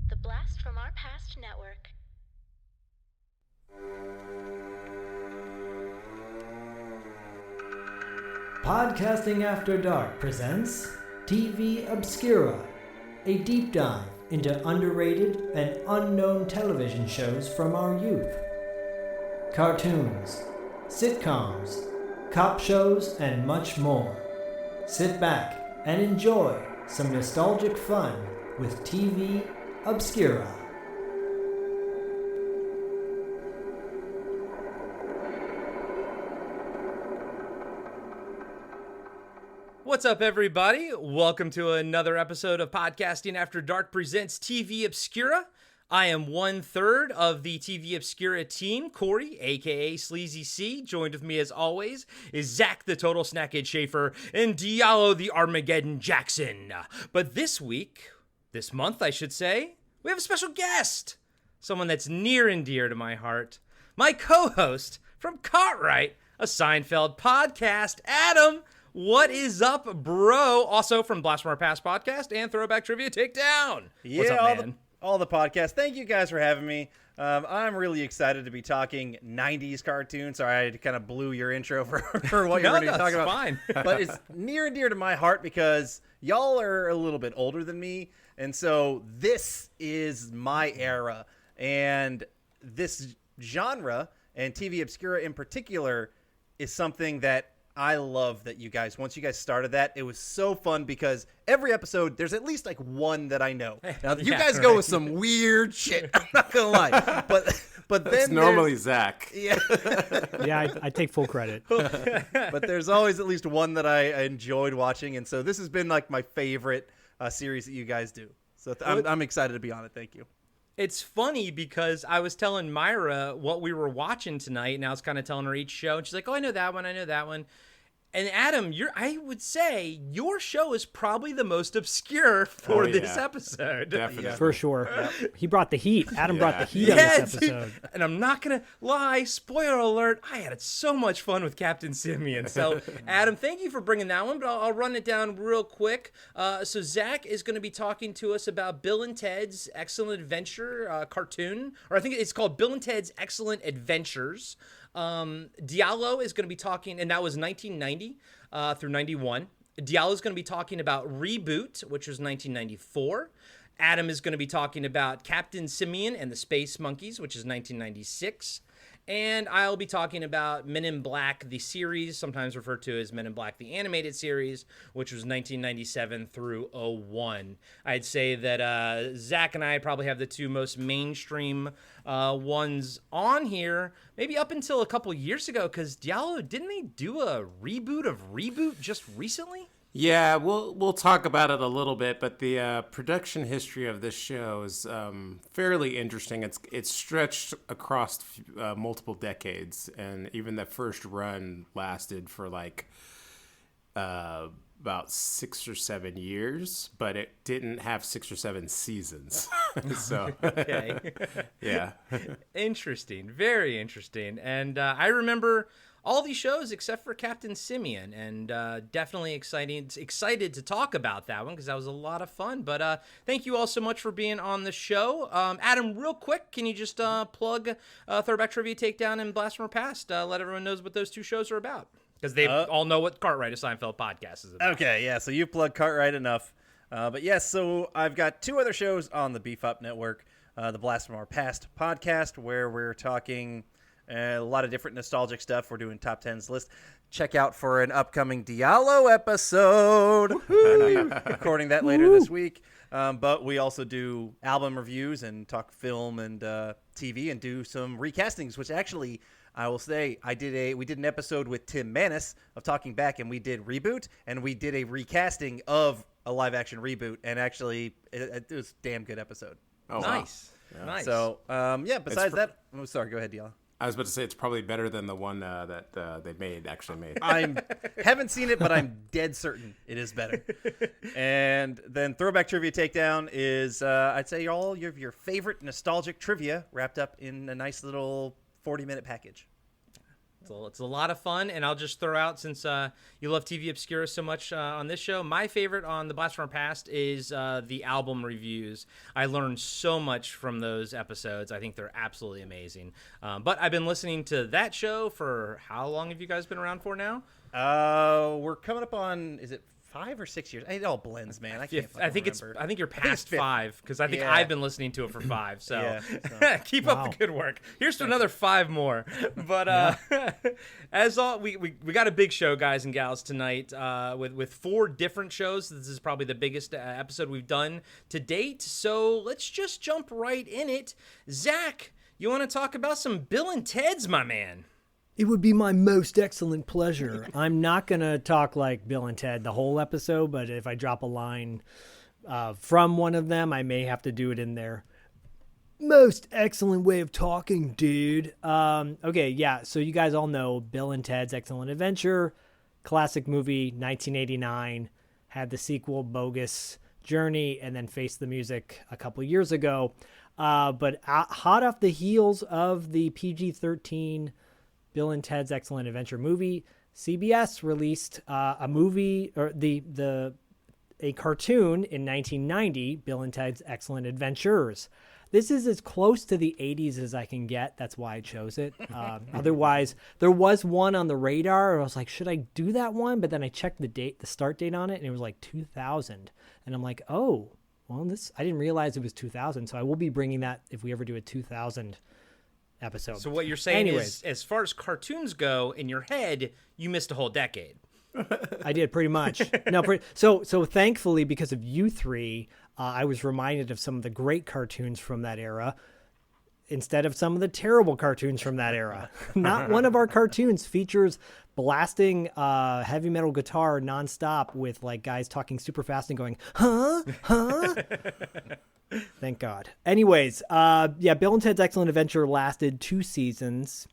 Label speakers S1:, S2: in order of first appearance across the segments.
S1: The Blast from Our Past Network.
S2: Podcasting After Dark presents TV Obscura, a deep dive into underrated and unknown television shows from our youth. Cartoons, sitcoms, cop shows, and much more. Sit back and enjoy some nostalgic fun with TV Obscura.
S3: What's up, everybody? Welcome to another episode of Podcasting After Dark presents TV Obscura. I am 1/3 of the TV Obscura team, Corey, aka Sleazy C. Joined with me as always is Zach, the Total Snackhead Schaefer, and Diallo, the Armageddon Jackson. But this month, I should say, we have a special guest. Someone that's near and dear to my heart. My co-host from Cartwright, a Seinfeld podcast, Adam. What is up, bro? Also from Blast from Our Past Podcast and Throwback Trivia Takedown. What's up, man?
S4: All the podcasts. Thank you guys for having me. I'm really excited to be talking 90s cartoons. Sorry, I kind of blew your intro for what you're going to talk about.
S3: Fine.
S4: But it's near and dear to my heart because y'all are a little bit older than me. And so this is my era. And this genre, and TV Obscura in particular, is something that I love that once you guys started that, it was so fun because every episode, there's at least like one that I know. Now, you guys go with some weird shit. I'm not going to lie. But
S5: That's
S4: then
S5: normally Zach.
S4: Yeah.
S6: Yeah, I take full credit.
S4: But there's always at least one that I enjoyed watching. And so this has been like my favorite series that you guys do. So I'm excited to be on it. Thank you.
S3: It's funny because I was telling Myra what we were watching tonight, and I was kind of telling her each show, and she's like, oh, I know that one. And Adam, I would say your show is probably the most obscure for this episode.
S5: Definitely.
S6: For sure. Yep. He brought the heat. Adam brought the heat on this episode.
S3: Dude. And I'm not going to lie, spoiler alert, I had so much fun with Captain Simian. So, Adam, thank you for bringing that one, but I'll run it down real quick. So Zach is going to be talking to us about Bill and Ted's Excellent Adventure cartoon, or I think it's called Bill and Ted's Excellent Adventures. Diallo is going to be talking, and that was 1990 through 91. Diallo is going to be talking about ReBoot, which was 1994. Adam is going to be talking about Captain Simian and the Space Monkeys, which is 1996. And I'll be talking about Men in Black, the series, sometimes referred to as Men in Black, the animated series, which was 1997 through 01. I'd say that Zach and I probably have the two most mainstream ones on here, maybe up until a couple years ago, because Diallo, didn't they do a reboot of ReBoot just recently?
S5: Yeah, we'll talk about it a little bit, but the production history of this show is fairly interesting. It's stretched across multiple decades, and even the first run lasted for like about 6 or 7 years, but it didn't have 6 or 7 seasons. So,
S3: okay.
S5: Yeah.
S3: Interesting. Very interesting. And I remember all these shows except for Captain Simian, and definitely excited to talk about that one because that was a lot of fun. But thank you all so much for being on the show. Adam, real quick, can you just plug Throwback Trivia Takedown and Blast from Our Past? Let everyone know what those two shows are about because they all know what Cartwright, a Seinfeld podcast is about.
S4: Okay, yeah, so you plugged Cartwright enough. But yes, so I've got 2 other shows on the Beef Up Network. The Blast from Our Past podcast, where we're talking a lot of different nostalgic stuff. We're doing top 10s list. Check out for an upcoming Diallo episode. We'll be recording that later this week. But we also do album reviews and talk film and TV and do some recastings, which actually I will say we did an episode with Tim Manis of Talking Back, and we did ReBoot, and we did a recasting of a live action ReBoot, and actually it was a damn good episode.
S5: Oh,
S3: nice.
S5: Wow. Yeah.
S3: Nice.
S4: So besides that, sorry, go ahead, Diallo.
S5: I was about to say it's probably better than the one that they actually made.
S4: I haven't seen it, but I'm dead certain it is better. And then Throwback Trivia Takedown is, I'd say, all your favorite nostalgic trivia wrapped up in a nice little 40-minute package.
S3: It's a lot of fun, and I'll just throw out, since you love TV Obscura so much on this show, my favorite on the Blast from Our Past is the album reviews. I learned so much from those episodes. I think they're absolutely amazing. But I've been listening to that show for, how long have you guys been around for now?
S4: We're coming up on, is it 5 or 6 years? It all blends, man. I can't
S3: I think
S4: remember.
S3: I think you're past 5, because I think I've been listening to it for 5. So, keep up the good work. Here's to another 5 more. But as all, we got a big show, guys and gals, tonight with 4 different shows. This is probably the biggest episode we've done to date. So let's just jump right in it. Zach, you want to talk about some Bill and Ted's, my man?
S2: It would be my most excellent pleasure. I'm not going to talk like Bill and Ted the whole episode, but if I drop a line from one of them, I may have to do it in there. Most excellent way of talking, dude. Okay, yeah, so you guys all know Bill and Ted's Excellent Adventure, classic movie, 1989, had the sequel, Bogus Journey, and then Face the Music a couple years ago. But hot off the heels of the PG-13 Bill and Ted's Excellent Adventure movie, CBS released a movie, or a cartoon in 1990, Bill and Ted's Excellent Adventures. This is as close to the 80s as I can get. That's why I chose it. Otherwise, there was one on the radar. I was like, should I do that one? But then I checked the start date on it, and it was like 2000. And I'm like, oh, well, I didn't realize it was 2000. So I will be bringing that if we ever do a 2000 episode.
S3: So what you're saying is, as far as cartoons go, in your head, you missed a whole decade.
S2: I did, pretty much. So thankfully, because of you three, I was reminded of some of the great cartoons from that era instead of some of the terrible cartoons from that era. Not one of our cartoons features blasting heavy metal guitar nonstop with like guys talking super fast and going, huh? Thank God. Anyways, Bill and Ted's Excellent Adventure lasted 2 seasons.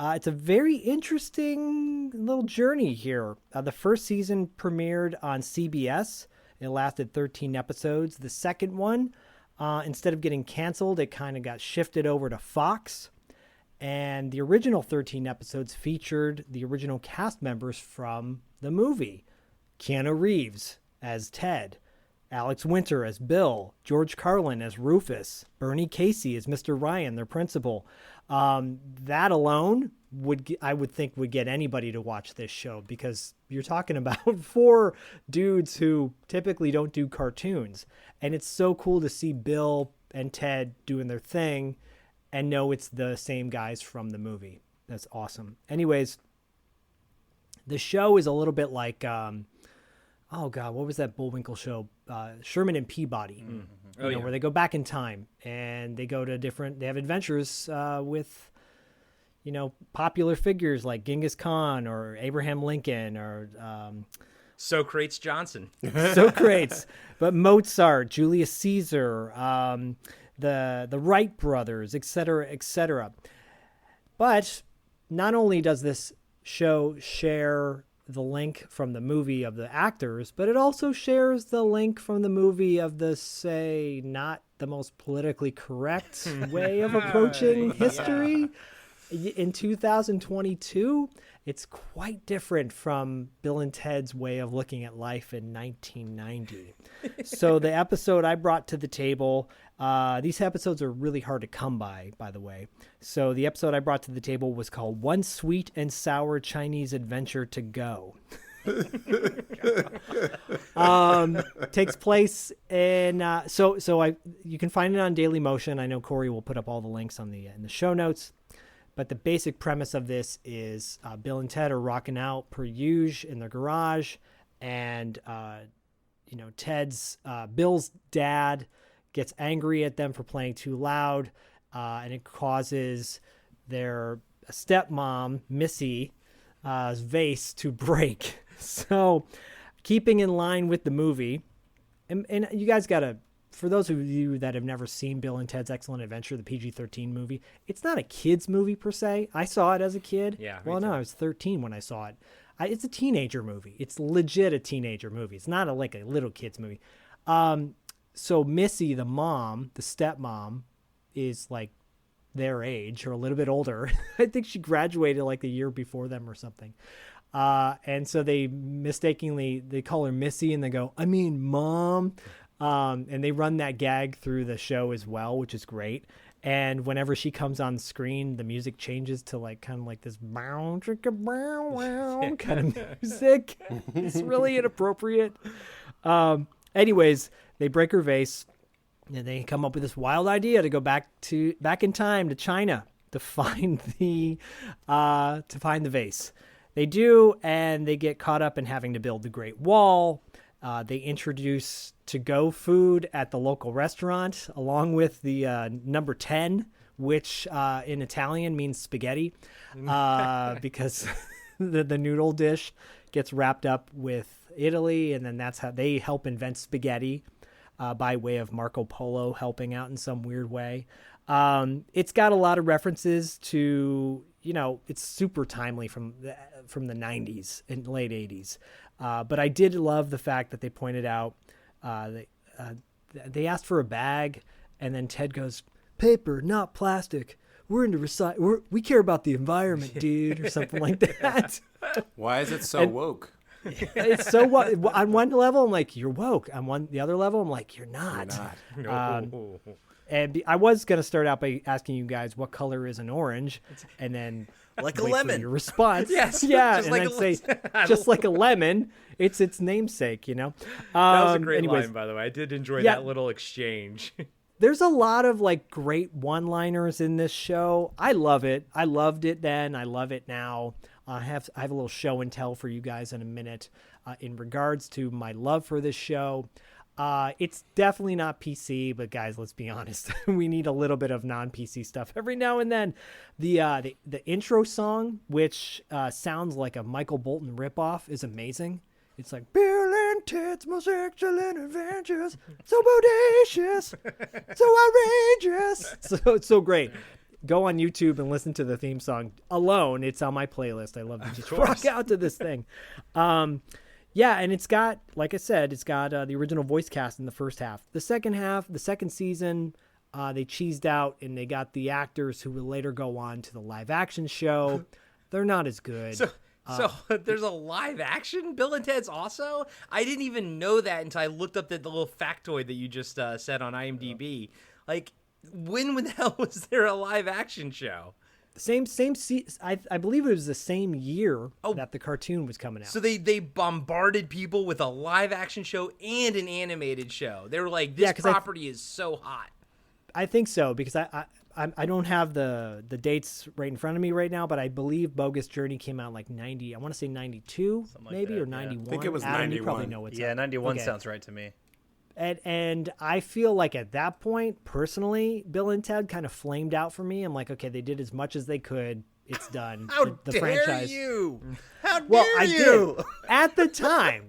S2: It's a very interesting little journey here. The first season premiered on CBS. It lasted 13 episodes. The second one, instead of getting canceled, it kind of got shifted over to Fox. And the original 13 episodes featured the original cast members from the movie. Keanu Reeves as Ted, Alex Winter as Bill, George Carlin as Rufus, Bernie Casey as Mr. Ryan, their principal. That alone I would think would get anybody to watch this show, because you're talking about 4 dudes who typically don't do cartoons. And it's so cool to see Bill and Ted doing their thing and know it's the same guys from the movie. That's awesome. Anyways, the show is a little bit like, oh God, what was that Bullwinkle show? Sherman and Peabody, where they go back in time and they go to they have adventures with, popular figures like Genghis Khan or Abraham Lincoln or
S3: Socrates Johnson.
S2: Socrates, but Mozart, Julius Caesar, the Wright brothers, etc., etc. But not only does this show share the link from the movie of the actors, but it also shares the link from the movie of the, say, not the most politically correct way of approaching history. In 2022, it's quite different from Bill and Ted's way of looking at life in 1990. So the episode I brought to the table, these episodes are really hard to come by the way. So the episode I brought to the table was called One Sweet and Sour Chinese Adventure to Go. Takes place in you can find it on Dailymotion. I know Corey will put up all the links in the show notes. But the basic premise of this is Bill and Ted are rocking out per usual in their garage, and Bill's dad gets angry at them for playing too loud, and it causes their stepmom Missy vase to break. So, keeping in line with the movie, and you guys gotta. For those of you that have never seen Bill and Ted's Excellent Adventure, the PG-13 movie, it's not a kid's movie per se. I saw it as a kid.
S3: Yeah.
S2: Well, no, I was 13 when I saw it. It's a teenager movie. It's legit a teenager movie. It's not like a little kid's movie. So Missy, the mom, the stepmom, is like their age or a little bit older. I think she graduated like the year before them or something. And so they call her Missy and they go, I mean, Mom. And they run that gag through the show as well, which is great. And whenever she comes on screen, the music changes to like kind of like this bow, chicka, bow, wow kind of music. It's really inappropriate. Anyways, they break her vase and they come up with this wild idea to go back in time to China to find the vase. They do, and they get caught up in having to build the Great Wall. They introduce to-go food at the local restaurant, along with the number 10, which in Italian means spaghetti, because the noodle dish gets wrapped up with Italy, and then that's how they help invent spaghetti by way of Marco Polo helping out in some weird way. It's got a lot of references to, it's super timely from the 90s and late 80s. But I did love the fact that they pointed out they asked for a bag, and then Ted goes, paper, not plastic. We're into we care about the environment, dude, or something like that.
S5: Why is it so woke?
S2: It's so on one level, I'm like, you're woke. On the other level, I'm like, you're not.
S5: You're not.
S2: And I was going to start out by asking you guys what color is an orange, and then
S4: like a
S2: wait for
S4: lemon.
S2: your response.
S3: Yes,
S2: yeah,
S3: just
S2: and
S3: like
S2: then
S3: a
S2: say
S3: lemon.
S2: just like a lemon. It's its namesake,
S3: That was a great
S2: anyways,
S3: line, by the way. I did enjoy
S2: Yeah.
S3: that little exchange.
S2: There's a lot of like great one-liners in this show. I love it. I loved it then. I love it now. I have a little show and tell for you guys in a minute in regards to my love for this show. It's definitely not PC, but guys, let's be honest. We need a little bit of non-PC stuff every now and then. The intro song, which sounds like a Michael Bolton ripoff, is amazing. It's like, Bill and Ted's most excellent adventures, so bodacious, so outrageous. So it's so great. Go on YouTube and listen to the theme song alone. It's on my playlist. I love to just rock out to this thing. Yeah, and it's got, like I said, it's got the original voice cast in the first half. The second season, they cheesed out, and they got the actors who will later go on to the live action show. They're not as good.
S3: So there's a live action Bill and Ted's also? I didn't even know that until I looked up the little factoid that you just said on IMDb. Like, when the hell was there a live action show?
S2: Same I believe it was the same year that the cartoon was coming out.
S3: So they bombarded people with a live action show and an animated show. They were like, this property is so hot.
S2: I think so, because I don't have the dates right in front of me right now, but I believe Bogus Journey came out like 90. I want to say 92, maybe, or 91.
S5: I think it was
S2: Adam,
S5: 91.
S2: You probably know what's up.
S4: 91
S2: Okay.
S4: sounds right to me.
S2: And I feel like at that point, personally, Bill and Ted kind of flamed out for me. I'm like, okay, they did as much as they could. It's done.
S4: How
S2: the
S4: dare
S2: franchise.
S4: you? How dare
S2: Well, I
S4: you?
S2: did at the time.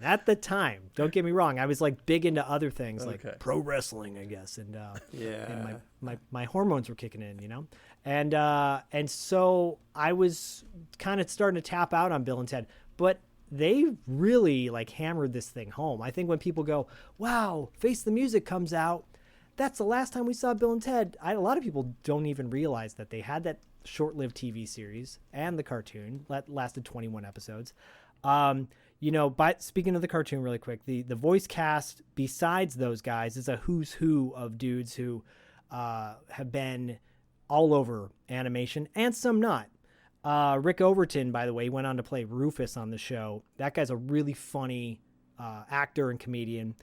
S2: Don't get me wrong. I was like big into other things like pro wrestling, I guess, and and my hormones were kicking in, and so I was kind of starting to tap out on Bill and Ted, but they really like hammered this thing home. I think when people go, "Wow, Face the Music comes out," that's the last time we saw Bill and Ted. A lot of people don't even realize that they had that short-lived TV series and the cartoon that lasted 21 episodes. Speaking of the cartoon really quick, the voice cast besides those guys is a who's who of dudes who have been all over animation and some not. Rick Overton, by the way, went on to play Rufus on the show. That guy's a really funny actor and comedian.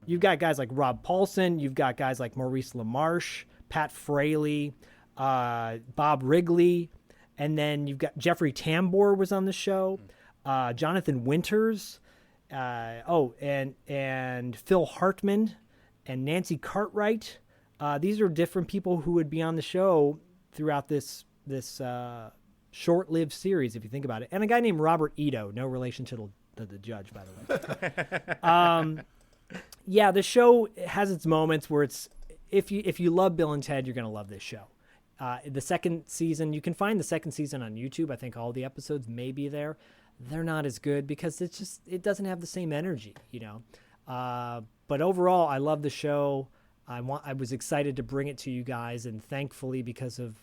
S2: You've got guys like Rob Paulson. You've got guys like Maurice LaMarche, Pat Fraley, Bob Wrigley, and then you've got Jeffrey Tambor was on the show, Jonathan Winters, and Phil Hartman, and Nancy Cartwright. These are different people who would be on the show throughout this short-lived series, if you think about it. And a guy named Robert Ito, no relation to the judge, by the way. Yeah, the show has its moments where it's if you love Bill and Ted, you're gonna love this show. The second season, you can find the second season on YouTube. I think all the episodes may be there. They're not as good because it doesn't have the same energy, But overall, I love the show. I was excited to bring it to you guys, and thankfully, because of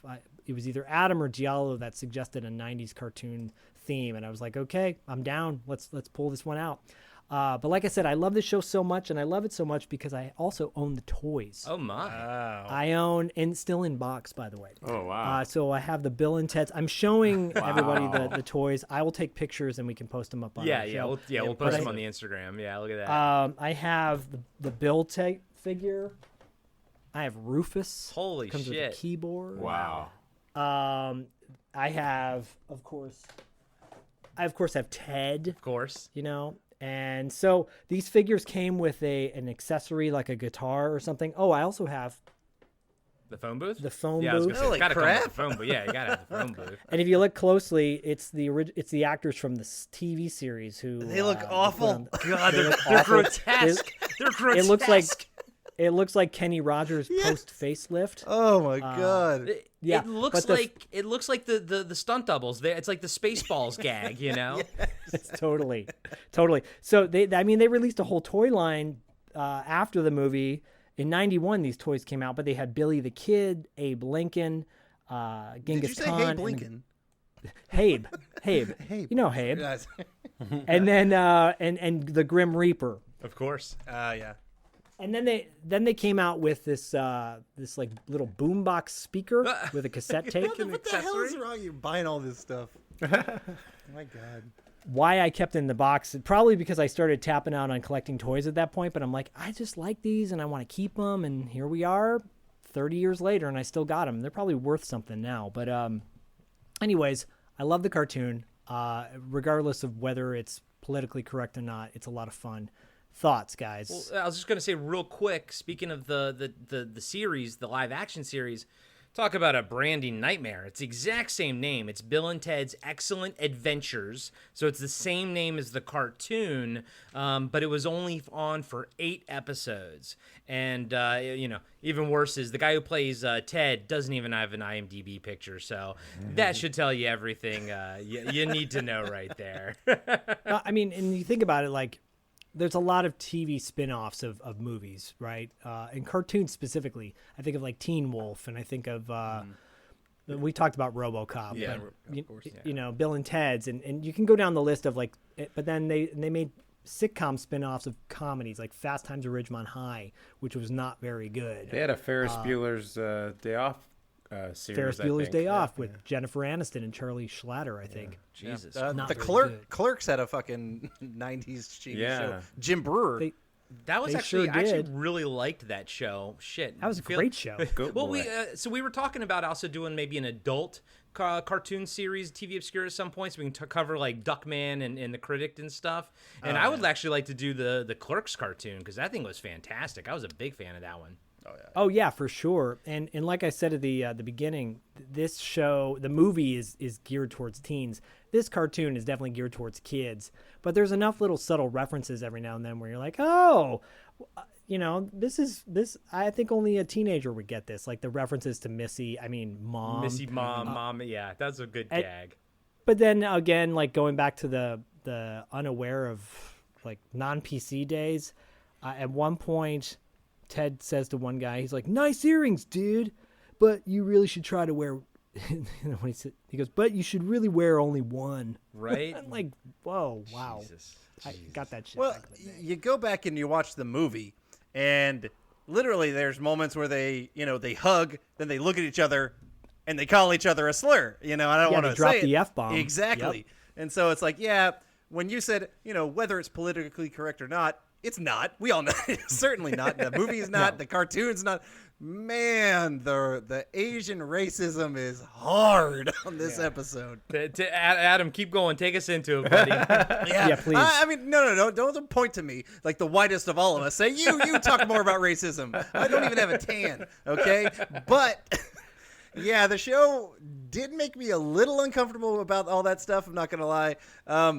S2: it was either Adam or Diallo that suggested a '90s cartoon theme, and I was like, okay, I'm down. Let's pull this one out. But like I said, I love this show so much, and I love it so much because I also own the toys.
S3: Oh my!
S2: I own, and still in box, by the way.
S5: Oh wow!
S2: So I have the Bill and Ted's. I'm showing everybody the toys. I will take pictures and we can post them up on our show.
S3: We'll post them on the Instagram. Yeah, look at that.
S2: I have the Bill Figure. I have Rufus.
S3: Holy
S2: comes
S3: shit!
S2: with a keyboard.
S5: Wow.
S2: I have, of course, have Ted.
S3: Of course.
S2: You know. And so these figures came with an accessory like a guitar or something. Oh, I also have
S3: the phone booth.
S2: The phone
S3: I was
S2: booth.
S3: gonna say,
S4: Holy
S3: gotta come
S4: crap.
S3: with the phone booth. Yeah, you gotta have the phone booth.
S2: And if you look closely, it's the actors from the TV series who
S4: They look awful.
S3: God, they're
S2: awful.
S3: grotesque. They're grotesque.
S2: It looks like Kenny Rogers post facelift.
S4: Oh my god.
S2: Yeah,
S3: it looks
S2: but
S3: like the stunt doubles. It's like the Spaceballs gag, you know.
S2: It's totally. So they released a whole toy line after the movie. In '91, these toys came out, but they had Billy the Kid, Abe Lincoln, Genghis
S4: Did you say
S2: Khan,
S4: Abe Lincoln?
S2: Habe.
S4: Habe.
S2: You know Habe.
S4: Guys.
S2: And then and the Grim Reaper.
S3: Of course.
S4: Yeah.
S2: And then they came out with this like little boombox speaker with a cassette tape.
S4: What the hell is wrong? You're buying all this stuff. Oh my god.
S2: Why I kept it in the box, probably because I started tapping out on collecting toys at that point, but I'm like, I just like these and I want to keep them, and here we are 30 years later and I still got them. They're probably worth something now, but anyways, I love the cartoon. Regardless of whether it's politically correct or not, it's a lot of fun. Thoughts, guys?
S3: Well, I was just going to say real quick, speaking of the series, the live action series, talk about a branding nightmare. It's the exact same name. It's Bill and Ted's Excellent Adventures. So it's the same name as the cartoon, but it was only on for 8 episodes. And, even worse is the guy who plays Ted doesn't even have an IMDb picture. So that should tell you everything you need to know right there.
S2: I mean, and you think about it, like, there's a lot of TV spin-offs of movies, right? And cartoons specifically. I think of like Teen Wolf, and I think of we talked about RoboCop.
S3: Yeah,
S2: but,
S3: of course.
S2: You know, Bill and Ted's, and you can go down the list of like. But then they made sitcom spin-offs of comedies like Fast Times at Ridgemont High, which was not very good.
S5: They had a Ferris Bueller's Day Off series.
S2: Ferris
S5: I
S2: Bueller's
S5: think.
S2: Day Off with Jennifer Aniston and Charlie Schlatter, I think.
S3: Jesus.
S2: Not
S4: The
S2: very good.
S4: Clerks had a fucking 90s TV
S5: Yeah.
S4: show. Jim Brewer.
S3: That was
S2: They
S3: actually,
S2: sure
S3: I actually
S2: did.
S3: really liked that show. Shit.
S2: That was a great show.
S5: Good
S3: Well,
S5: boy.
S3: we were talking about also doing maybe an adult cartoon series, TV Obscura at some point, so we can cover like Duckman and the Critic and stuff. And I would actually like to do the Clerks cartoon because that thing was fantastic. I was a big fan of that one.
S2: Oh yeah, for sure. And like I said at the beginning, this show, the movie is geared towards teens. This cartoon is definitely geared towards kids. But there's enough little subtle references every now and then where you're like, oh, this. I think only a teenager would get this. Like the references to Mom.
S3: Missy, Mom. Yeah, that's a good gag.
S2: But then again, like going back to the unaware of like non-PC days, at one point. Ted says to one guy, he's like, "Nice earrings, dude, but you really should try to wear." He goes, "But you should really wear only one."
S3: Right?
S2: I'm like, "Whoa, wow!"
S3: Jesus.
S2: I got that shit.
S4: Well,
S2: back in the day.
S4: you go back and you watch the movie, and literally there's moments where they hug, then they look at each other, and they call each other a slur. I don't want
S2: they
S4: to
S2: drop
S4: say
S2: the
S4: it.
S2: F-bomb.
S4: Exactly.
S2: Yep.
S4: And so it's like, yeah, when you said, whether it's politically correct or not, it's not. We all know it's certainly not. The movie's not. The cartoon's not. Man, the Asian racism is hard on this episode.
S3: To Adam, keep going. Take us into it, buddy.
S2: Yeah, please.
S4: I mean, no. Don't point to me like the whitest of all of us. Say you talk more about racism. I don't even have a tan, okay? But yeah, the show did make me a little uncomfortable about all that stuff. I'm not gonna lie.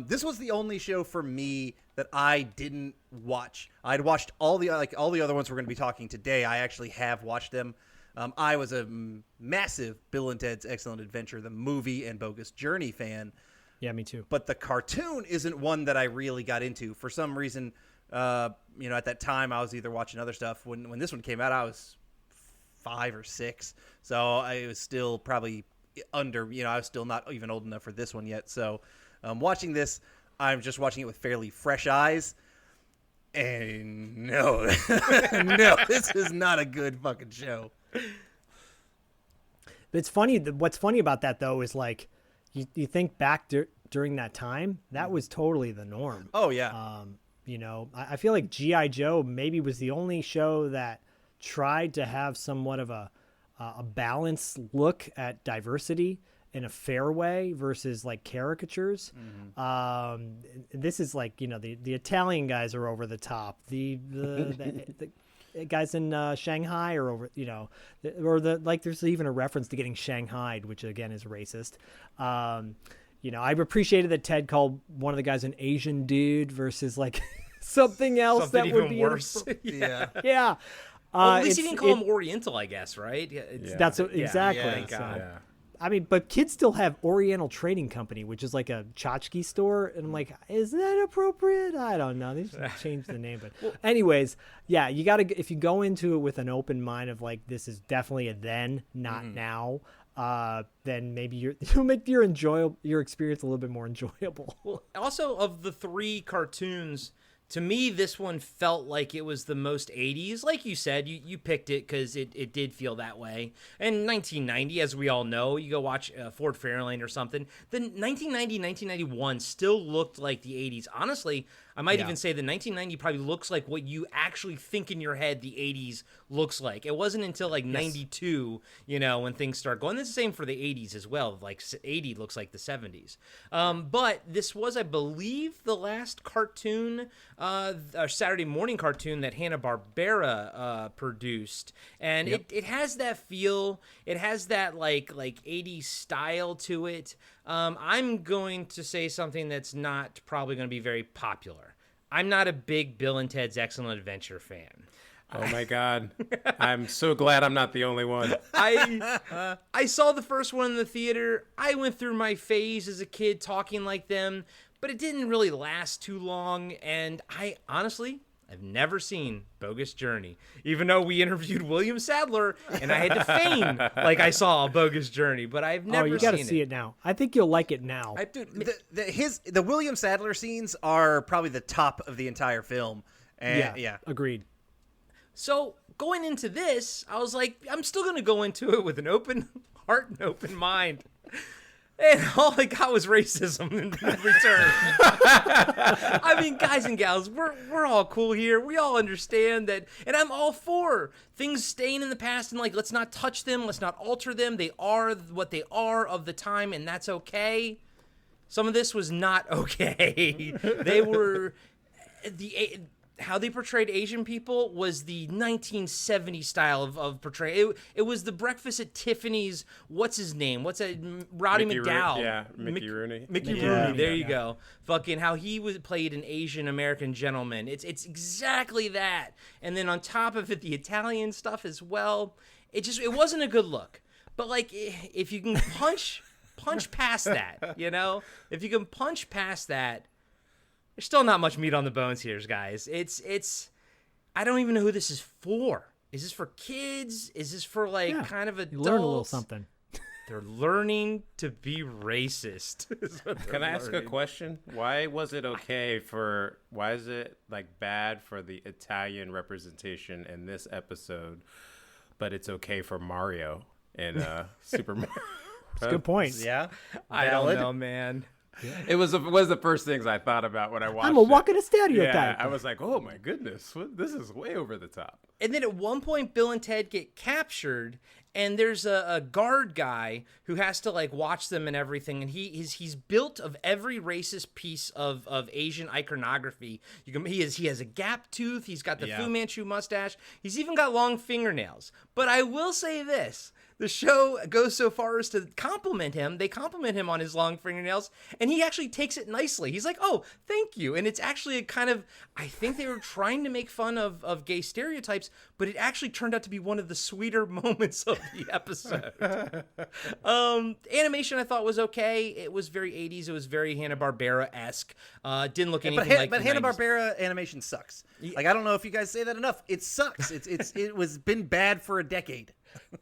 S4: This was the only show for me that I didn't watch. I'd watched all the other ones we're going to be talking today. I actually have watched them. I was a massive Bill and Ted's Excellent Adventure, the movie, and Bogus Journey fan.
S2: Yeah, me too.
S4: But the cartoon isn't one that I really got into. For some reason, At that time, I was either watching other stuff. When this one came out, I was 5 or 6, so I was still probably under. I was still not even old enough for this one yet. So, watching this, I'm just watching it with fairly fresh eyes. And no, no, this is not a good fucking show.
S2: It's funny. What's funny about that though is like, you think back during that time, that was totally the norm.
S4: Oh yeah.
S2: I feel like G.I. Joe maybe was the only show that tried to have somewhat of a balanced look at diversity in a fair way versus like caricatures. This is like, the Italian guys are over the top. The guys in Shanghai are over, there's even a reference to getting shanghaied, which again is racist. I've appreciated that Ted called one of the guys an Asian dude versus like something else
S3: Something
S2: that would
S3: even
S2: be
S3: worse.
S4: Yeah.
S2: Yeah.
S3: Well, at least he didn't call him Oriental, I guess, right?
S2: That's exactly.
S3: Thank God.
S5: Yeah.
S2: I mean, but kids still have Oriental Trading Company, which is like a tchotchke store. And I'm like, is that appropriate? I don't know. They should change the name. But anyways, yeah, you got to, if you go into it with an open mind of like, this is definitely a then, not now, then maybe you'll make your experience a little bit more enjoyable.
S3: Well, also of the 3 cartoons, to me, this one felt like it was the most 80s. Like you said, you picked it because it did feel that way. And 1990, as we all know, you go watch Ford Fairlane or something. The 1990, 1991 still looked like the 80s. Honestly, I might even say the 1990 probably looks like what you actually think in your head the 80s looks like. It wasn't until like 92, when things start going. It's the same for the 80s as well. Like 80 looks like the 70s. But this was, I believe, the last cartoon, Saturday morning cartoon that Hanna-Barbera produced. And it has that feel. It has that like 80s style to it. I'm going to say something that's not probably going to be very popular. I'm not a big Bill and Ted's Excellent Adventure fan.
S5: Oh my God. I'm so glad I'm not the only one.
S3: I saw the first one in the theater. I went through my phase as a kid talking like them, but it didn't really last too long. And I've never seen Bogus Journey, even though we interviewed William Sadler and I had to feign like I saw a Bogus Journey, but I've never seen it.
S2: Oh, you got to see it now. I think you'll like it now.
S4: The William Sadler scenes are probably the top of the entire film. And, yeah.
S2: Agreed.
S3: So going into this, I was like, I'm still going to go into it with an open heart and open mind. And all I got was racism in return. I mean, guys and gals, we're all cool here. We all understand that. And I'm all for things staying in the past and like, let's not touch them. Let's not alter them. They are what they are of the time, and that's okay. Some of this was not okay. They were... How they portrayed Asian people was the 1970s style of portrayal. It was the Breakfast at Tiffany's. What's his name? What's that? Roddy McDowall.
S5: Mickey Rooney.
S3: Mickey Rooney. There you go. Fucking how he played an Asian American gentleman. It's exactly that. And then on top of it, the Italian stuff as well. It wasn't a good look. But like, if you can punch past that, if you can punch past that. There's still not much meat on the bones here, guys. It's I don't even know who this is for. Is this for kids? Is this for kind of adults?
S2: You learn a little something.
S3: They're learning to be racist.
S5: Can I ask a question? Why is it like bad for the Italian representation in this episode, but it's okay for Mario in Super Mario?
S2: That's a good point.
S4: Yeah.
S3: I don't know, man.
S5: Yeah. It was the first things I thought about when I watched it.
S2: I'm a walking stereotype.
S5: Yeah, I was like, oh my goodness, this is way over the top.
S3: And then at one point, Bill and Ted get captured, and there's a guard guy who has to like watch them and everything, and he's built of every racist piece of Asian iconography. He has a gap tooth. He's got the Fu Manchu mustache. He's even got long fingernails. But I will say this. The show goes so far as to compliment him. They compliment him on his long fingernails, and he actually takes it nicely. He's like, oh, thank you. And it's actually a kind of, I think they were trying to make fun of gay stereotypes, but it actually turned out to be one of the sweeter moments of the episode. Animation I thought was okay. It was very 80s. It was very Hanna-Barbera-esque. Didn't look anything like
S4: but
S3: the 90s.
S4: Hanna-Barbera animation sucks. Like, I don't know if you guys say that enough. It sucks. It was been bad for a decade.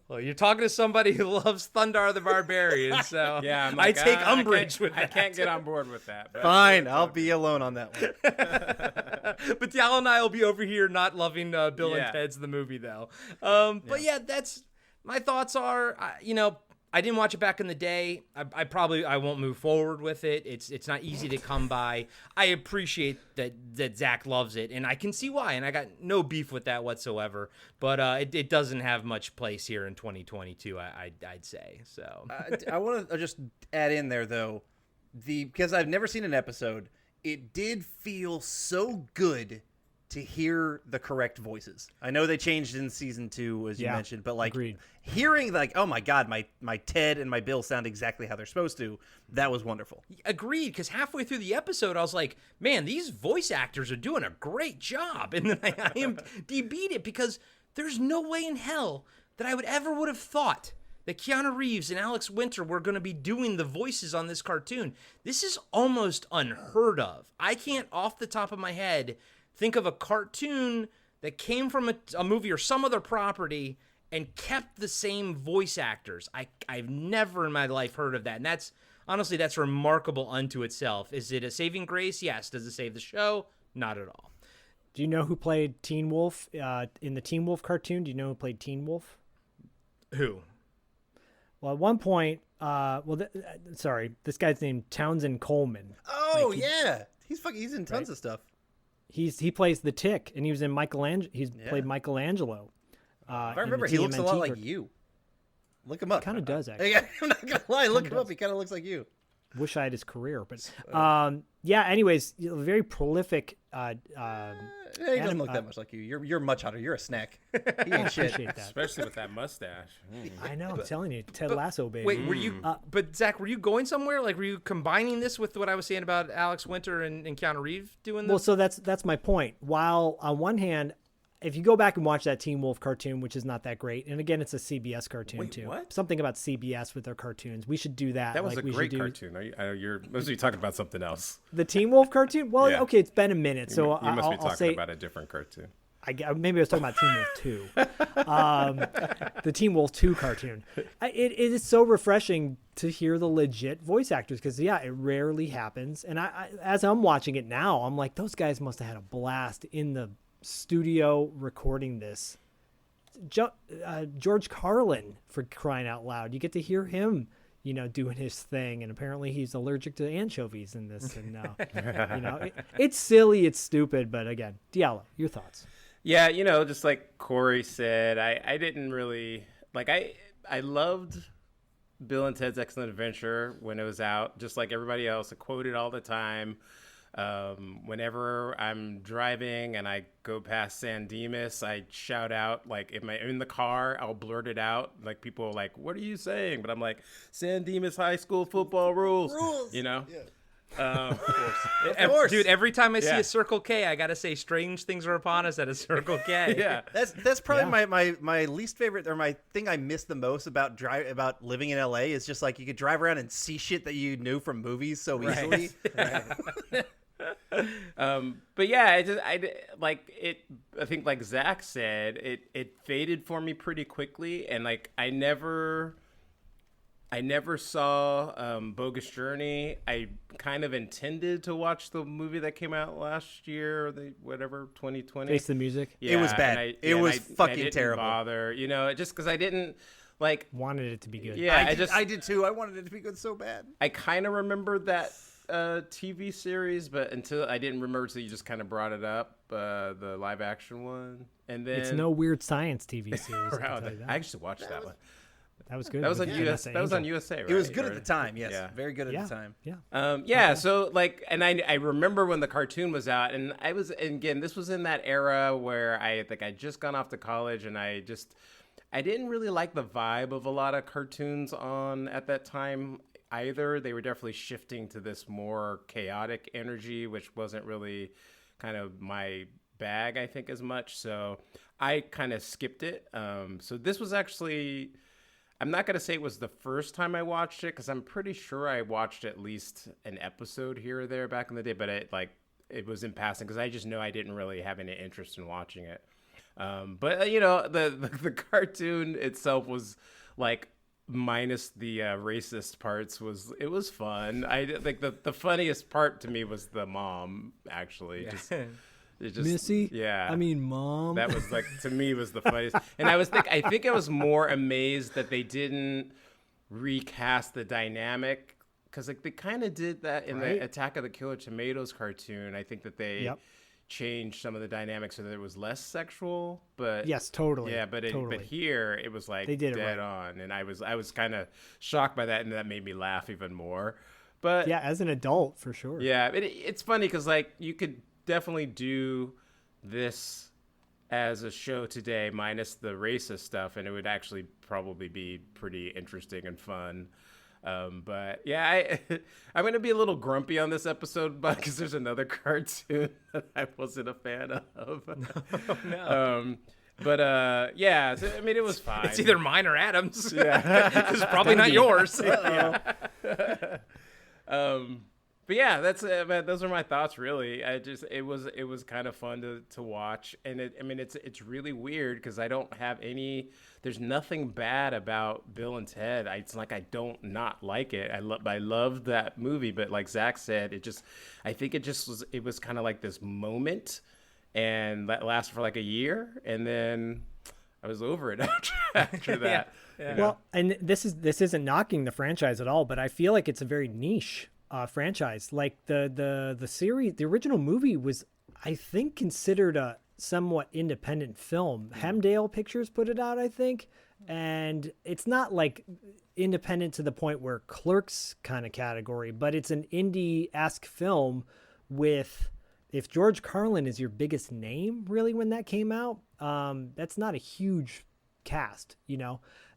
S3: Well, you're talking to somebody who loves Thundar the Barbarian, so
S5: Yeah, I'm
S3: I
S5: like,
S3: take
S5: I
S3: umbrage with that.
S5: I can't get on board with that. But
S4: Fine, I'll be alone on that one.
S3: But Diallo and I will be over here not loving Bill
S5: Yeah.
S3: and Ted's the movie, though. But yeah, that's my thoughts are, I didn't watch it back in the day. I won't move forward with it. It's not easy to come by. I appreciate that Zach loves it, and I can see why, and I got no beef with that whatsoever. But it doesn't have much place here in 2022, I'd say. So
S4: I want to just add in there, though, because I've never seen an episode, it did feel so good to hear the correct voices. I know they changed in season 2, as you mentioned, but like
S2: agreed.
S4: Hearing like, oh my God, my Ted and my Bill sound exactly how they're supposed to. That was wonderful.
S3: agreed, because halfway through the episode, I was like, man, these voice actors are doing a great job. And then I IMDb'd it because there's no way in hell that I would have thought that Keanu Reeves and Alex Winter were going to be doing the voices on this cartoon. This is almost unheard of. I can't, off the top of my head, think of a cartoon that came from a movie or some other property and kept the same voice actors. I've never in my life heard of that. And that's remarkable unto itself. Is it a saving grace? Yes. Does it save the show? Not at all.
S2: Do you know who played Teen Wolf in the Teen Wolf cartoon? Do you know who played Teen Wolf?
S3: Who?
S2: Well, at one point, this guy's named Townsend Coleman.
S4: Oh, yeah. He's in tons of stuff.
S2: He plays the Tick, and he was in Michelangelo. He's played Michelangelo.
S4: If I remember, he looks a lot like you. Look him up.
S2: Kind of does, actually.
S4: Yeah, I'm not gonna lie. Look him up. He kind of looks like you.
S2: Wish I had his career, but anyways, very prolific.
S4: He doesn't look that much like you. You're much hotter. You're a snack. He ain't shit.
S2: Appreciate that.
S5: especially with that mustache.
S2: I know. I'm telling you, Ted Lasso, baby.
S3: Wait, were you? But Zach, were you going somewhere? Like, were you combining this with what I was saying about Alex Winter and Keanu Reeves doing this?
S2: Well, so that's my point. While on one hand, if you go back and watch that Teen Wolf cartoon, which is not that great, and again, it's a CBS cartoon too.
S5: What?
S2: Something about CBS with their cartoons. We should do that.
S5: That was
S2: like,
S5: a
S2: we
S5: great
S2: should do
S5: cartoon. You're mostly talking about something else.
S2: The Teen Wolf cartoon. Well,
S5: Yeah.
S2: okay, it's been a minute, so
S5: You must be
S2: I'll
S5: talking
S2: say
S5: about a different cartoon.
S2: maybe I was talking about Teen Wolf 2. The Teen Wolf 2 cartoon. It is so refreshing to hear the legit voice actors because, it rarely happens. And I as I'm watching it now, I'm like, those guys must have had a blast in the studio recording this. George Carlin, for crying out loud. You get to hear him, doing his thing. And apparently he's allergic to anchovies in this. And, it's silly, it's stupid. But again, Diallo, your thoughts?
S5: Yeah, just like Corey said, I didn't really I loved Bill and Ted's Excellent Adventure when it was out, just like everybody else. I quote it all the time. Whenever I'm driving and I go past San Dimas, I shout out, like, if I'm in the car, I'll blurt it out. Like, people are like, what are you saying? But I'm like, San Dimas High School football rules. Yeah. Of
S3: course. Dude, every time I see a Circle K, I gotta say strange things are upon us at a Circle K.
S5: Yeah.
S4: That's probably my least favorite, or my thing I miss the most about living in LA is just like you could drive around and see shit that you knew from movies so easily.
S5: But yeah, I think like Zach said, it faded for me pretty quickly, and like I never saw Bogus Journey. I kind of intended to watch the movie that came out last year, or 2020.
S2: Face the Music.
S4: Yeah, it was bad. It was fucking
S5: didn't
S4: terrible.
S5: Bother, just because I didn't like.
S2: Wanted it to be good.
S5: Yeah,
S4: I did too. I wanted it to be good so bad.
S5: I kind of remembered that TV series, but until I didn't remember, so you just kind of brought it up, the live action one, and then
S2: it's no Weird Science TV series.
S5: I actually watched that one.
S2: That was good.
S5: That was on
S2: USA.
S5: That was on USA, right?
S4: It was good at the time. Yes, very good at
S2: Yeah.
S4: the time.
S2: Yeah.
S5: So like, and I remember when the cartoon was out, and this was in that era where I think I just gone off to college, and I didn't really like the vibe of a lot of cartoons on at that time either. They were definitely shifting to this more chaotic energy, which wasn't really kind of my bag, I think, as much. So I kind of skipped it. So this was actually I'm not gonna say it was the first time I watched it, because I'm pretty sure I watched at least an episode here or there back in the day, but it was in passing because I just know I didn't really have any interest in watching it. But the cartoon itself was like, minus the racist parts, it was fun. I think the funniest part to me was the mom, actually. Just
S2: Missy?
S5: Yeah.
S2: I mean, Mom.
S5: That was like, to me, was the funniest. And I think I was more amazed that they didn't recast the dynamic, because like they kind of did that in the Attack of the Killer Tomatoes cartoon. I think that they changed some of the dynamics so that it was less sexual. But
S2: yes, totally.
S5: Yeah, but here it was like
S2: they did
S5: dead on, and I was kind of shocked by that, and that made me laugh even more. But
S2: yeah, as an adult, for sure.
S5: Yeah, it's funny because like you could definitely do this as a show today minus the racist stuff, and it would actually probably be pretty interesting and fun. But yeah, I'm going to be a little grumpy on this episode, but because there's another cartoon that I wasn't a fan of.
S3: No.
S5: But yeah, so, I mean, it was fine.
S3: It's either mine or Adam's.
S5: Yeah.
S3: It's probably not yours.
S5: But yeah, those are my thoughts, really. It was kind of fun to watch, and it's really weird because I don't have there's nothing bad about Bill and Ted. It's like I don't not like it. I love that movie, but like Zach said, I think it was kind of like this moment, and that lasted for like a year, and then I was over it after that.
S3: Yeah.
S2: Well, and this isn't knocking the franchise at all, but I feel like it's a very niche franchise. Like the series, the original movie was, I think, considered a somewhat independent film. Hemdale Pictures put it out, I think, and it's not like independent to the point where Clerks kind of category, but it's an indie-esque film with, if George Carlin is your biggest name really when that came out, that's not a huge cast,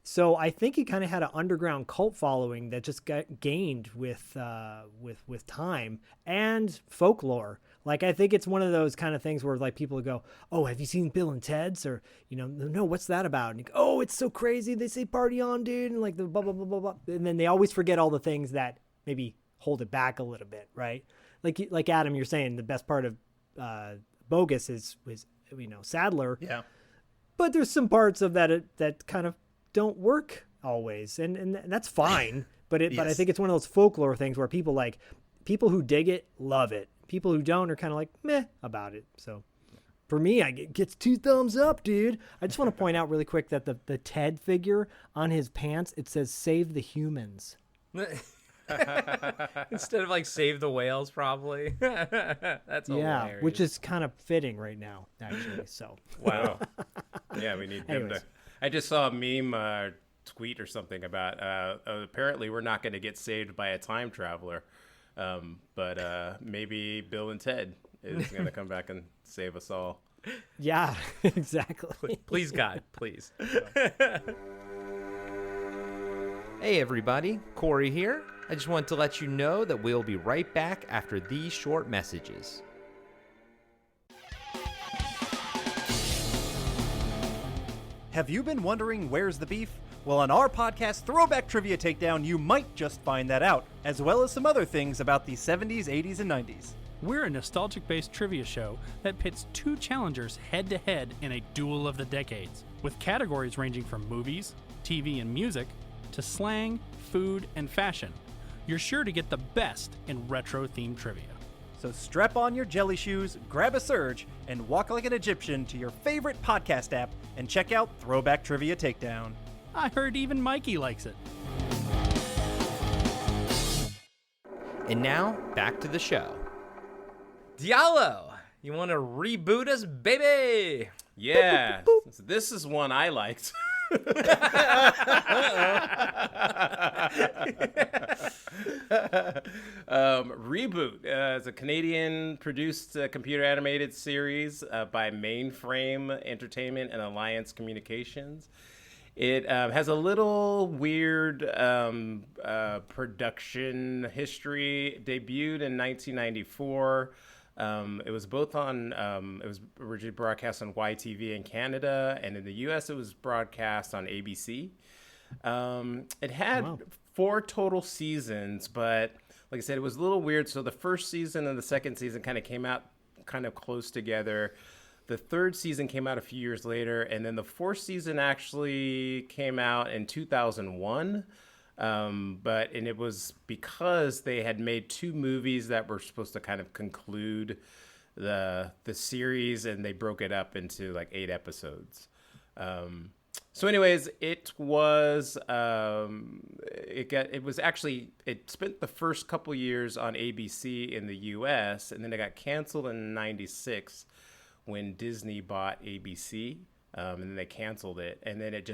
S2: So I think he kind of had an underground cult following that just got gained with time and folklore. Like, I think it's one of those kind of things where like people go, "Oh, have you seen Bill and Ted's?" Or, "No, what's that about?" And you go, "Oh, it's so crazy. They say party on, dude." And like the blah, blah, blah, blah, blah. And then they always forget all the things that maybe hold it back a little bit. Right. Like Adam, you're saying the best part of Bogus was Sadler.
S4: Yeah.
S2: But there's some parts of that kind of don't work always, and that's fine. But I think it's one of those folklore things where people who dig it love it. People who don't are kind of like meh about it. So for me, it gets 2 thumbs up, dude. I just want to point out really quick that the Ted figure on his pants, it says "Save the Humans."
S3: Instead of like Save the Whales, probably. That's hilarious.
S2: Which is kind of fitting right now, actually. So
S5: wow. Yeah, we need them to. I just saw a meme tweet or something about apparently we're not going to get saved by a time traveler, but maybe Bill and Ted is going to come back and save us all.
S2: Yeah, exactly.
S3: Please, God, please. Hey, everybody. Corey here. I just want to let you know that we'll be right back after these short messages.
S7: Have you been wondering where's the beef? Well, on our podcast, Throwback Trivia Takedown, you might just find that out, as well as some other things about the 70s, 80s, and 90s.
S8: We're a nostalgic-based trivia show that pits 2 challengers head-to-head in a duel of the decades, with categories ranging from movies, TV, and music, to slang, food, and fashion. You're sure to get the best in retro-themed trivia.
S7: So strap on your jelly shoes, grab a Surge, and walk like an Egyptian to your favorite podcast app and check out Throwback Trivia Takedown.
S8: I heard even Mikey likes it.
S3: And now, back to the show. Diallo, you want to reboot us, baby?
S5: Yeah, this is one I liked. ReBoot is a Canadian-produced computer animated series by Mainframe Entertainment and Alliance Communications. It has a little weird production history. Debuted in 1994. It was both on, it was originally broadcast on YTV in Canada, and in the US it was broadcast on ABC. It had 4 total seasons, but like I said, it was a little weird. So the first season and the second season kind of came out kind of close together. The third season came out a few years later, and then the fourth season actually came out in 2001. And it was because they had made 2 movies that were supposed to kind of conclude the series, and they broke it up into like 8 episodes. So anyways, it spent the first couple years on ABC in the US, and then it got canceled in 96 when Disney bought ABC. And then they canceled it, and then it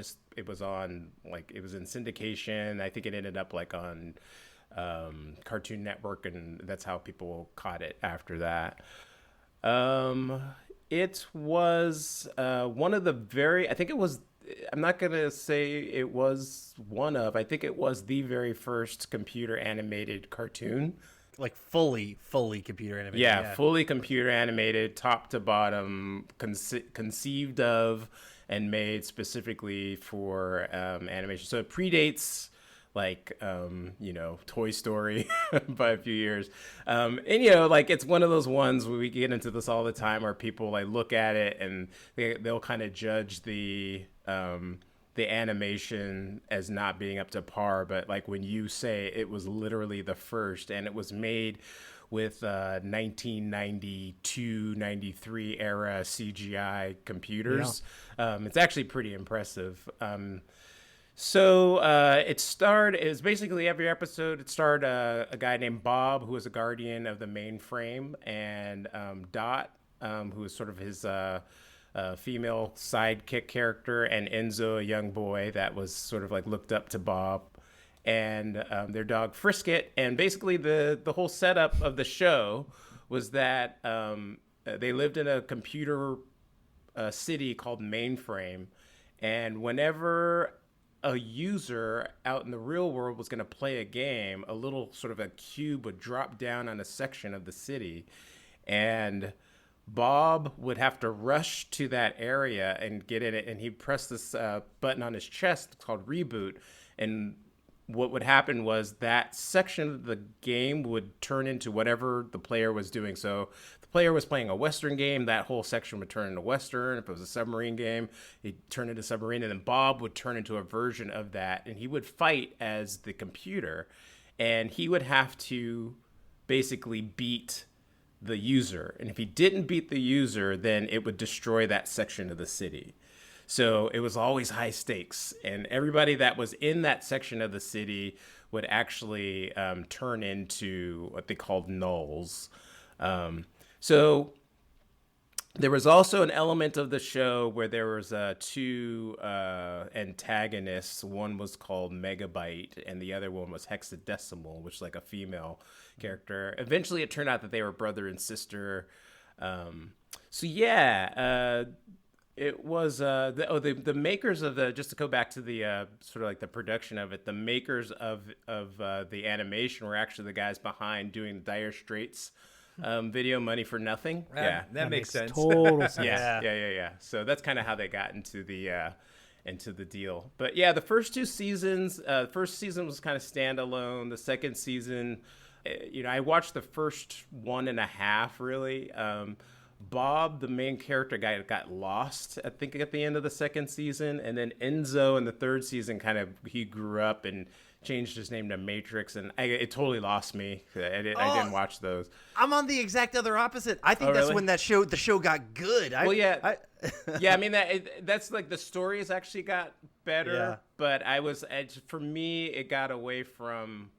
S5: was on, like, it was in syndication. I think it ended up like on Cartoon Network, and that's how people caught it after that. It was one of the I'm not going to say it was one of, I think it was the very first computer animated cartoon.
S7: Like fully computer animated.
S5: Yeah, fully computer animated, top to bottom, conceived of and made specifically for animation. So it predates like Toy Story by a few years. And like it's one of those ones where we get into this all the time, where people like look at it and they'll kind of judge the animation as not being up to par, but like when you say it was literally the first, and it was made with 1992, 93 era CGI computers, it's actually pretty impressive. It was basically every episode, it starred a guy named Bob, who was a guardian of the mainframe, and Dot, who was sort of his female sidekick character, and Enzo, a young boy that was sort of like looked up to Bob, and their dog Frisket. And basically the whole setup of the show was that they lived in a computer city called Mainframe, and whenever a user out in the real world was going to play a game, a little sort of a cube would drop down on a section of the city, and Bob would have to rush to that area and get in it, and he'd press this button on his chest called ReBoot, and what would happen was that section of the game would turn into whatever the player was doing. So if the player was playing a Western game, that whole section would turn into Western. If it was a submarine game, it'd turn into submarine, and then Bob would turn into a version of that, and he would fight as the computer, and he would have to basically beat the user. And if he didn't beat the user, then it would destroy that section of the city. So it was always high stakes, and everybody that was in that section of the city would actually turn into what they called nulls. So there was also an element of the show where there was 2 antagonists. One was called Megabyte, and the other one was Hexadecimal, which is like a female character. Eventually, it turned out that they were brother and sister. It was the makers of the, just to go back to the sort of like the production of it, the makers of the animation were actually the guys behind doing the Dire Straits video Money for Nothing.
S3: That makes sense.
S2: Total sense.
S5: Yeah. So that's kind of how they got into the deal. But yeah, the first 2 seasons, the first season was kind of standalone. The second season, I watched the first 1.5 really. Bob, the main character guy, got lost, I think, at the end of the second season. And then Enzo in the third season he grew up and changed his name to Matrix. And it totally lost me. I didn't watch those.
S7: I'm on the exact other opposite. I think that's
S5: really?
S7: when the show got good.
S5: Yeah, I mean, that's like the stories actually got better.
S7: Yeah.
S5: But for me, it got away from...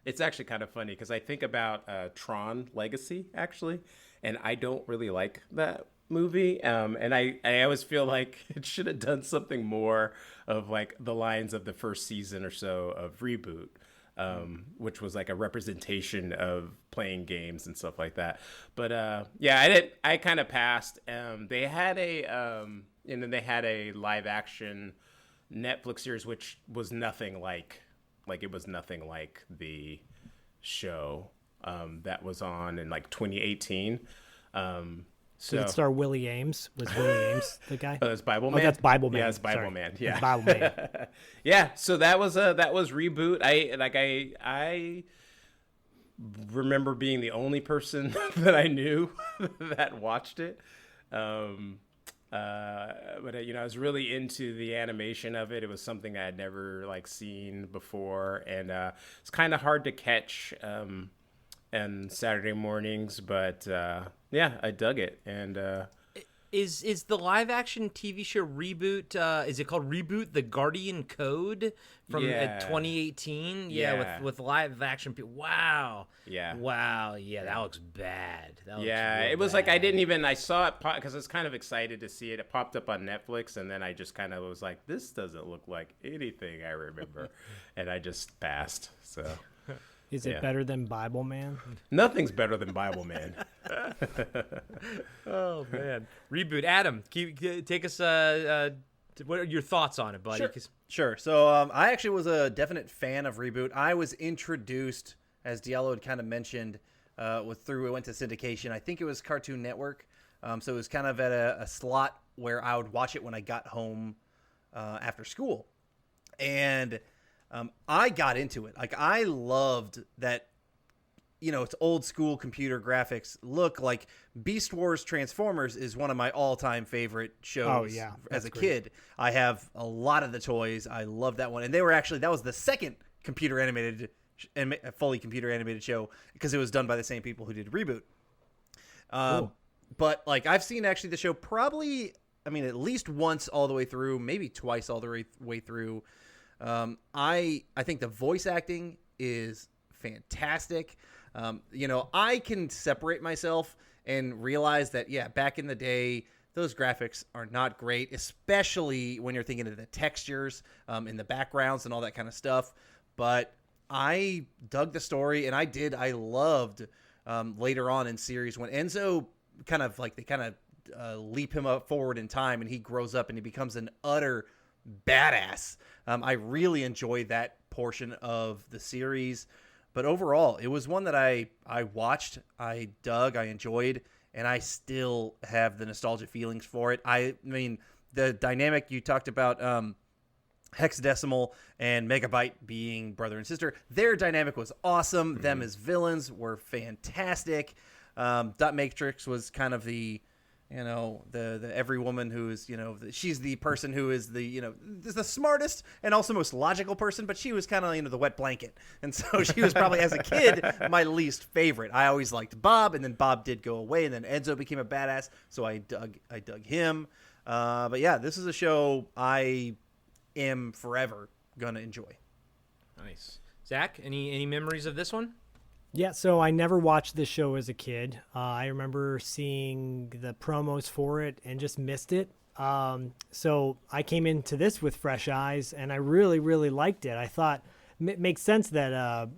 S5: It's actually kind of funny because I think about Tron Legacy, actually. And I don't really like that movie. And I always feel like it should have done something more of like the lines of the first season or so of ReBoot, which was like a representation of playing games and stuff like that. But I kind of passed. They had and then they had a live action Netflix series, which was nothing like it was nothing like the show that was on in like 2018. So
S2: Did it star Willie Ames? Was Willie Ames the guy?
S5: oh, that's Bible Man.
S2: that's Bible Man.
S5: Yeah, it's Bible
S2: Sorry.
S5: Man. Yeah,
S2: Bible Man.
S5: yeah. So that was ReBoot. I remember being the only person that I knew that watched it. But I was really into the animation of it. It was something I had never seen before, and it's kind of hard to catch and Saturday mornings. But yeah, I dug it, and
S3: Is the live action TV show ReBoot? Is it called ReBoot: The Guardian Code from
S5: Yeah.
S3: 2018?
S5: Yeah.
S3: with live action people. Wow.
S5: Yeah.
S3: Wow. Yeah, that looks bad. That looks
S5: yeah,
S3: real
S5: it was
S3: bad.
S5: I saw it because I was kind of excited to see it. It popped up on Netflix, and then I just kind of was like, this doesn't look like anything I remember, and I just passed. So
S2: Is it
S5: Yeah.
S2: better than Bible Man?
S5: nothing's better than Bible Man.
S3: Oh man, ReBoot. Adam, take us. What are your thoughts on it, buddy?
S4: Sure.
S3: 'Cause-
S4: Sure. So I actually was a definite fan of ReBoot. I was introduced, as Diallo had kind of mentioned, it went to syndication. I think it was Cartoon Network. So it was kind of at a slot where I would watch it when I got home after school. And I got into it. I loved that, it's old school computer graphics look. Like Beast Wars Transformers is one of my all-time favorite shows.
S2: Oh, yeah.
S4: As
S2: That's
S4: a
S2: great.
S4: kid. I have a lot of the toys. I love that one. And that was the second fully computer animated show, because it was done by the same people who did ReBoot. But I've seen actually the show probably, at least once all the way through, maybe twice all the way through. I think the voice acting is fantastic. I can separate myself and realize that, back in the day, those graphics are not great, especially when you're thinking of the textures in the backgrounds and all that kind of stuff. But I dug the story, and I loved later on in series when Enzo they leap him up forward in time, and he grows up and he becomes an utter badass. I really enjoyed that portion of the series, but overall it was one that I watched, I dug, I enjoyed, and I still have the nostalgia feelings for it. The dynamic you talked about, Hexadecimal and Megabyte being brother and sister, their dynamic was awesome. Mm-hmm. Them as villains were fantastic. Dot Matrix was kind of the every woman who is, she's the person who is the smartest and also most logical person, but she was kind of, the wet blanket. And so she was probably, as a kid, my least favorite. I always liked Bob, and then Bob did go away, and then Enzo became a badass, so I dug him. But yeah, this is a show I am forever gonna enjoy.
S3: Nice. Zach, any memories of this one?
S2: Yeah, so I never watched this show as a kid. I remember seeing the promos for it and just missed it. So I came into this with fresh eyes, and I really, really liked it. I thought it makes sense that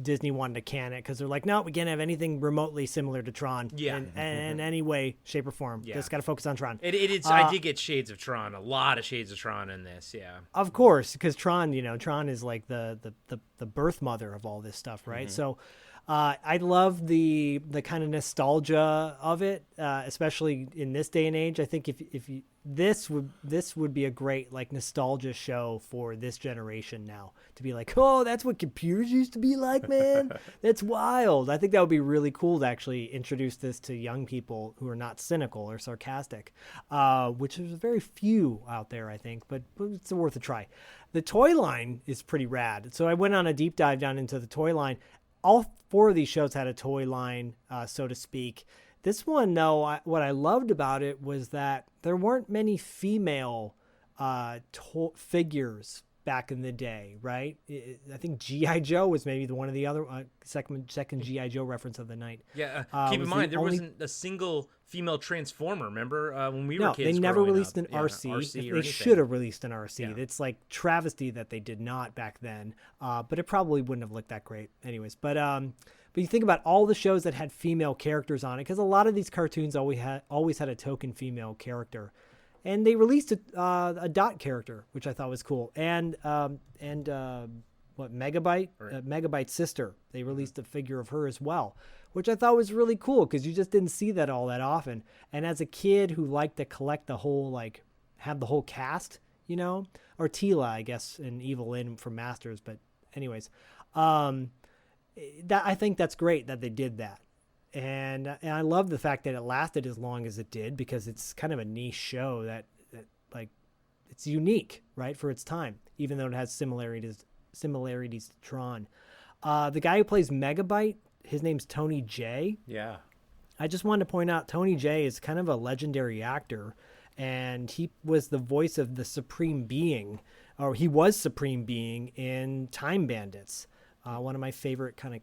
S2: Disney wanted to can it, because they're like, no, we can't have anything remotely similar to Tron in any way, shape, or form.
S3: Yeah.
S2: Just got to focus on Tron.
S3: It is. I did get shades of Tron, a lot of shades of Tron in this. Yeah.
S2: Of course, because Tron is like the birth mother of all this stuff, right?
S3: Mm-hmm.
S2: So I love the kind of nostalgia of it, especially in this day and age. I think if you, this would be a great nostalgia show for this generation now, to be like, oh, that's what computers used to be like, man. That's wild. I think that would be really cool to actually introduce this to young people who are not cynical or sarcastic, which is very few out there, I think, but it's worth a try. The toy line is pretty rad. So I went on a deep dive down into the toy line. All four of these shows had a toy line, so to speak. This one, though, what I loved about it was that there weren't many female figures back in the day, right? I think G.I. Joe was maybe one of the other second G.I. Joe reference of the night.
S3: Yeah, keep in mind, there wasn't a single female Transformer, remember, when we were kids?
S2: They never
S3: growing
S2: released
S3: up.
S2: an RC.
S3: They
S2: They should have released an RC.
S3: Yeah.
S2: It's like travesty that they did not back then, but it probably wouldn't have looked that great anyways. But you think about all the shows that had female characters on it, because a lot of these cartoons always had a token female character. And they released a Dot character, which I thought was cool. And Megabyte's sister. They released a figure of her as well, which I thought was really cool because you just didn't see that all that often. And as a kid who liked to collect the whole, like, have the whole cast, you know, or Tila, I guess, in Evil Lynn from Masters. But anyways, that I think that's great that they did that. And I love the fact that it lasted as long as it did because it's kind of a niche show that like, it's unique, right, for its time, even though it has similarities to Tron. The guy who plays Megabyte, his name's Tony Jay.
S5: Yeah.
S2: I just wanted to point out Tony Jay is kind of a legendary actor, and he was the voice of the Supreme Being, or he was Supreme Being in Time Bandits, one of my favorite kind of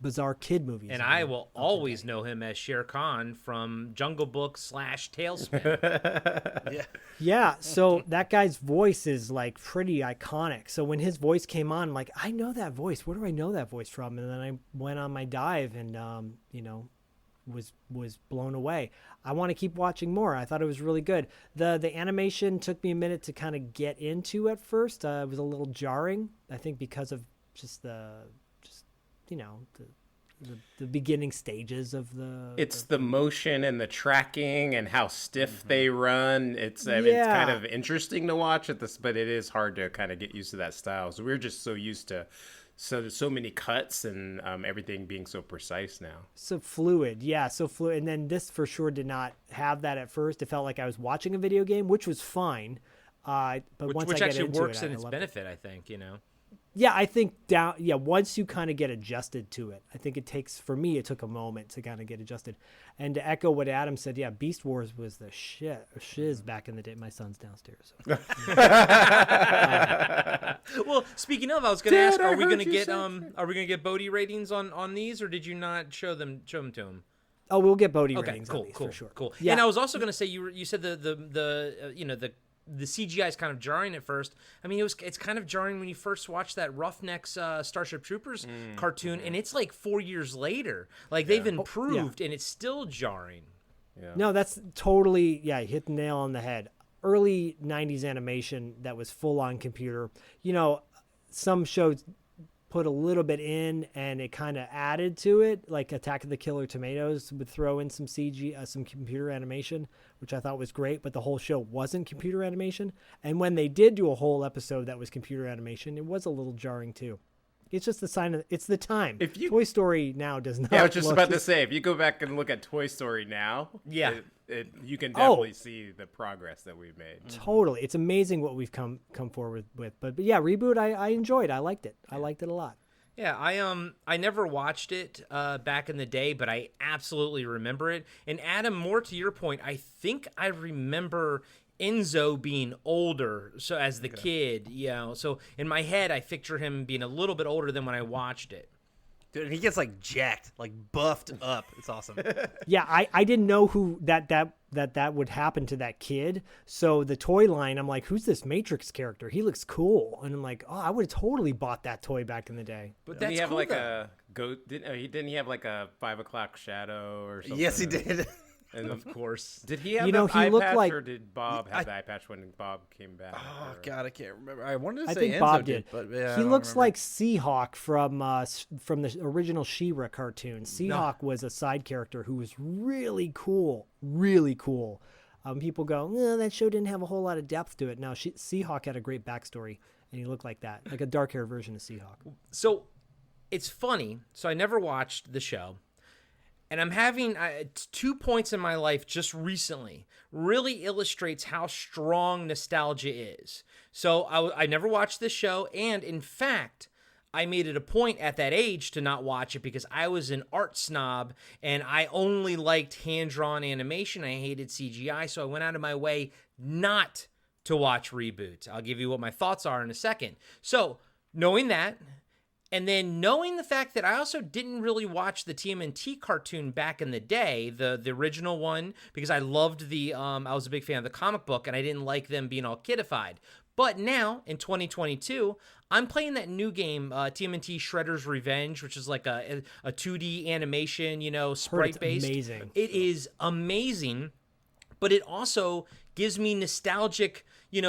S2: bizarre kid movies.
S3: And I will always know him as Shere Khan from Jungle Book / Tailspin.
S2: Yeah, so that guy's voice is like pretty iconic. So when his voice came on, I'm like, I know that voice. Where do I know that voice from? And then I went on my dive and, was blown away. I want to keep watching more. I thought it was really good. The animation took me a minute to kind of get into at first. It was a little jarring, I think, because of just the beginning stages of
S5: the motion and the tracking and how stiff they run. It's it's kind of interesting to watch at this, but it is hard to kind of get used to that style. So we're just so used to so many cuts and everything being so precise now.
S2: So fluid. And then this for sure did not have that at first. It felt like I was watching a video game, which was fine. But once I get
S3: actually
S2: into
S3: works
S2: it,
S3: in its
S2: I
S3: benefit, I think, you know.
S2: Yeah, I think once you kind of get adjusted to it, I think it took a moment to kind of get adjusted. And to echo what Adam said, yeah, Beast Wars was the shiz back in the day. My son's downstairs. So.
S3: Well, speaking of, I was going to ask, are we going to get Bodhi ratings on these, or did you not show them to him?
S2: Oh, we'll get Bodhi ratings on these
S3: cool,
S2: for sure.
S3: Cool.
S2: Yeah.
S3: And I was also going to say you said the CGI is kind of jarring at first. I mean, it's kind of jarring when you first watch that Roughnecks Starship Troopers cartoon, and it's like 4 years later. Like they've improved, and it's still jarring.
S2: Yeah. No, that's totally you hit the nail on the head. Early 90s animation that was full on computer. You know, some shows put a little bit in and it kind of added to it, like Attack of the Killer Tomatoes would throw in some CG, some computer animation, which I thought was great, but the whole show wasn't computer animation. And when they did do a whole episode that was computer animation, it was a little jarring too. It's just the sign of it's the time. Toy Story now does not.
S5: Yeah, I was just about to say, if you go back and look at Toy Story now, you can definitely see the progress that we've made.
S2: Totally, it's amazing what we've come forward with. But yeah, ReBoot, I enjoyed. I liked it. I liked it a lot.
S3: Yeah, I never watched it back in the day, but I absolutely remember it. And Adam, more to your point, I think I remember Enzo being older, so as the kid, so in my head I picture him being a little bit older than when I watched it.
S7: Dude, and he gets like jacked, like buffed up. It's awesome.
S2: Yeah, I didn't know who that would happen to that kid. So the toy line, I'm like, who's this Matrix character? He looks cool, and I'm like, oh, I would have totally bought that toy back in the day.
S3: But
S5: didn't
S3: that's
S5: he have
S3: cool,
S5: like
S3: though.
S5: didn't he have like a 5 o'clock shadow or something?
S7: Yes, he did.
S5: And
S3: Of course.
S5: Did he have
S2: he
S5: eye
S2: looked
S5: patch,
S2: like
S5: or did Bob have the eye patch when Bob came back?
S7: Oh God, I can't remember. I wanted to
S2: I
S7: say
S2: think
S7: Enzo
S2: Bob did.
S7: but yeah,
S2: he looks like Seahawk from the original She-Ra cartoon. Seahawk was a side character who was really cool, really cool. People go, that show didn't have a whole lot of depth to it. No, Seahawk had a great backstory, and he looked like that, like a dark hair version of Seahawk.
S3: So it's funny. So I never watched the show. And I'm having 2 points in my life just recently really illustrates how strong nostalgia is. So I never watched this show. And in fact, I made it a point at that age to not watch it because I was an art snob and I only liked hand-drawn animation. I hated CGI. So I went out of my way not to watch ReBoot. I'll give you what my thoughts are in a second. So knowing that, and then knowing the fact that I also didn't really watch the TMNT cartoon back in the day, the original one, because I loved I was a big fan of the comic book, and I didn't like them being all kidified. But now, in 2022, I'm playing that new game, TMNT Shredder's Revenge, which is like a 2D animation, sprite-based.
S2: Amazing.
S3: It is amazing, but it also gives me nostalgic,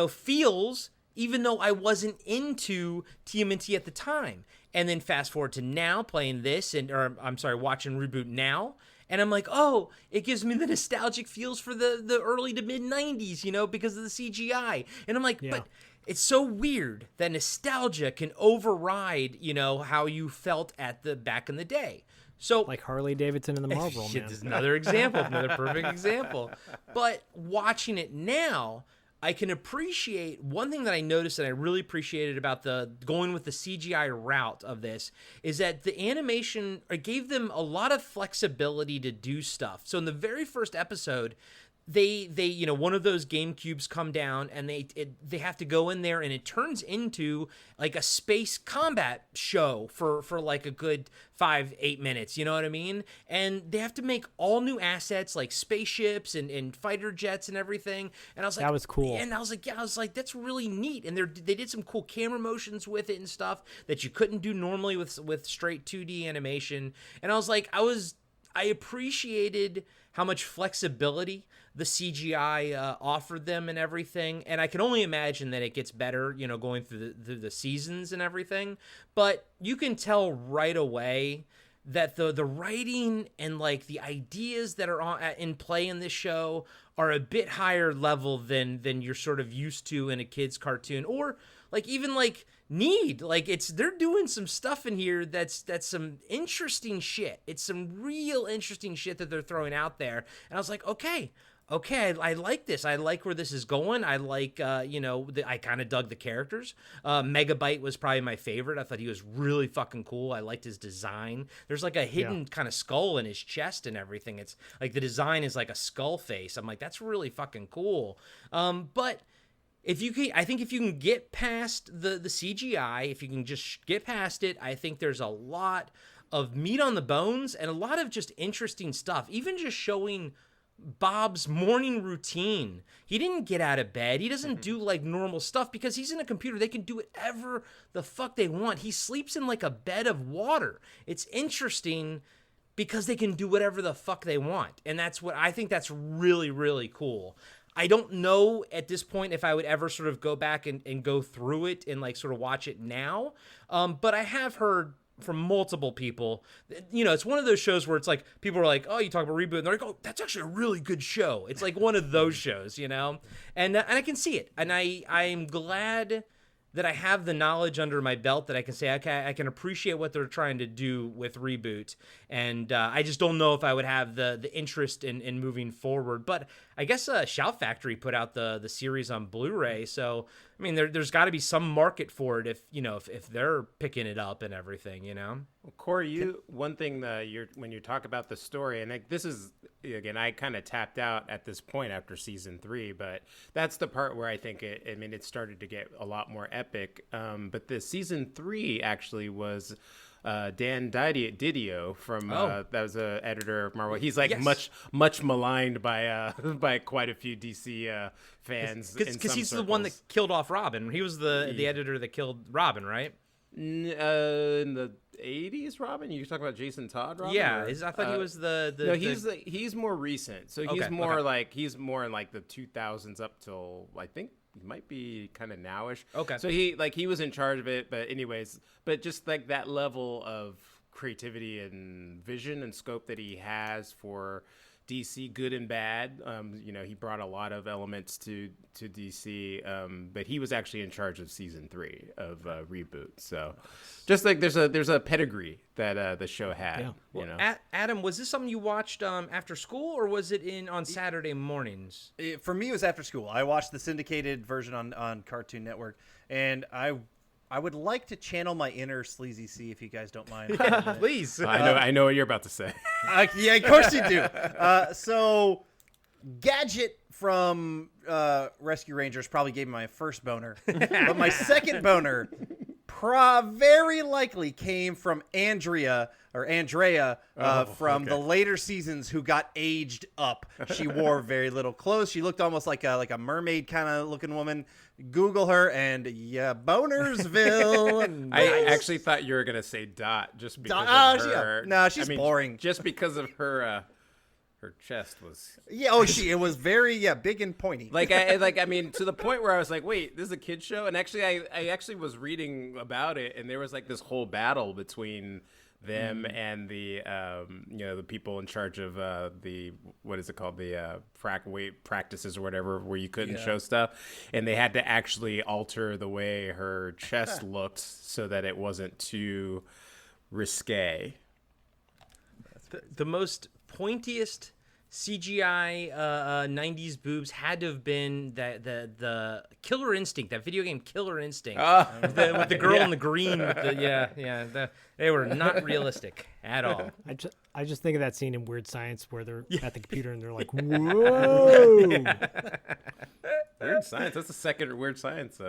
S3: feels even though I wasn't into TMNT at the time. And then fast forward to now playing this watching ReBoot now. And I'm like, oh, it gives me the nostalgic feels for the early to mid 90s, because of the CGI. And I'm like, but it's so weird that nostalgia can override, how you felt at the back in the day. So
S2: like Harley Davidson in the Marlboro Man.
S3: This is another example, another perfect example. But watching it now, I can appreciate one thing that I noticed that I really appreciated about the going with the CGI route of this is that the animation gave them a lot of flexibility to do stuff. So in the very first episode, they one of those game cubes come down and they have to go in there and it turns into like a space combat show for like a good 5-8 minutes, you know what I mean? And they have to make all new assets like spaceships and fighter jets and everything. And I was like,
S2: that was cool.
S3: And I was like, that's really neat. And they did some cool camera motions with it and stuff that you couldn't do normally with straight 2D animation. And I was like, I appreciated how much flexibility the CGI offered them and everything. And I can only imagine that it gets better, going through the seasons and everything. But you can tell right away that the writing and like the ideas that are in play in this show are a bit higher level than you're sort of used to in a kid's cartoon, or like even like they're doing some stuff in here that's some interesting shit. It's some real interesting shit that they're throwing out there. And I was like, okay, I like this. I like where this is going. I like, I kind of dug the characters. Megabyte was probably my favorite. I thought he was really fucking cool. I liked his design. There's like a hidden kind of skull in his chest and everything. It's like the design is like a skull face. I'm like, that's really fucking cool. But I think if you can get past the CGI, if you can just get past it, I think there's a lot of meat on the bones and a lot of just interesting stuff. Even just showing Bob's morning routine. He didn't get out of bed. He doesn't do like normal stuff because he's in a computer. They can do whatever the fuck they want. He sleeps in like a bed of water. It's interesting because they can do whatever the fuck they want. And that's what I think that's really, really cool. I don't know at this point if I would ever sort of go back and go through it and like sort of watch it now. But I have heard from multiple people, it's one of those shows where it's like people are like, oh, you talk about ReBoot, and they're like, oh, that's actually a really good show. It's like one of those shows, and I can see it, and I'm glad that I have the knowledge under my belt that I can say, okay, I can appreciate what they're trying to do with ReBoot, and I just don't know if I would have the interest in moving forward. But I guess Shout Factory put out the series on Blu-ray, so I mean, there's got to be some market for it if they're picking it up and everything, Well,
S5: Corey, one thing that when you talk about the story, and this is again, I kind of tapped out at this point after season 3, but that's the part where I think it started to get a lot more epic. But the season 3 actually was Dan Didio from that was an editor of Marvel. He's like much maligned by quite a few DC fans
S3: because he's the one that killed off Robin. He was the editor that killed Robin, right?
S5: In the 80s, Robin? You talking about Jason Todd, Robin?
S3: Yeah, I thought he was the
S5: no, he's more recent. So he's he's more in like the 2000s up till I think he might be kind of nowish.
S3: Okay.
S5: So he was in charge of it, but anyways, but just like that level of creativity and vision and scope that he has for DC, good and bad. He brought a lot of elements to DC, but he was actually in charge of season 3 of ReBoot. So, just like there's a pedigree that the show had.
S3: Yeah. Adam, was this something you watched after school, or was it on Saturday mornings?
S7: For me, it was after school. I watched the syndicated version on Cartoon Network, and I would like to channel my inner Sleazy C, if you guys don't mind.
S3: Please.
S5: I know what you're about to say.
S7: Yeah, of course you do. So, Gadget from Rescue Rangers probably gave me my first boner. But my second boner very likely came from Andrea from the later seasons, who got aged up. She wore very little clothes. She looked almost like a mermaid kind of looking woman. Google her and Bonersville.
S5: I actually thought you were gonna say Dot just because of her.
S7: No, she's boring.
S5: Just because of her her chest was
S7: Yeah. It was very big and pointy.
S5: I mean, to the point where I was like, wait, this is a kid's show? And actually, I actually was reading about it, and there was like this whole battle between them and the the people in charge of the what is it called, the weight practices or whatever, where you couldn't show stuff, and they had to actually alter the way her chest looked so that it wasn't too risque.
S3: The most pointiest CGI 90s boobs had to have been the Killer Instinct, that video game Killer Instinct, with the girl in the green. With the, they were not realistic at all.
S2: I just think of that scene in Weird Science where they're at the computer and they're like, whoa.
S5: Weird Science. That's the second Weird Science.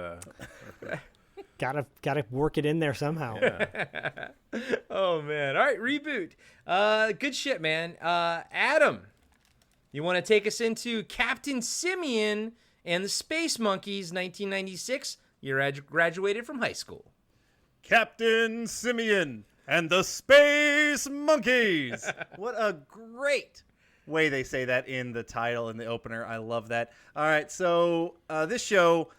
S2: Gotta work it in there somehow.
S5: Yeah.
S3: Oh, man. All right, reboot. Good shit, man. Adam, you want to take us into Captain Simian and the Space Monkeys, 1996? You graduated from high school.
S7: Captain Simian and the Space Monkeys. What a great way they say that in the title and the opener. I love that. All right, so this show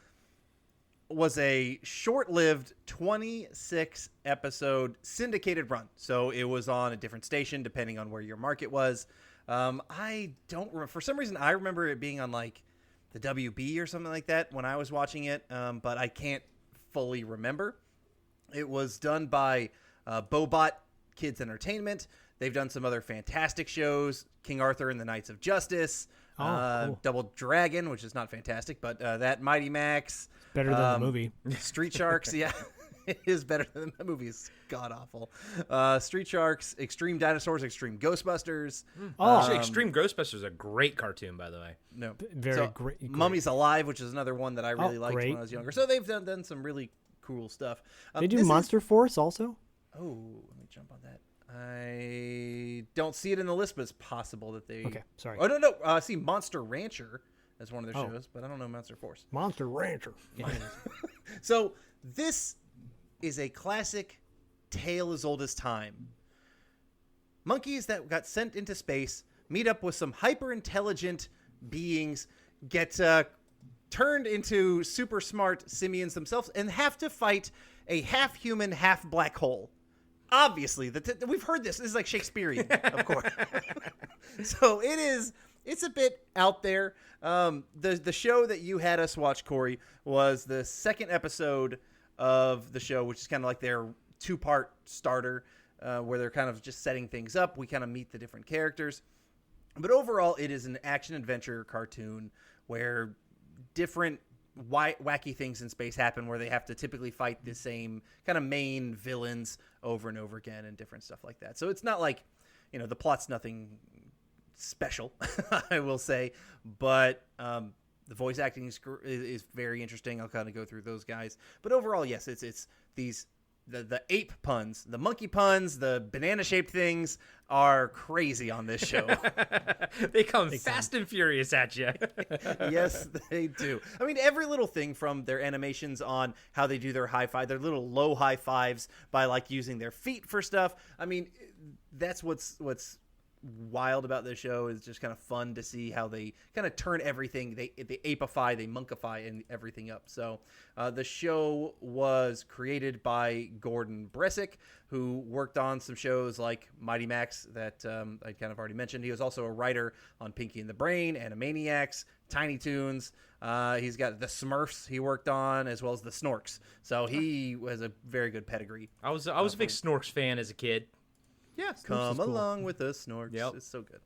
S7: was a short-lived 26-episode syndicated run. So it was on a different station depending on where your market was. I don't remember. For some reason, I remember it being on like the WB or something like that when I was watching it, but I can't fully remember. It was done by Bobot Kids Entertainment. They've done some other fantastic shows, King Arthur and the Knights of Justice,
S2: cool.
S7: Double Dragon, which is not fantastic, but that Mighty Max.
S2: Better than the movie.
S7: Street Sharks, yeah. It is better than the movie. It's god-awful. Street Sharks, Extreme Dinosaurs, Extreme Ghostbusters.
S3: Actually, Extreme Ghostbusters is a great cartoon, by the way.
S7: No,
S2: Very great.
S7: Mummies Alive, which is another one that I really liked
S2: great.
S7: when I was younger. So they've done some really cool stuff.
S2: They do Monster Force also?
S7: Oh, let me jump on that. I don't see it in the list, but it's possible that they...
S2: Okay, sorry.
S7: Oh, no. I see Monster Rancher as one of their shows, but I don't know Monster Force.
S2: Monster Rancher.
S7: So this is a classic tale as old as time. Monkeys that got sent into space meet up with some hyper-intelligent beings, get turned into super smart simians themselves, and have to fight a half-human, half-black hole. Obviously, we've heard this. This is like Shakespearean, of course. So it's a bit out there. The show that you had us watch, Corey, was the second episode of the show, which is kind of like their two-part starter, where they're kind of just setting things up. We kind of meet the different characters. But overall, it is an action-adventure cartoon where different wacky things in space happen, where they have to typically fight the same kind of main villains over and over again and different stuff like that. So it's not like, the plot's nothing special, I will say, but the voice acting is very interesting. I'll kind of go through those guys, but overall, yes, it's these the ape puns, the monkey puns, the banana shaped things are crazy on this show.
S3: They come fast and furious at you.
S7: Yes, they do. I mean, every little thing from their animations on how they do their high five, their little low high fives by like using their feet for stuff. I mean, that's what's wild about this show. Is just kind of fun to see how they kind of turn everything. They apify, they monkify, and everything up. So the show was created by Gordon Bresick, who worked on some shows like Mighty Max that I kind of already mentioned. He was also a writer on Pinky and the Brain, Animaniacs, Tiny Toons. He's got the Smurfs he worked on, as well as the Snorks. So he has a very good pedigree.
S3: I was a big Snorks fan as a kid.
S7: Yeah,
S2: is
S7: come
S2: cool.
S7: along with the Snorks.
S3: Yep.
S7: It's so good.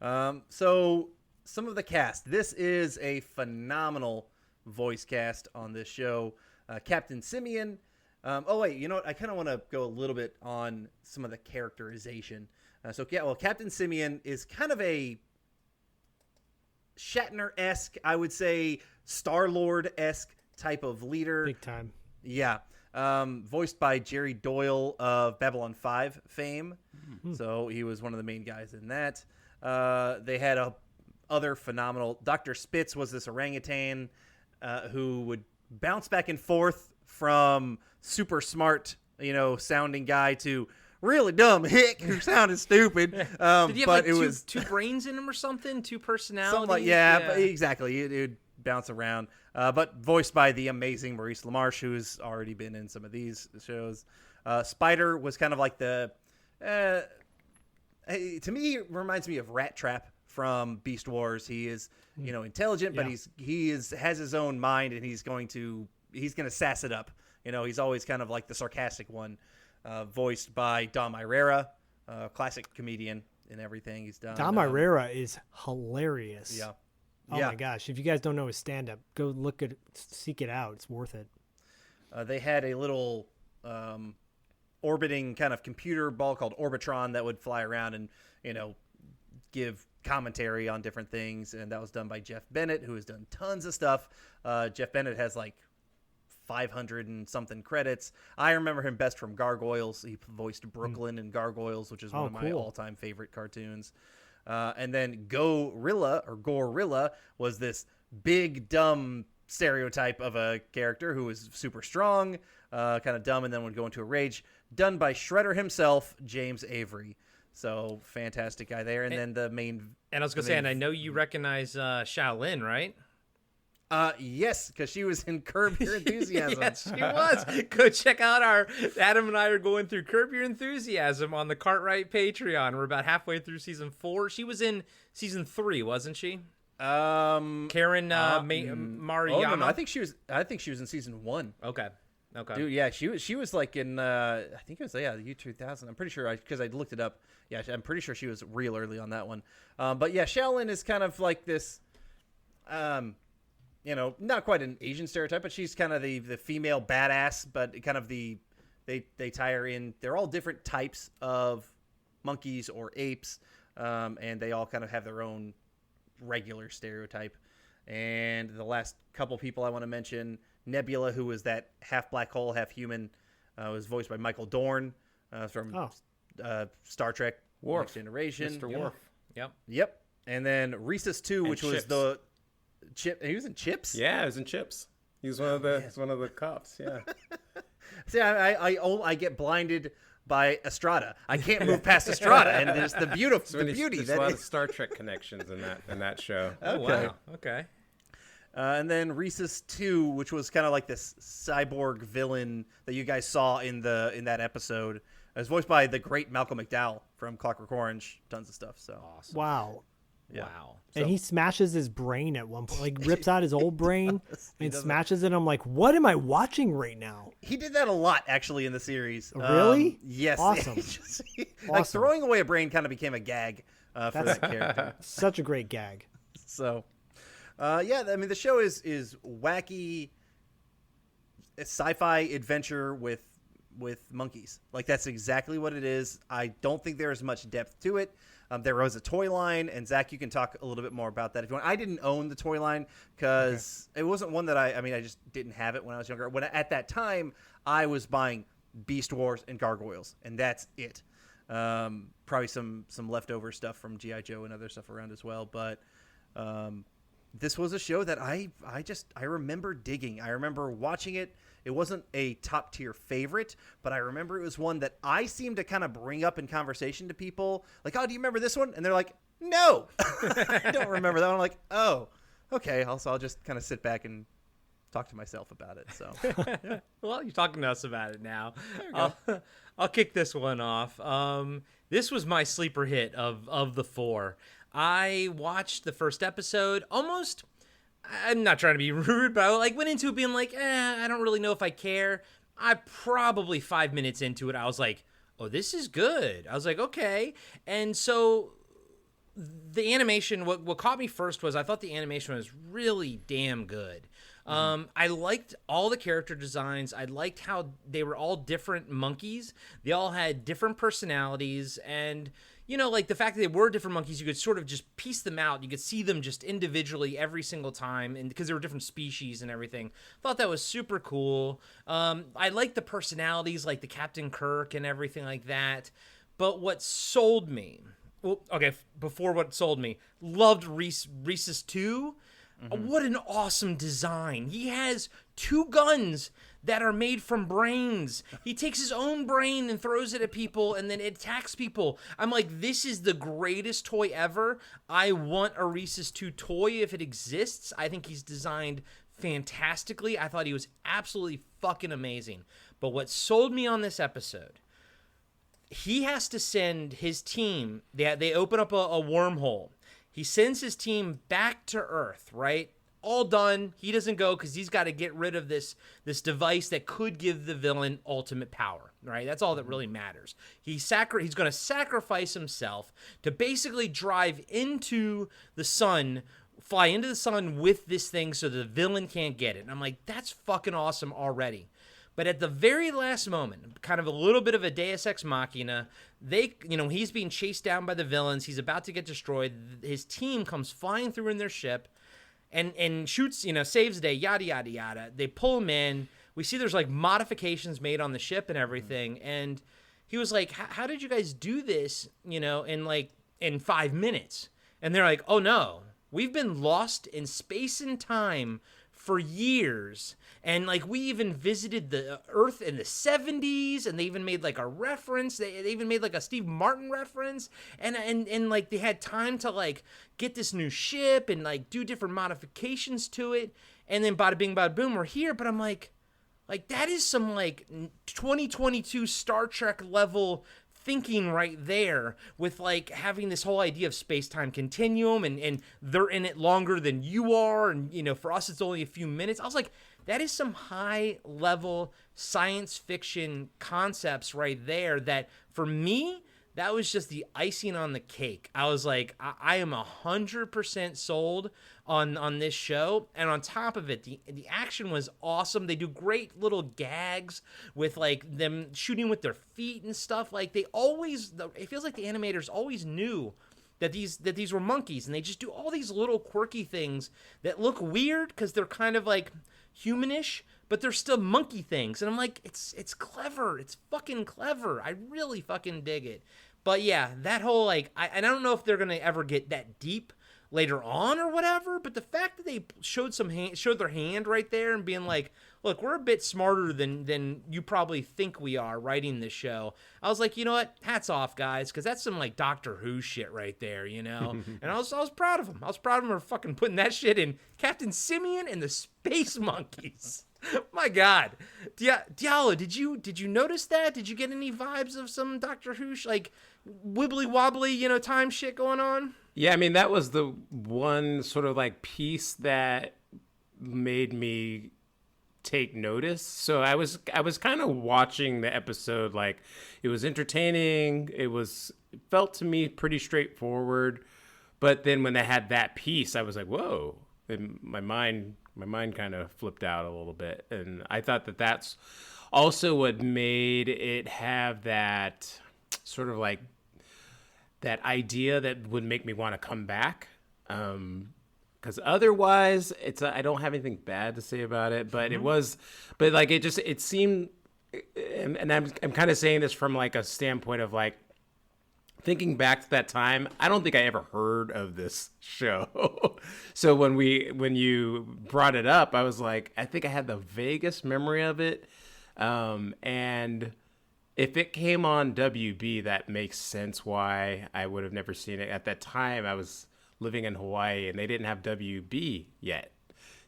S7: Yeah. So some of the cast. This is a phenomenal voice cast on this show. Captain Simian. Oh wait, you know what? I kind of want to go a little bit on some of the characterization. Captain Simian is kind of a Shatner-esque, I would say, Star-Lord-esque type of leader.
S2: Big time.
S7: Yeah. Voiced by Jerry Doyle of Babylon 5 fame. Mm-hmm. So he was one of the main guys in that. They had other phenomenal... Dr. Spitz was this orangutan who would bounce back and forth from super smart, sounding guy to really dumb hick who sounded stupid.
S3: Did he have
S7: but
S3: like
S7: it was
S3: two brains in him or something? Two personalities?
S7: something like but exactly. It would bounce around. But voiced by the amazing Maurice LaMarche, who's already been in some of these shows. Spider was kind of like the to me, it reminds me of Rat Trap from Beast Wars. He is, intelligent, but he has his own mind, and he's going to sass it up. He's always kind of like the sarcastic one, voiced by Dom Irrera, classic comedian in everything he's done.
S2: Dom Irrera is hilarious.
S7: Yeah.
S2: Oh my gosh! If you guys don't know his stand-up, go seek it out. It's worth it.
S7: They had a little orbiting kind of computer ball called Orbitron that would fly around and give commentary on different things, and that was done by Jeff Bennett, who has done tons of stuff. Jeff Bennett has like 500 and something credits. I remember him best from Gargoyles. He voiced Brooklyn in Gargoyles, which is one of my all-time favorite cartoons. And then Gorilla was this big, dumb stereotype of a character who was super strong, kind of dumb, and then would go into a rage, done by Shredder himself, James Avery. So fantastic guy there. And then the main...
S3: And I was going to say, and I know you recognize Shaolin, right?
S7: Yes, because she was in Curb Your Enthusiasm.
S3: Yes, she was. Go check out Adam and I are going through Curb Your Enthusiasm on the Cartwright Patreon. We're about halfway through season 4. She was in season 3, wasn't she? Karen Mariyama.
S7: Oh, no, I think she was in season 1.
S3: Okay.
S7: Dude, yeah, she was like in I think it was U2000. I'm pretty sure because I looked it up. Yeah, I'm pretty sure she was real early on that one. But yeah, Shaolin is kind of like this not quite an Asian stereotype, but she's kind of the female badass, but kind of they tie her in. They're all different types of monkeys or apes, and they all kind of have their own regular stereotype. And the last couple people I want to mention, Nebula, who was that half black hole, half human, was voiced by Michael Dorn from Star Trek Next Generation.
S5: Mr. Worf.
S3: Yep.
S7: And then Rhesus 2, which was the Chip. He was in Chips?
S5: Yeah, he was in Chips. He was one of the cops. Yeah.
S7: See, I get blinded by Estrada. I can't move past Estrada, and there's the beauty.
S5: There's a lot of Star Trek connections in that show.
S3: Oh wow. Okay.
S7: And then Rhesus 2, which was kind of like this cyborg villain that you guys saw in that episode. It was voiced by the great Malcolm McDowell from Clockwork Orange. Tons of stuff. So
S3: awesome.
S2: Wow.
S7: Yeah.
S3: Wow.
S2: And he smashes his brain at one point, like rips out his old brain and smashes it. I'm like, what am I watching right now?
S7: He did that a lot, actually, in the series.
S2: Really?
S7: Yes.
S2: Awesome.
S7: Like throwing away a brain kind of became a gag for that character.
S2: Such a great gag.
S7: So, the show is wacky sci-fi adventure with monkeys. Like, that's exactly what it is. I don't think there is much depth to it. There was a toy line, and Zach, you can talk a little bit more about that if you want. I didn't own the toy line because it wasn't one that I just didn't have it when I was younger. At that time, I was buying Beast Wars and Gargoyles, and that's it. Probably some leftover stuff from G.I. Joe and other stuff around as well, but this was a show that I remember digging. I remember watching it. It wasn't a top tier favorite, but I remember it was one that I seemed to kind of bring up in conversation to people. Like, oh, do you remember this one? And they're like, no, I don't remember that one. I'm like, oh, okay. Also, I'll just kind of sit back and talk to myself about it. So,
S3: well, you're talking to us about it now. I'll kick this one off. This was my sleeper hit of the 4. I watched the first episode almost. I'm not trying to be rude, but I went into it being like, I don't really know if I care. I probably 5 minutes into it, I was like, oh, this is good. I was like, okay. And so the animation, what caught me first was I thought the animation was really damn good. I liked all the character designs. I liked how they were all different monkeys. They all had different personalities, and like the fact that they were different monkeys, you could sort of just piece them out. You could see them just individually every single time, and because they were different species and everything. Thought that was super cool. I liked the personalities, like the Captain Kirk and everything like that. But what sold me, before what sold me, loved Rhesus 2. Mm-hmm. What an awesome design. He has 2 guns that are made from brains. He takes his own brain and throws it at people, and then it attacks people. I'm like, this is the greatest toy ever. I want a Reese's 2 toy if it exists. I think he's designed fantastically. I thought he was absolutely fucking amazing. But what sold me on this episode, he has to send his team, they open up a wormhole. He sends his team back to Earth, right? All done. He doesn't go because he's got to get rid of this device that could give the villain ultimate power, right? That's all that really matters. He's going to sacrifice himself to basically drive into the sun, fly into the sun with this thing so the villain can't get it. And I'm like, that's fucking awesome already. But at the very last moment, kind of a little bit of a Deus Ex Machina, he's being chased down by the villains. He's about to get destroyed. His team comes flying through in their ship and shoots, saves the day, yada, yada, yada. They pull him in. We see there's like modifications made on the ship and everything. And he was like, how did you guys do this, in 5 minutes? And they're like, oh no, we've been lost in space and time for years. And we even visited the Earth in the 70s, and they even made a reference. They even made a Steve Martin reference, and they had time to get this new ship and do different modifications to it. And then bada bing bada boom, we're here. But I'm like that is some 2022 Star Trek level thinking right there, with having this whole idea of space-time continuum, and they're in it longer than you are, and for us it's only a few minutes. I was like, that is some high-level science fiction concepts right there that, for me, that was just the icing on the cake. I was like, I am 100% sold on this show. And on top of it, the action was awesome. They do great little gags with them shooting with their feet and stuff. It feels like the animators always knew that these were monkeys, and they just do all these little quirky things that look weird because they're kind of humanish, but they're still monkey things. And I'm like, it's clever. It's fucking clever. I really fucking dig it. But yeah, that whole I don't know if they're gonna ever get that deep later on or whatever, but the fact that they showed their hand right there and being like, look, we're a bit smarter than you probably think we are writing this show. I was like, you know what? Hats off, guys, because that's some Doctor Who shit right there, And I was proud of them. I was proud of them for fucking putting that shit in Captain Simian and the Space Monkeys. My God, Diallo, did you notice that? Did you get any vibes of some Doctor Who wibbly wobbly time shit going on?
S5: Yeah, I mean, that was the one sort of piece that made me take notice. So I was kind of watching the episode it was entertaining. It felt to me pretty straightforward. But then when they had that piece, I was like, whoa. And my mind kind of flipped out a little bit. And I thought that that's also what made it have that sort of that idea that would make me want to come back. Because otherwise, I don't have anything bad to say about it, but it seemed, and I'm kind of saying this from a standpoint of thinking back to that time. I don't think I ever heard of this show. So when you brought it up, I was like, I think I had the vaguest memory of it. And if it came on WB, that makes sense why I would have never seen it. At that time, I was living in Hawaii, and they didn't have WB yet.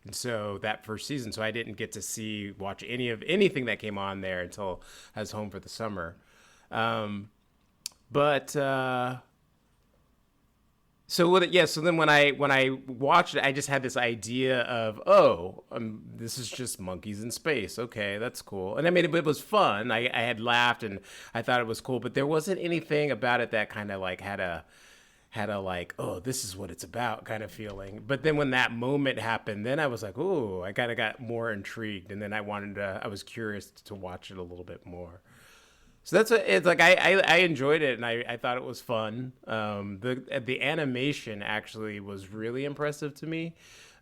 S5: And so that first season, so I didn't get to watch anything that came on there until I was home for the summer. So then when I watched it, I just had this idea of, this is just monkeys in space. Okay, that's cool. And I mean, it was fun. I had laughed and I thought it was cool, but there wasn't anything about it that kind of had a this is what it's about kind of feeling. But then when that moment happened, then I was like, I kind of got more intrigued, and then I was curious to watch it a little bit more. So I enjoyed it, and I thought it was fun. The animation actually was really impressive to me.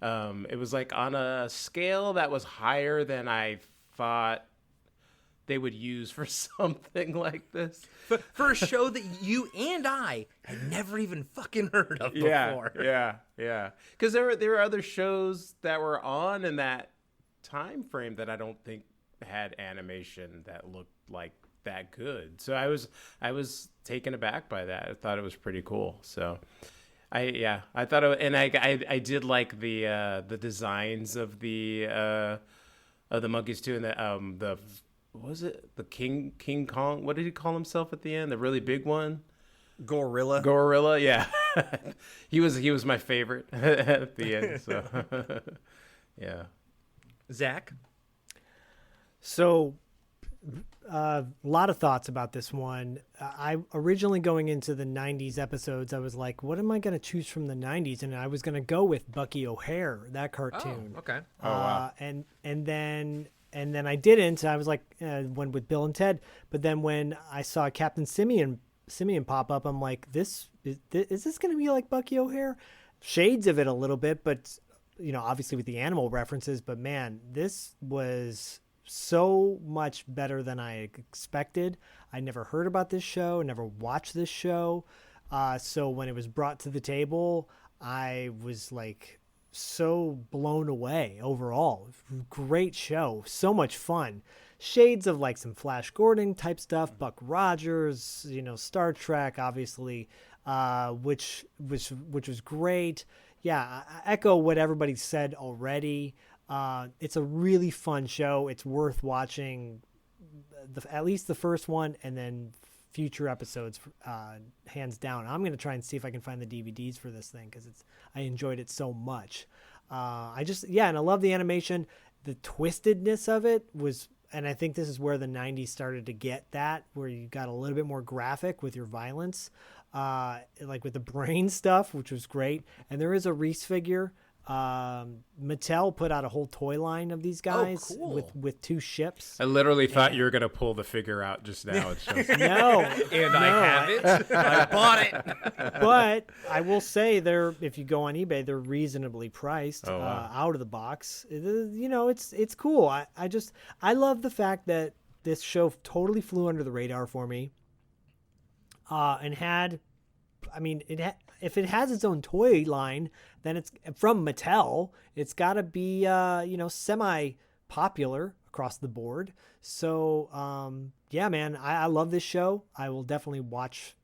S5: It was on a scale that was higher than I thought they would use for something like this.
S3: But for a show that you and I had never even fucking heard of before.
S5: Yeah. Because there were other shows that were on in that time frame that I don't think had animation that looked like that good. So I was taken aback by that. I thought it was pretty cool. So I thought it, and I did like the designs of the monkeys too, and the what was it, the King Kong? What did he call himself at the end? The really big one? Gorilla, yeah. he was my favorite at the end. So yeah.
S3: Zach?
S2: So, a lot of thoughts about this one. I originally going into the 90s episodes, I was like, what am I going to choose from the 90s? And I was going to go with Bucky O'Hare, that cartoon.
S3: Oh, okay.
S5: Wow.
S2: And then I didn't. I was like, went with Bill and Ted. But then when I saw Captain Simian pop up, I'm like, is this going to be like Bucky O'Hare? Shades of it a little bit, but obviously with the animal references. But man, this was so much better than I expected. I never heard about this show, never watched this show. So when it was brought to the table, I was like so blown away overall. Great show. So much fun. Shades of like some Flash Gordon type stuff, Buck Rogers, Star Trek, obviously, which was great. Yeah, I echo what everybody said already. It's a really fun show. It's worth watching, at least the first one, and then future episodes, hands down. I'm going to try and see if I can find the DVDs for this thing because I enjoyed it so much. And I love the animation. The twistedness of it was, and I think this is where the 90s started to get that, where you got a little bit more graphic with your violence, like with the brain stuff, which was great. And there is a Reese figure. Mattel put out a whole toy line of these guys with two ships.
S5: I literally thought you were going to pull the figure out just now. It's just...
S2: No.
S3: I have it. I bought it.
S2: But I will say if you go on eBay, they're reasonably priced out of the box. It's cool. I love the fact that this show totally flew under the radar for me. And had, if it has its own toy line, then it's from Mattel. It's got to be, semi-popular across the board. So, yeah, man, I love this show. I will definitely watch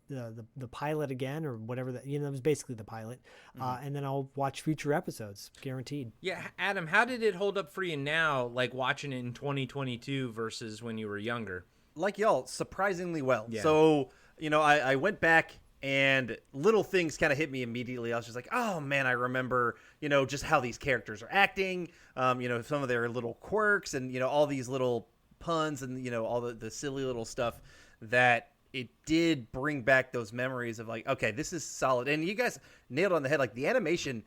S2: the pilot again, or whatever that, it was basically the pilot. And then I'll watch future episodes, guaranteed.
S3: Yeah, Adam, how did it hold up for you now, like watching it in 2022 versus when you were younger?
S7: Like y'all, surprisingly well.
S3: Yeah.
S7: So, I went back, and little things kind of hit me immediately. I was just like, oh man, I remember, just how these characters are acting, some of their little quirks and, all these little puns and, all the silly little stuff that it did bring back those memories of like, okay, this is solid. And you guys nailed it on the head. Like the animation,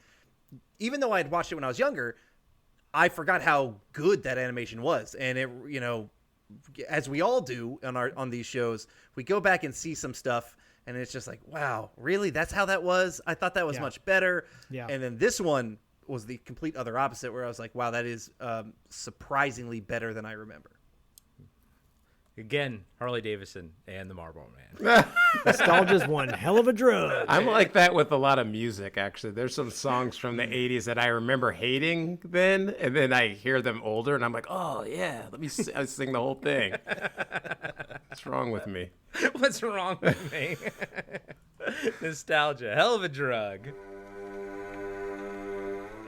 S7: even though I had watched it when I was younger, I forgot how good that animation was. And it, as we all do on these shows, we go back and see some stuff, and it's just like, wow, really? That's how that was? I thought that was much better. Yeah. And then this one was the complete other opposite, where I was like, wow, that is surprisingly better than I remember.
S3: Again, Harley Davidson and the Marlboro Man.
S2: Nostalgia's one hell of a drug.
S5: I'm like that with a lot of music, actually. There's some songs from the 80s that I remember hating then, and then I hear them older, and I'm like, oh, yeah, let me sing the whole thing. What's wrong with me?
S3: What's wrong with me? Nostalgia, hell of a drug.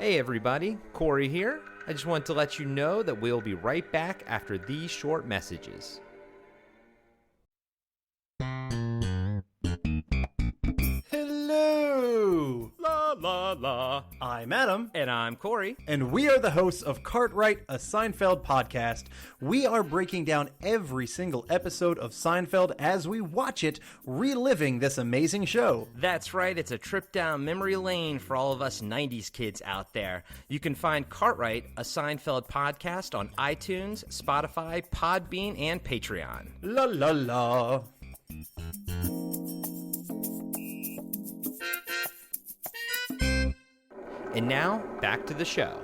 S3: Hey, everybody. Corey here. I just want to let you know that we'll be right back after these short messages.
S7: Hello!
S3: La, la, la.
S7: I'm Adam.
S3: And I'm Corey.
S7: And we are the hosts of Cartwright, a Seinfeld podcast. We are breaking down every single episode of Seinfeld as we watch it, reliving this amazing show.
S9: That's right, it's a trip down memory lane for all of us 90s kids out there. You can find Cartwright, a Seinfeld podcast on iTunes, Spotify, Podbean, and Patreon.
S7: La la la.
S9: And now, back to the show.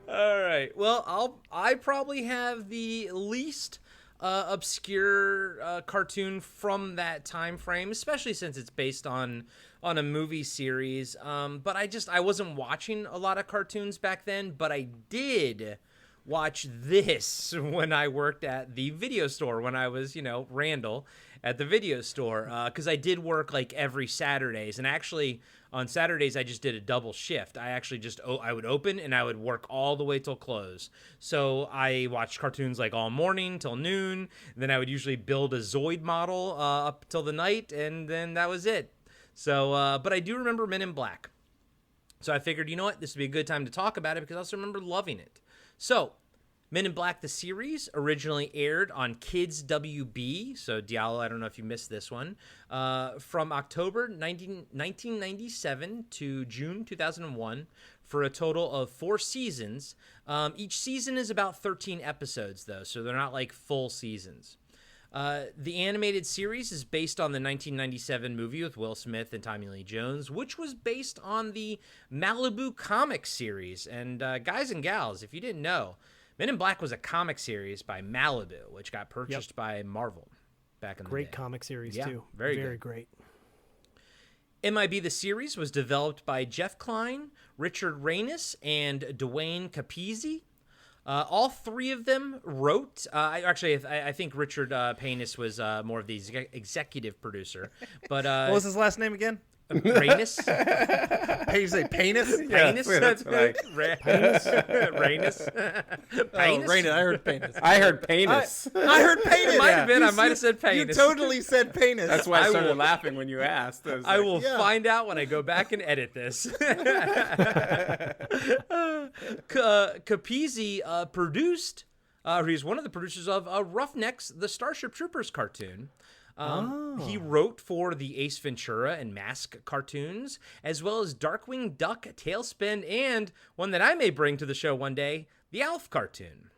S3: All right. Well, I probably have the least obscure cartoon from that time frame, especially since it's based on a movie series. But I wasn't watching a lot of cartoons back then, but I did watch this when I worked at the video store, when I was, Randall at the video store, because I did work like every Saturdays. And actually, on Saturdays, I just did a double shift. I actually I would open and I would work all the way till close. So I watched cartoons like all morning till noon. Then I would usually build a Zoid model up till the night, and then that was it. So, but I do remember Men in Black. So I figured, you know what, this would be a good time to talk about it because I also remember loving it. So, Men in Black, the series, originally aired on Kids WB. So, Diallo, I don't know if you missed this one. From October 1997 to June 2001 for a total of 4 seasons. Each season is about 13 episodes, though, so they're not like full seasons. The animated series is based on the 1997 movie with Will Smith and Tommy Lee Jones, which was based on the Malibu comic series. And guys and gals, if you didn't know, Men in Black was a comic series by Malibu, which got purchased by Marvel back in the day.
S2: Great comic series, too.
S3: Very
S2: good.
S3: great. MIB the series was developed by Jeff Kline, Richard Reynes, and Dwayne Capizzi. All 3 of them wrote. I think Richard Paynes was more of the executive producer. But
S7: what was his last name again?
S3: Reynes.
S7: How you say penis?
S3: Penis.
S5: that's what I-
S3: Reynes.
S7: Oh, Reynes. I heard penis.
S5: I heard penis.
S7: I heard penis.
S3: It might have been. I might have said
S7: You
S3: penis.
S7: totally said penis.
S5: That's why I
S3: I
S5: started
S3: will-
S5: laughing when you asked. I was
S3: I
S5: like,
S3: will
S7: Yeah.
S3: find out when I go back and edit this. Capizzi produced. He's one of the producers of Roughnecks, the Starship Troopers cartoon. He wrote for the Ace Ventura and Mask cartoons, as well as Darkwing Duck, Tailspin, and one that I may bring to the show one day, the Alf cartoon.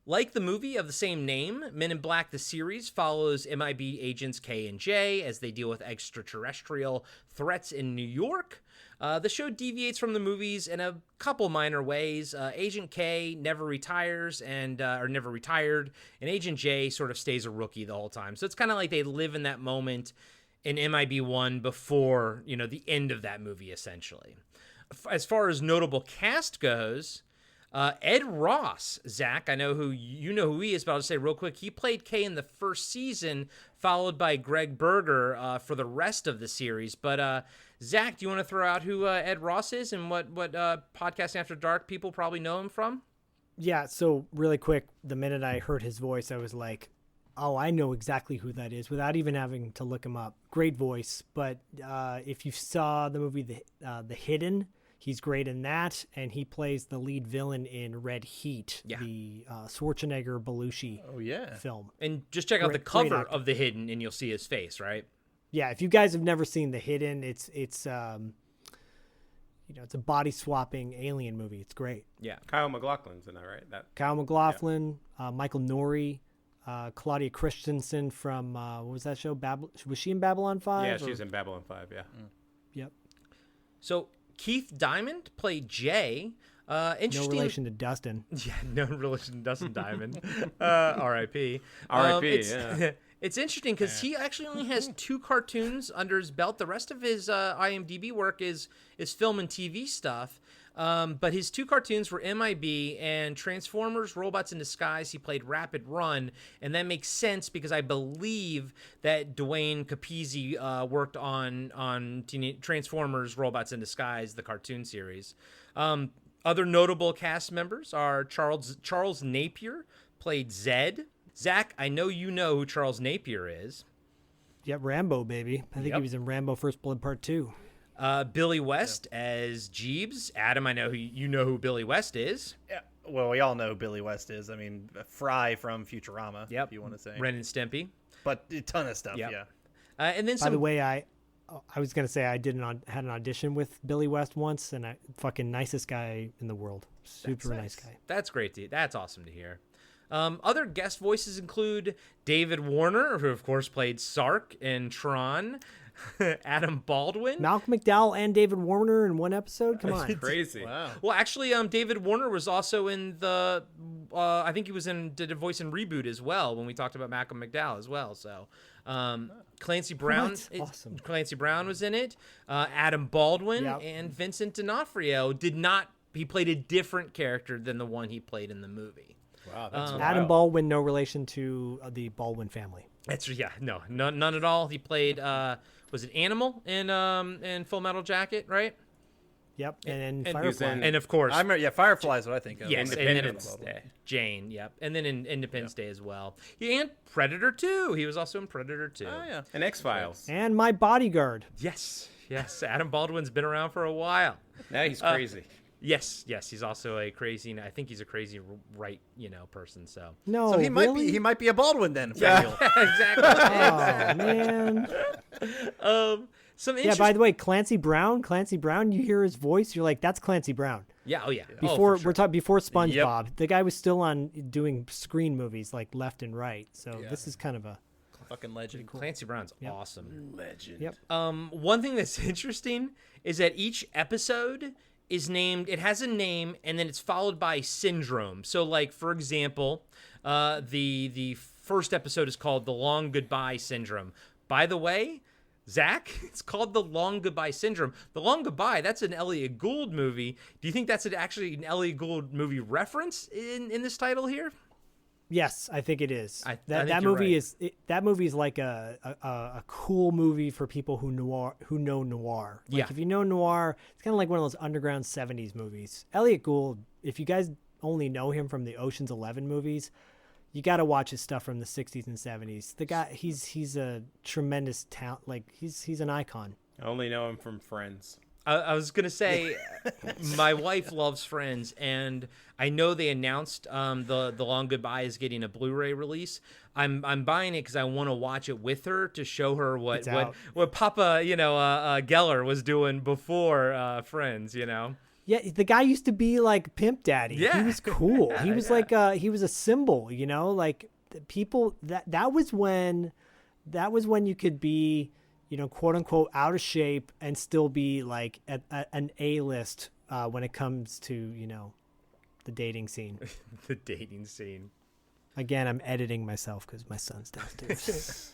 S3: Like the movie of the same name, Men in Black the series follows MIB agents K and J as they deal with extraterrestrial threats in New York. The show deviates from the movies in a couple minor ways. Agent K never retires or never retired, and Agent J sort of stays a rookie the whole time. So it's kind of like they live in that moment in MIB1 before, the end of that movie, essentially. As far as notable cast goes, Ed Ross, Zach, I know who he is, but I'll just say real quick, he played K in the first season, followed by Greg Berger for the rest of the series. But Zach, do you want to throw out who Ed Ross is and what Podcast After Dark people probably know him from?
S2: Yeah, so really quick, the minute I heard his voice, I was like, oh, I know exactly who that is without even having to look him up. Great voice, but if you saw the movie The Hidden, he's great in that, and he plays the lead villain in Red Heat, the Schwarzenegger-Belushi film.
S3: And just check out the cover of The Hidden, and you'll see his face, right?
S2: Yeah, if you guys have never seen The Hidden, it's it's a body swapping alien movie. It's great.
S3: Yeah,
S5: Kyle MacLachlan's in that, right?
S2: Kyle MacLachlan, Michael Norrie, Claudia Christensen from what was that show? Was she in Babylon 5?
S5: Yeah, she's in Babylon 5. Yeah.
S2: Yep.
S3: So Keith Diamond played Jay. Interesting.
S2: No relation to Dustin.
S3: Yeah, no relation to Dustin Diamond. R.I.P.
S5: R.I.P., yeah.
S3: It's interesting because he actually only has 2 cartoons under his belt. The rest of his IMDb work is film and TV stuff. But his 2 cartoons were MIB and Transformers: Robots in Disguise. He played Rapid Run, and that makes sense because I believe that Dwayne Capizzi worked on Transformers: Robots in Disguise, the cartoon series. Other notable cast members are Charles Napier played Zed. Zach, I know you know who Charles Napier is.
S2: Yep, Rambo, baby. I think he was in Rambo First Blood Part 2.
S3: Billy West as Jeeves. Adam, I know you know who Billy West is.
S7: Yeah. Well, we all know who Billy West is. I mean, Fry from Futurama, if you want to say.
S3: Ren and Stimpy.
S7: But a ton of stuff,
S3: Yep.
S7: yeah.
S3: And then
S2: By the way, I was going to say I had an audition with Billy West once, and fucking nicest guy in the world. Super nice guy.
S3: That's great. That's awesome to hear. Other guest voices include David Warner, who of course played Sark in Tron, Adam Baldwin.
S2: Malcolm McDowell and David Warner in one episode? Come on.
S5: Crazy.
S7: Wow.
S3: Well, actually, David Warner was also in the, I think he did a voice in ReBoot as well when we talked about Malcolm McDowell as well. So Clancy Brown,
S2: awesome.
S3: Clancy Brown was in it. Adam Baldwin and Vincent D'Onofrio did not he played a different character than the one he played in the movie.
S4: Wow, that's
S2: Adam
S4: wild.
S2: Baldwin, no relation to the Baldwin family.
S3: That's none at all. He played was it Animal in Full Metal Jacket, right?
S2: Yep, and
S5: and
S2: Firefly.
S5: who's
S3: And of course,
S7: I remember, Firefly is what I think of.
S3: yes,
S5: Independence
S3: and then
S5: Day.
S3: Jane, yep, and then in Independence Day as well. Yeah, and Predator 2. He was also in Predator 2.
S7: Oh, yeah.
S5: And X-Files.
S2: And My Bodyguard.
S3: Yes. Adam Baldwin's been around for a while.
S5: Now he's crazy.
S3: Yes, he's also a crazy. I think he's a crazy right, person. So
S2: No,
S7: So he
S2: really?
S7: might be a Baldwin then.
S3: yeah, exactly.
S2: Oh man.
S3: Some
S2: Yeah.
S3: interesting.
S2: By the way, Clancy Brown. You hear his voice, you're like, that's Clancy Brown.
S3: Yeah. Oh yeah.
S2: Before
S3: for sure.
S2: we're talking before SpongeBob, the guy was still on doing screen movies like left and right. So this is kind of a
S7: Fucking legend.
S3: Clancy Brown's awesome.
S4: Legend.
S2: Yep.
S3: One thing that's interesting is that each episode is named. It has a name, and then it's followed by syndrome. So, like for example, the first episode is called "The Long Goodbye Syndrome." By the way, Zach, it's called The Long Goodbye Syndrome. The Long Goodbye, that's an Elliot Gould movie. Do you think that's actually an Elliot Gould movie reference in this title here?
S2: Yes, I think it is.
S3: I think
S2: that
S3: you're
S2: movie
S3: right.
S2: that movie is like a cool movie for people who know noir. Like
S3: Yeah.
S2: if you know noir, it's kind of like one of those underground 70s movies. Elliot Gould, if you guys only know him from the Ocean's 11 movies, you got to watch his stuff from the 60s and 70s. The guy, he's a tremendous talent. Like he's an icon.
S5: I only know him from Friends.
S3: I was gonna say, my wife loves Friends, and I know they announced the Long Goodbye is getting a Blu-ray release. I'm buying it because I want to watch it with her to show her
S2: It's out.
S3: what Papa Geller was doing before Friends.
S2: Yeah, the guy used to be like Pimp Daddy.
S3: Yeah.
S2: He was cool. He was like he was a symbol, like the people that was when you could be, quote unquote out of shape and still be like an A-list when it comes to, the dating scene.
S3: The dating scene.
S2: Again, I'm editing myself because my son's downstairs.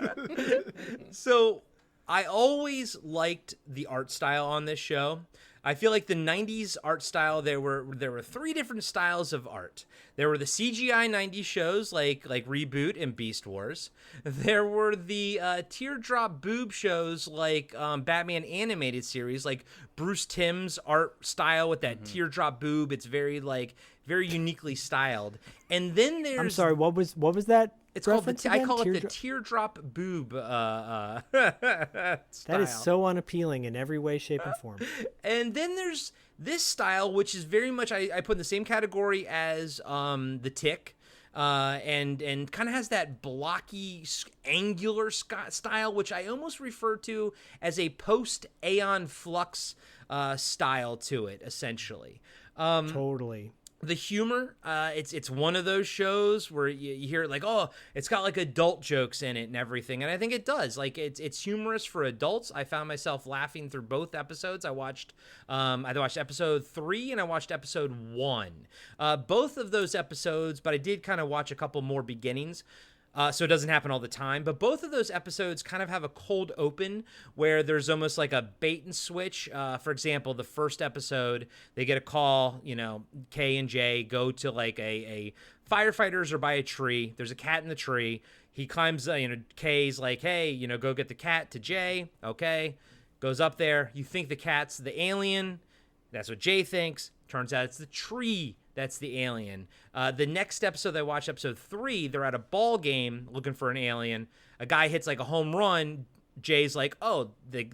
S3: So I always liked the art style on this show. I feel like the 90s art style, there were three different styles of art. There were the CGI 90s shows like ReBoot and Beast Wars. There were the teardrop boob shows like Batman animated series, like Bruce Timm's art style with that teardrop boob. It's very uniquely styled. And then there's
S2: I'm sorry, what was that?
S3: It's called
S2: reference
S3: I
S2: again?
S3: call it the teardrop boob
S2: That
S3: style.
S2: is so unappealing in every way, shape, and form.
S3: And then there's this style, which is very much I put in the same category as the Tick, and kind of has that blocky, angular style, which I almost refer to as a post-Aeon Flux style to it, essentially.
S2: Totally.
S3: The humor, it's one of those shows where you hear it like, oh, it's got like adult jokes in it and everything, and I think it does. Like it's humorous for adults. I found myself laughing through both episodes. I watched episode 3 and I watched episode 1. Both of those episodes, but I did kind of watch a couple more beginnings. So it doesn't happen all the time, but both of those episodes kind of have a cold open where there's almost like a bait and switch. For example, the first episode, they get a call, Kay and Jay go to like a firefighters are by a tree. There's a cat in the tree. He climbs, Kay's like, hey, go get the cat to Jay. Okay. Goes up there. You think the cat's the alien. That's what Jay thinks. Turns out it's the tree that's the alien. The next episode I watched, episode 3, they're at a ball game looking for an alien. A guy hits like a home run. Jay's like, oh, the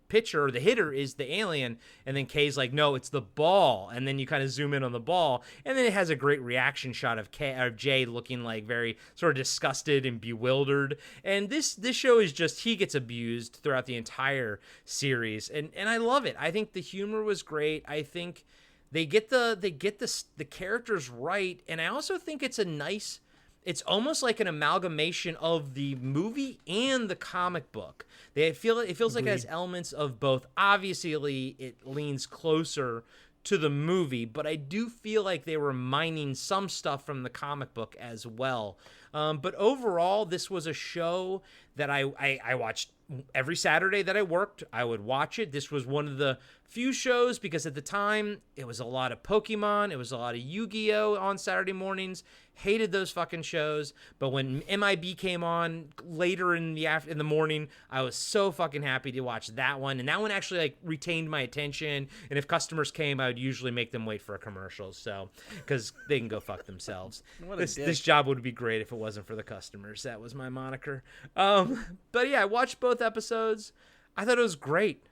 S3: pitcher or the hitter is the alien. And then Kay's like, no, it's the ball. And then you kind of zoom in on the ball. And then it has a great reaction shot of Jay looking like very sort of disgusted and bewildered. And this show is just, he gets abused throughout the entire series. And I love it. I think the humor was great. I think they get the characters right, and I also think it's it's almost like an amalgamation of the movie and the comic book. It feels like it has elements of both. Obviously, it leans closer to the movie, but I do feel like they were mining some stuff from the comic book as well. But overall, this was a show that I watched every Saturday that I worked, I would watch it. This was one of the few shows because at the time it was a lot of Pokemon, it was a lot of Yu-Gi-Oh on Saturday mornings. Hated those fucking shows, but when MIB came on later in the morning, I was so fucking happy to watch that one, and that one actually like retained my attention. And if customers came, I would usually make them wait for a commercial, so because they can go fuck themselves. This job would be great if it wasn't for the customers. That was my moniker. But yeah, I watched both episodes. I thought it was great.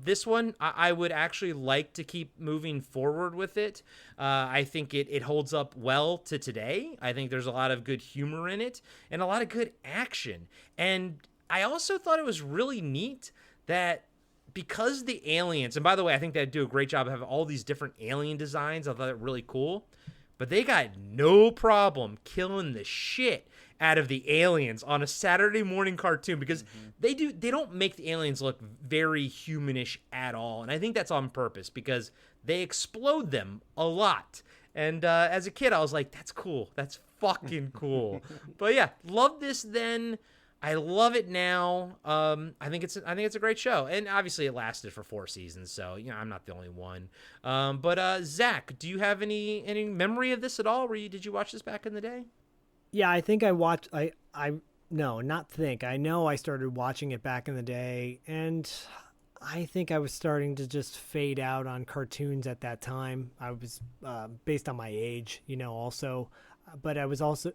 S3: This one, I would actually like to keep moving forward with it. I think it holds up well to today. I think there's a lot of good humor in it and a lot of good action. And I also thought it was really neat that because the aliens, and by the way, I think they do a great job of having all these different alien designs. I thought it really cool. But they got no problem killing the shit out of the aliens on a Saturday morning cartoon because they don't make the aliens look very humanish at all. And I think that's on purpose because they explode them a lot. And as a kid, I was like, that's cool. That's fucking cool. But yeah, love this then. I love it now. I think it's a great show, and obviously it lasted for 4 seasons, so I'm not the only one. But Zach, do you have any memory of this at all? Did you watch this back in the day?
S2: Yeah, I think I watched. I know I started watching it back in the day, and I think I was starting to just fade out on cartoons at that time. I was based on my age, also, but I was also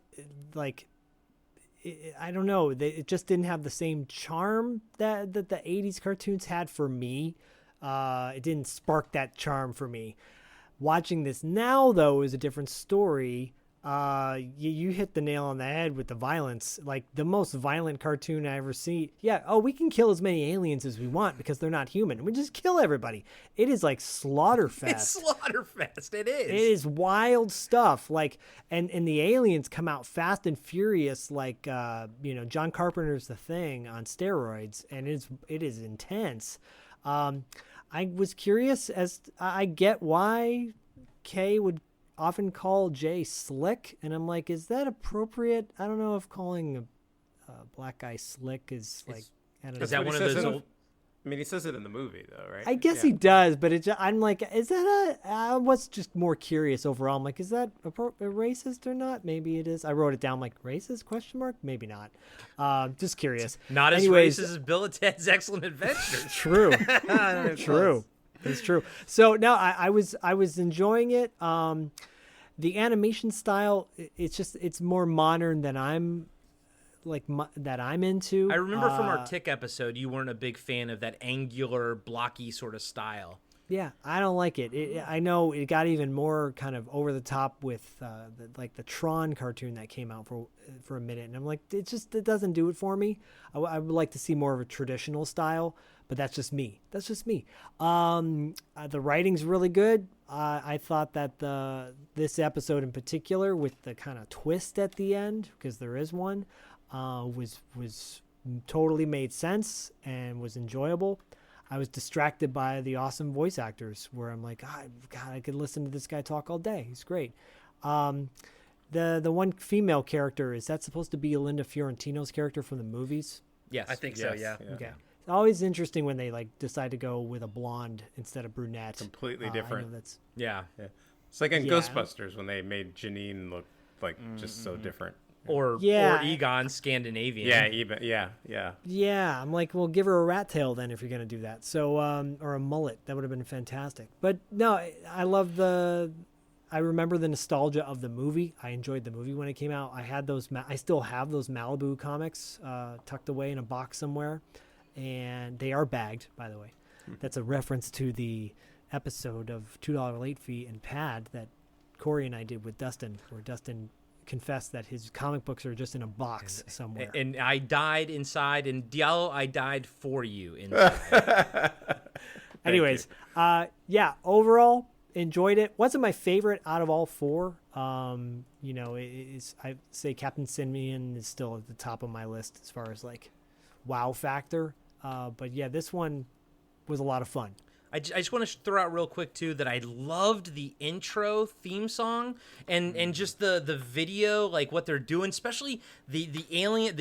S2: like, I don't know, it just didn't have the same charm that the 80s cartoons had for me. It didn't spark that charm for me. Watching this now, though, is a different story. You hit the nail on the head with the violence. Like, the most violent cartoon I ever see. Yeah, we can kill as many aliens as we want because they're not human. We just kill everybody. It is like Slaughterfest.
S3: It's Slaughterfest. It is.
S2: It is wild stuff. Like, and the aliens come out fast and furious, like John Carpenter's The Thing on steroids, and it is intense. I was curious I get why Kay would often call Jay slick, and I'm like, is that appropriate? I don't know if calling a black guy slick is like, I don't know.
S3: Is that one of those old...
S5: I mean, he says it in the movie, though, right?
S2: I guess he does, but I'm like, is that I was just more curious overall. I'm like, is that racist or not? Maybe it is. I wrote it down like, racist, question mark? Maybe not. Just curious.
S3: Not
S2: Anyways,
S3: as racist as Bill and Ted's Excellent Adventure.
S2: True. True. It's true. So no, I was enjoying it. The animation style, it's more modern than I'm into.
S3: I remember from our Tick episode, you weren't a big fan of that angular, blocky sort of style.
S2: Yeah, I don't like it. I know it got even more kind of over the top with the Tron cartoon that came out for a minute, and I'm like, it doesn't do it for me. I would like to see more of a traditional style, but that's just me. The writing's really good. I thought that this episode in particular, with the kind of twist at the end, because there is one, was totally made sense and was enjoyable. I was distracted by the awesome voice actors, where I'm like, God, I could listen to this guy talk all day. He's great. The one female character, is that supposed to be Linda Fiorentino's character from the movies?
S3: Yes,
S7: I think so. Yeah.
S2: Okay. It's always interesting when they decide to go with a blonde instead of brunette.
S5: Completely different.
S3: Yeah.
S5: It's like in Ghostbusters when they made Janine look like just so different.
S3: Or Egon Scandinavian.
S2: Yeah, I'm like, well, give her a rat tail then if you're going to do that. So, or a mullet. That would have been fantastic. But no, I remember the nostalgia of the movie. I enjoyed the movie when it came out. I had I still have those Malibu comics tucked away in a box somewhere. And they are bagged, by the way. That's a reference to the episode of $2 Late Fee and Pad that Corey and I did with Dustin, where Dustin confessed that his comic books are just in a box somewhere.
S3: And I died inside, and Diallo, I died for you inside.
S2: Anyways, overall, enjoyed it. Wasn't my favorite out of all 4. I say Captain Simian is still at the top of my list as far as like wow factor. But yeah, this one was a lot of fun.
S3: I just want to throw out real quick too that I loved the intro theme song and just the video, like what they're doing, especially the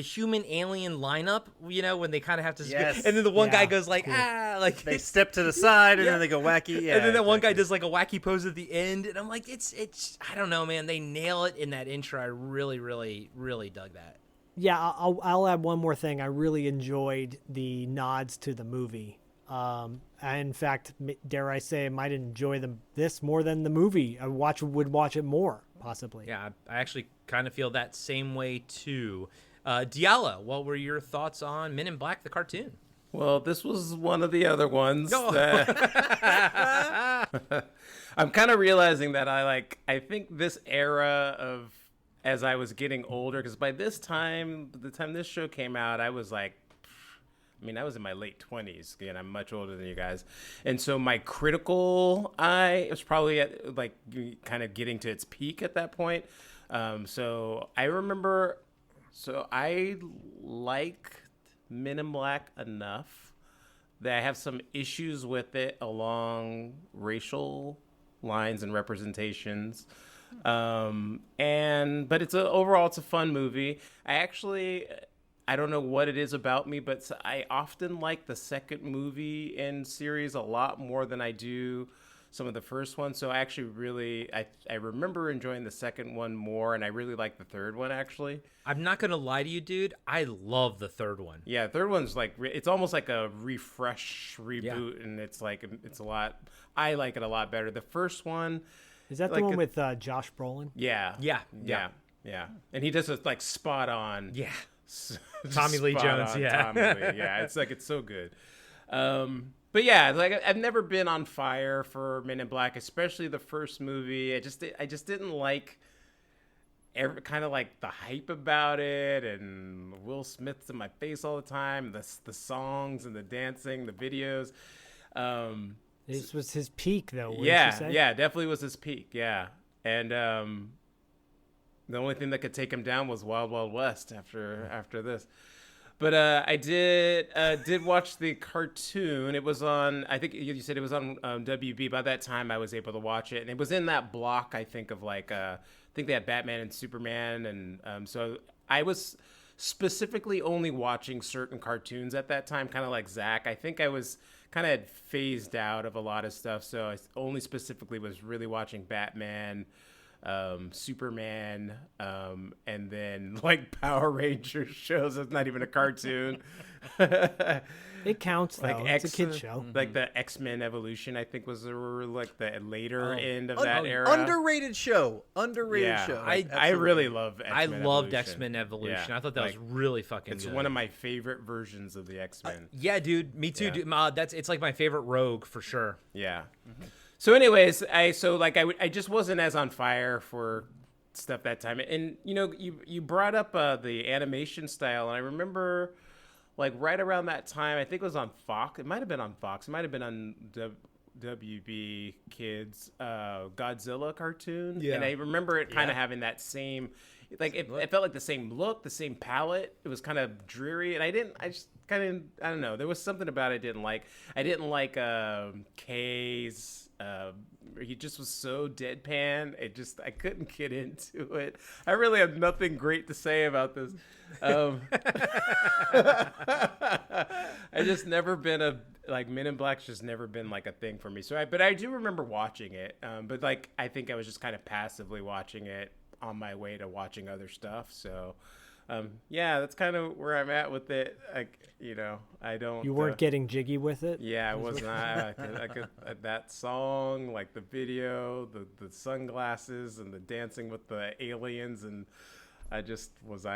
S3: human alien lineup. You know, when they kind of have to,
S7: Yes.
S3: and then the one guy goes like like
S7: They step to the side and then they go wacky. Yeah,
S3: and then that one guy does like a wacky pose at the end, and I'm like, it's I don't know, man. They nail it in that intro. I really, really, really dug that.
S2: Yeah, I'll add one more thing. I really enjoyed the nods to the movie. In fact, dare I say, I might enjoy this more than the movie. I would watch it more, possibly.
S3: Yeah, I actually kind of feel that same way too. Diallo, what were your thoughts on Men in Black, the cartoon?
S5: Well, this was one of the other ones.
S3: Oh.
S5: That I'm kind of realizing that I think this era of, as I was getting older, because by the time this show came out, I was like, I was in my late 20s. Again, I'm much older than you guys. And so my critical eye was probably at kind of getting to its peak at that point. So I remember, I liked Men in Black enough that I have some issues with it along racial lines and representations. But overall it's a fun movie. I don't know what it is about me, but I often like the second movie in series a lot more than I do some of the first ones. So I actually really, I remember enjoying the second one more, and I really like the third one, actually.
S3: I'm not going to lie to you, dude. I love the third one.
S5: Yeah, the third one's it's almost like a reboot, and it's a lot, I like it a lot better. The first one.
S2: Is that the one with Josh Brolin?
S5: Yeah. And he does it spot on.
S3: Yeah. Tommy Lee Jones,
S5: Tommy Lee. Yeah, it's so good. But yeah, I've never been on fire for Men in Black, especially the first movie. I just didn't like kind of the hype about it, and Will Smith's in my face all the time. The songs and the dancing, the videos.
S2: This was his peak, though. Wouldn't
S5: Yeah,
S2: you say?
S5: yeah, definitely was his peak. Yeah, and the only thing that could take him down was Wild Wild West after this. But I did watch the cartoon. It was on, I think you said it was on WB. By that time, I was able to watch it. And it was in that block, I think, of I think they had Batman and Superman. And so I was specifically only watching certain cartoons at that time, kind of like Zach. I think I was kind of phased out of a lot of stuff. So I only specifically was really watching Batman, Superman, and then Power Rangers shows. It's not even a cartoon.
S2: It counts though. It's a kid show.
S5: The X-Men Evolution, I think, was the later end of that era.
S7: Underrated show. Show.
S5: I really love X-Men.
S3: I loved X-Men Evolution.
S5: Yeah.
S3: I thought that was really fucking
S5: It's
S3: good.
S5: one of my favorite versions of the X-Men.
S3: Yeah, dude. Me too.
S5: Yeah.
S3: Dude. It's my favorite Rogue for sure.
S5: Yeah. Mm-hmm. So anyways, I just wasn't as on fire for stuff that time. And you brought up the animation style, and I remember right around that time, I think it was on Fox. It might have been on Fox. It might have been on WB Kids Godzilla cartoon. Yeah. And I remember it kind of having that same it felt like the same look, the same palette. It was kind of dreary, and I don't know. There was something about it I didn't like. I didn't like Kay's. He just was so deadpan. I couldn't get into it. I really have nothing great to say about this. I just never been Men in Black's just never been a thing for me. But I do remember watching it. But I think I was just kind of passively watching it on my way to watching other stuff. So that's kind of where I'm at with it. I don't.
S2: You weren't getting jiggy with it.
S5: Yeah, I was not. I could that song, the video, the sunglasses, and the dancing with the aliens, and I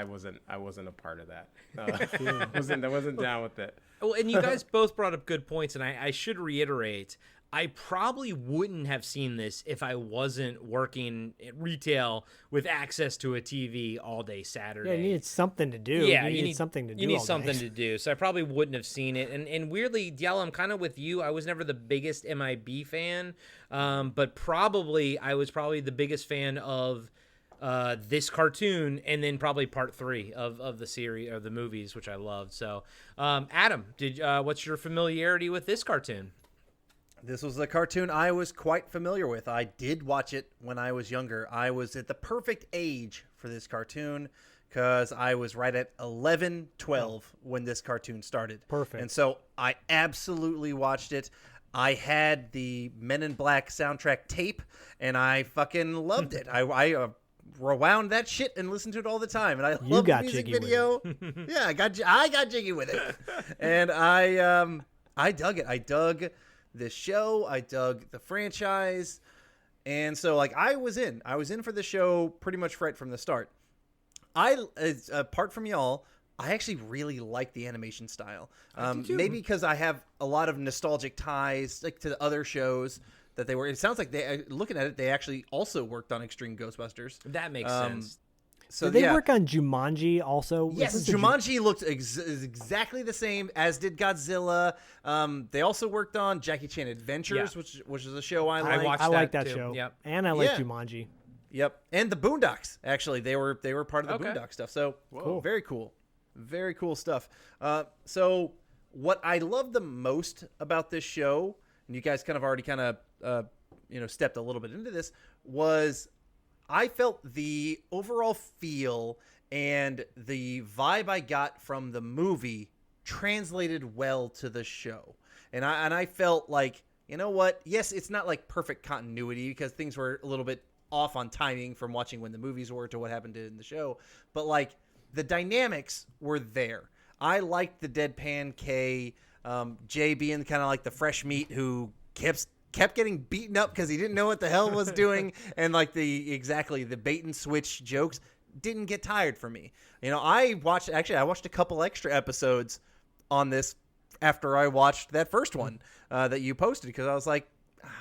S5: wasn't a part of that. I wasn't down with it.
S3: Well, and you guys both brought up good points, and I should reiterate, I probably wouldn't have seen this if I wasn't working at retail with access to a TV all day Saturday.
S2: Yeah, you needed something to do.
S3: Yeah,
S2: you need something to do.
S3: You need
S2: all
S3: something
S2: day.
S3: to do. So I probably wouldn't have seen it. And weirdly, Diallo, I'm kind of with you. I was never the biggest MIB fan, but I was probably the biggest fan of this cartoon, and then probably part 3 of the series or the movies, which I loved. So, Adam, what's your familiarity with this cartoon?
S7: This was a cartoon I was quite familiar with. I did watch it when I was younger. I was at the perfect age for this cartoon because I was right at 11, 12 when this cartoon started.
S2: Perfect.
S7: And so I absolutely watched it. I had the Men in Black soundtrack tape, and I fucking loved it. I rewound that shit and listened to it all the time, and I loved the music video. Yeah, I got jiggy with it, and I dug it. I dug this show. I dug the franchise, and so like I was in for the show pretty much right from the start. Apart from y'all, I actually really like the animation style. Maybe because I have a lot of nostalgic ties like to the other shows that they were. It sounds like looking at it, they actually also worked on Extreme Ghostbusters.
S3: That makes sense.
S2: So did they work on Jumanji also?
S7: Yes, Jumanji looked exactly the same as did Godzilla. They also worked on Jackie Chan Adventures, which is a show I like.
S2: I like that show.
S3: Yep.
S2: And I like Jumanji.
S7: Yep, and the Boondocks. Actually, they were part of the Boondock stuff. So
S2: cool.
S7: Very cool. Very cool stuff. So what I love the most about this show, and you guys kind of already stepped a little bit into this, was I felt the overall feel and the vibe I got from the movie translated well to the show. And I felt like, you know what? Yes, it's not like perfect continuity because things were a little bit off on timing from watching when the movies were to what happened in the show. But like, the dynamics were there. I liked the deadpan K, Jay being kind of like the fresh meat who kept getting beaten up because he didn't know what the hell was doing, and like the bait and switch jokes didn't get tired for me. You know, I watched a couple extra episodes on this after I watched that first one that you posted because I was like,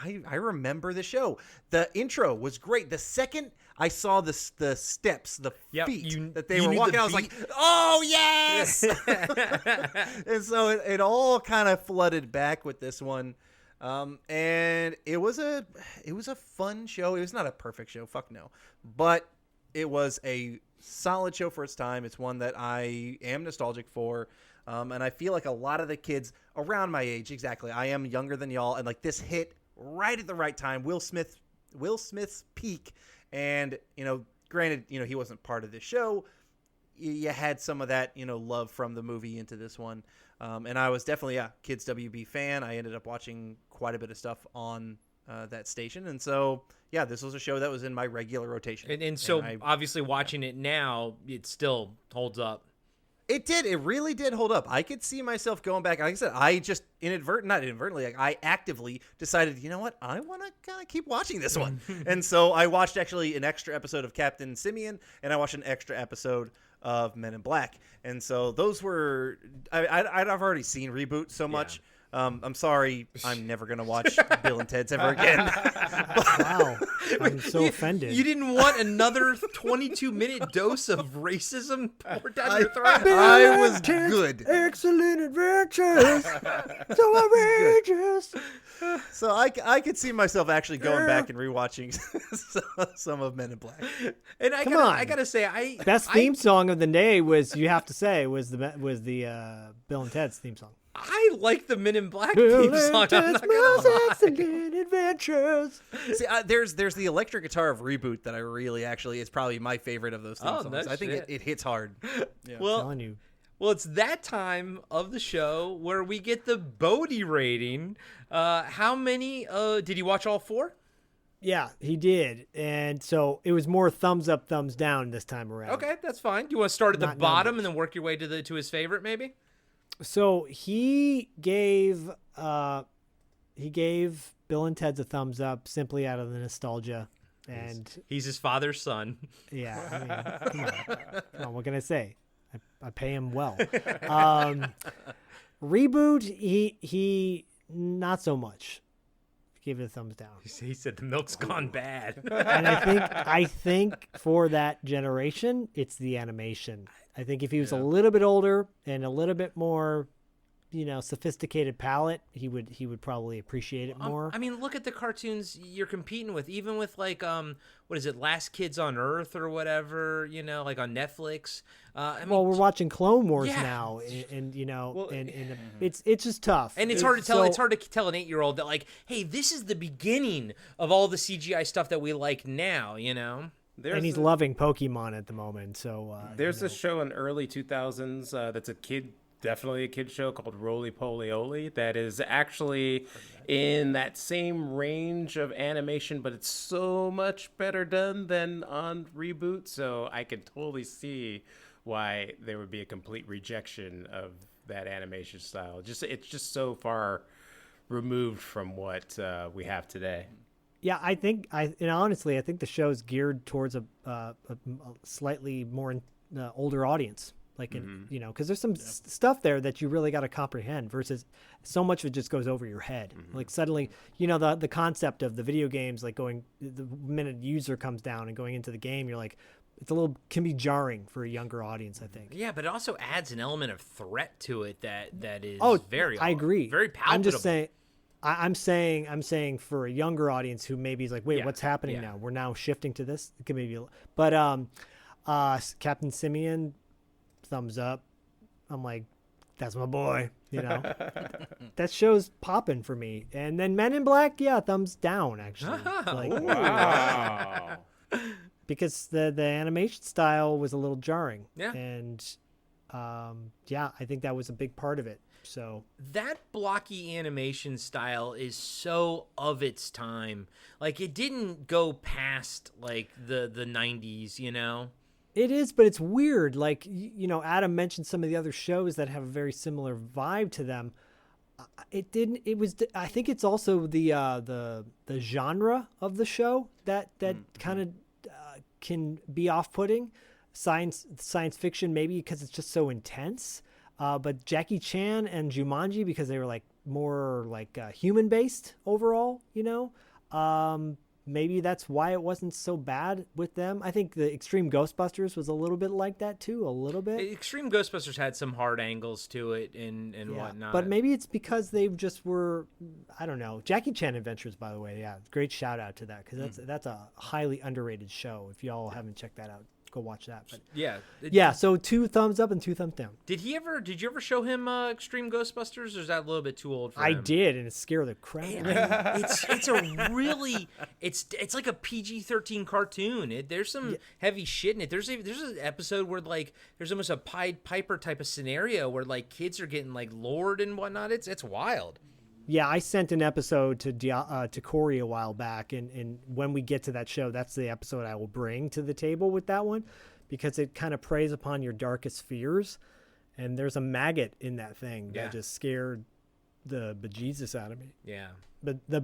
S7: I remember the show. The intro was great. The second I saw the steps, the feet that they were walking, I was like, oh, yes! And so it all kind of flooded back with this one. And it was a fun show. It was not a perfect show. Fuck no. But it was a solid show for its time. It's one that I am nostalgic for. And I feel like a lot of the kids around my age, exactly, I am younger than y'all, and like this hit right at the right time. Will Smith's peak, and granted, he wasn't part of this show. You had some of that, love from the movie into this one, and I was definitely a Kids WB fan. I ended up watching quite a bit of stuff on that station, and so this was a show that was in my regular rotation.
S3: And so obviously watching it now, it still holds up.
S7: It did. It really did hold up. I could see myself going back. Like I said, I just not inadvertently, like I actively decided, you know what? I want to kind of keep watching this one. And so I watched actually an extra episode of Captain Simian, and I watched an extra episode of Men in Black. And so those were, I've already seen ReBoot so much. I'm sorry, I'm never going to watch Bill and Ted's ever again.
S2: Wow. I'm so offended.
S3: You didn't want another 22-minute dose of racism poured down your throat?
S7: I was good.
S2: Excellent adventures. So outrageous.
S7: So I could see myself actually going back and rewatching some of Men in Black.
S3: And I gotta say,
S2: best theme song of the day was the Bill and Ted's theme song.
S3: I like the Men in Black theme song. I'm not gonna lie.
S2: Excellent adventures.
S7: See, there's the electric guitar of ReBoot that I really actually is probably my favorite of those theme songs. I think it hits hard. Yeah.
S2: I'm telling you.
S3: Well, it's that time of the show where we get the Bodie rating. How many? Did you watch all 4?
S2: Yeah, he did. And so it was more thumbs up, thumbs down this time around.
S3: Okay, that's fine. Do you want to start at the bottom and then work your way to his favorite, maybe?
S2: So he gave Bill and Ted's a thumbs up simply out of the nostalgia, and
S3: he's his father's son.
S2: Yeah, I mean, come on, what can I say? I pay him well. ReBoot, he not so much. Gave it a thumbs down.
S3: He said the milk's gone bad.
S2: And I think for that generation, it's the animation. I think if he was a little bit older and a little bit more sophisticated palate, he would probably appreciate it more.
S3: I mean, look at the cartoons you're competing with, even with like what is it, Last Kids on Earth or whatever, like on Netflix. I mean,
S2: well, we're watching Clone Wars
S3: yeah.
S2: now, and it's just tough.
S3: And it's hard to tell. It's hard to tell an 8-year-old that, like, hey, this is the beginning of all the CGI stuff that we like now. And
S2: he's loving Pokemon at the moment. So
S5: there's a show in early 2000s that's definitely a kid show called Roly Poly Oly that is actually in that same range of animation, but it's so much better done than on ReBoot. So I can totally see why there would be a complete rejection of that animation style. It's just so far removed from what we have today.
S2: Yeah, honestly, I think the show's geared towards a slightly more older audience. Like, because there's some stuff there that you really got to comprehend versus so much of it just goes over your head. Like suddenly, the concept of the video games, like the minute user comes down and going into the game, you're like, can be jarring for a younger audience, I think.
S3: Yeah, but it also adds an element of threat to it that is
S2: I agree.
S3: Very palpable.
S2: I'm just saying, I'm saying for a younger audience who maybe is like, wait, what's happening now? We're now shifting to this. It could maybe, but Captain Simian, thumbs up. I'm like, that's my boy. That show's popping for me. And then Men in Black, thumbs down actually.
S5: Wow.
S2: Because the animation style was a little jarring.
S3: Yeah.
S2: And I think that was a big part of it. So
S3: that blocky animation style is so of its time. Like, it didn't go past like the 90s,
S2: It is, but it's weird. Like, Adam mentioned some of the other shows that have a very similar vibe to them. It didn't. It was. I think it's also the genre of the show that kind of can be off-putting. Science fiction, maybe because it's just so intense. But Jackie Chan and Jumanji, because they were like more like human based overall. Maybe that's why it wasn't so bad with them. I think the Extreme Ghostbusters was a little bit like that too, a little bit.
S3: Extreme Ghostbusters had some hard angles to it and whatnot.
S2: But maybe it's because they just were, I don't know. Jackie Chan Adventures, by the way, great shout out to that because that's a highly underrated show. If y'all haven't checked that out, go watch that. But so 2 thumbs up and 2 thumbs down.
S3: Did you ever show him Extreme Ghostbusters, or is that a little bit too old for him?
S2: I did, and it scared the crap out of me.
S3: It's a really it's like a PG-13 cartoon. There's some heavy shit in it. There's an episode where like there's almost a Pied Piper type of scenario where like kids are getting like lured and whatnot. It's wild.
S2: Yeah, I sent an episode to Corey a while back, and when we get to that show, that's the episode I will bring to the table with that one, because it kind of preys upon your darkest fears, and there's a maggot in that thing that just scared the bejesus out of me.
S3: Yeah.
S2: But the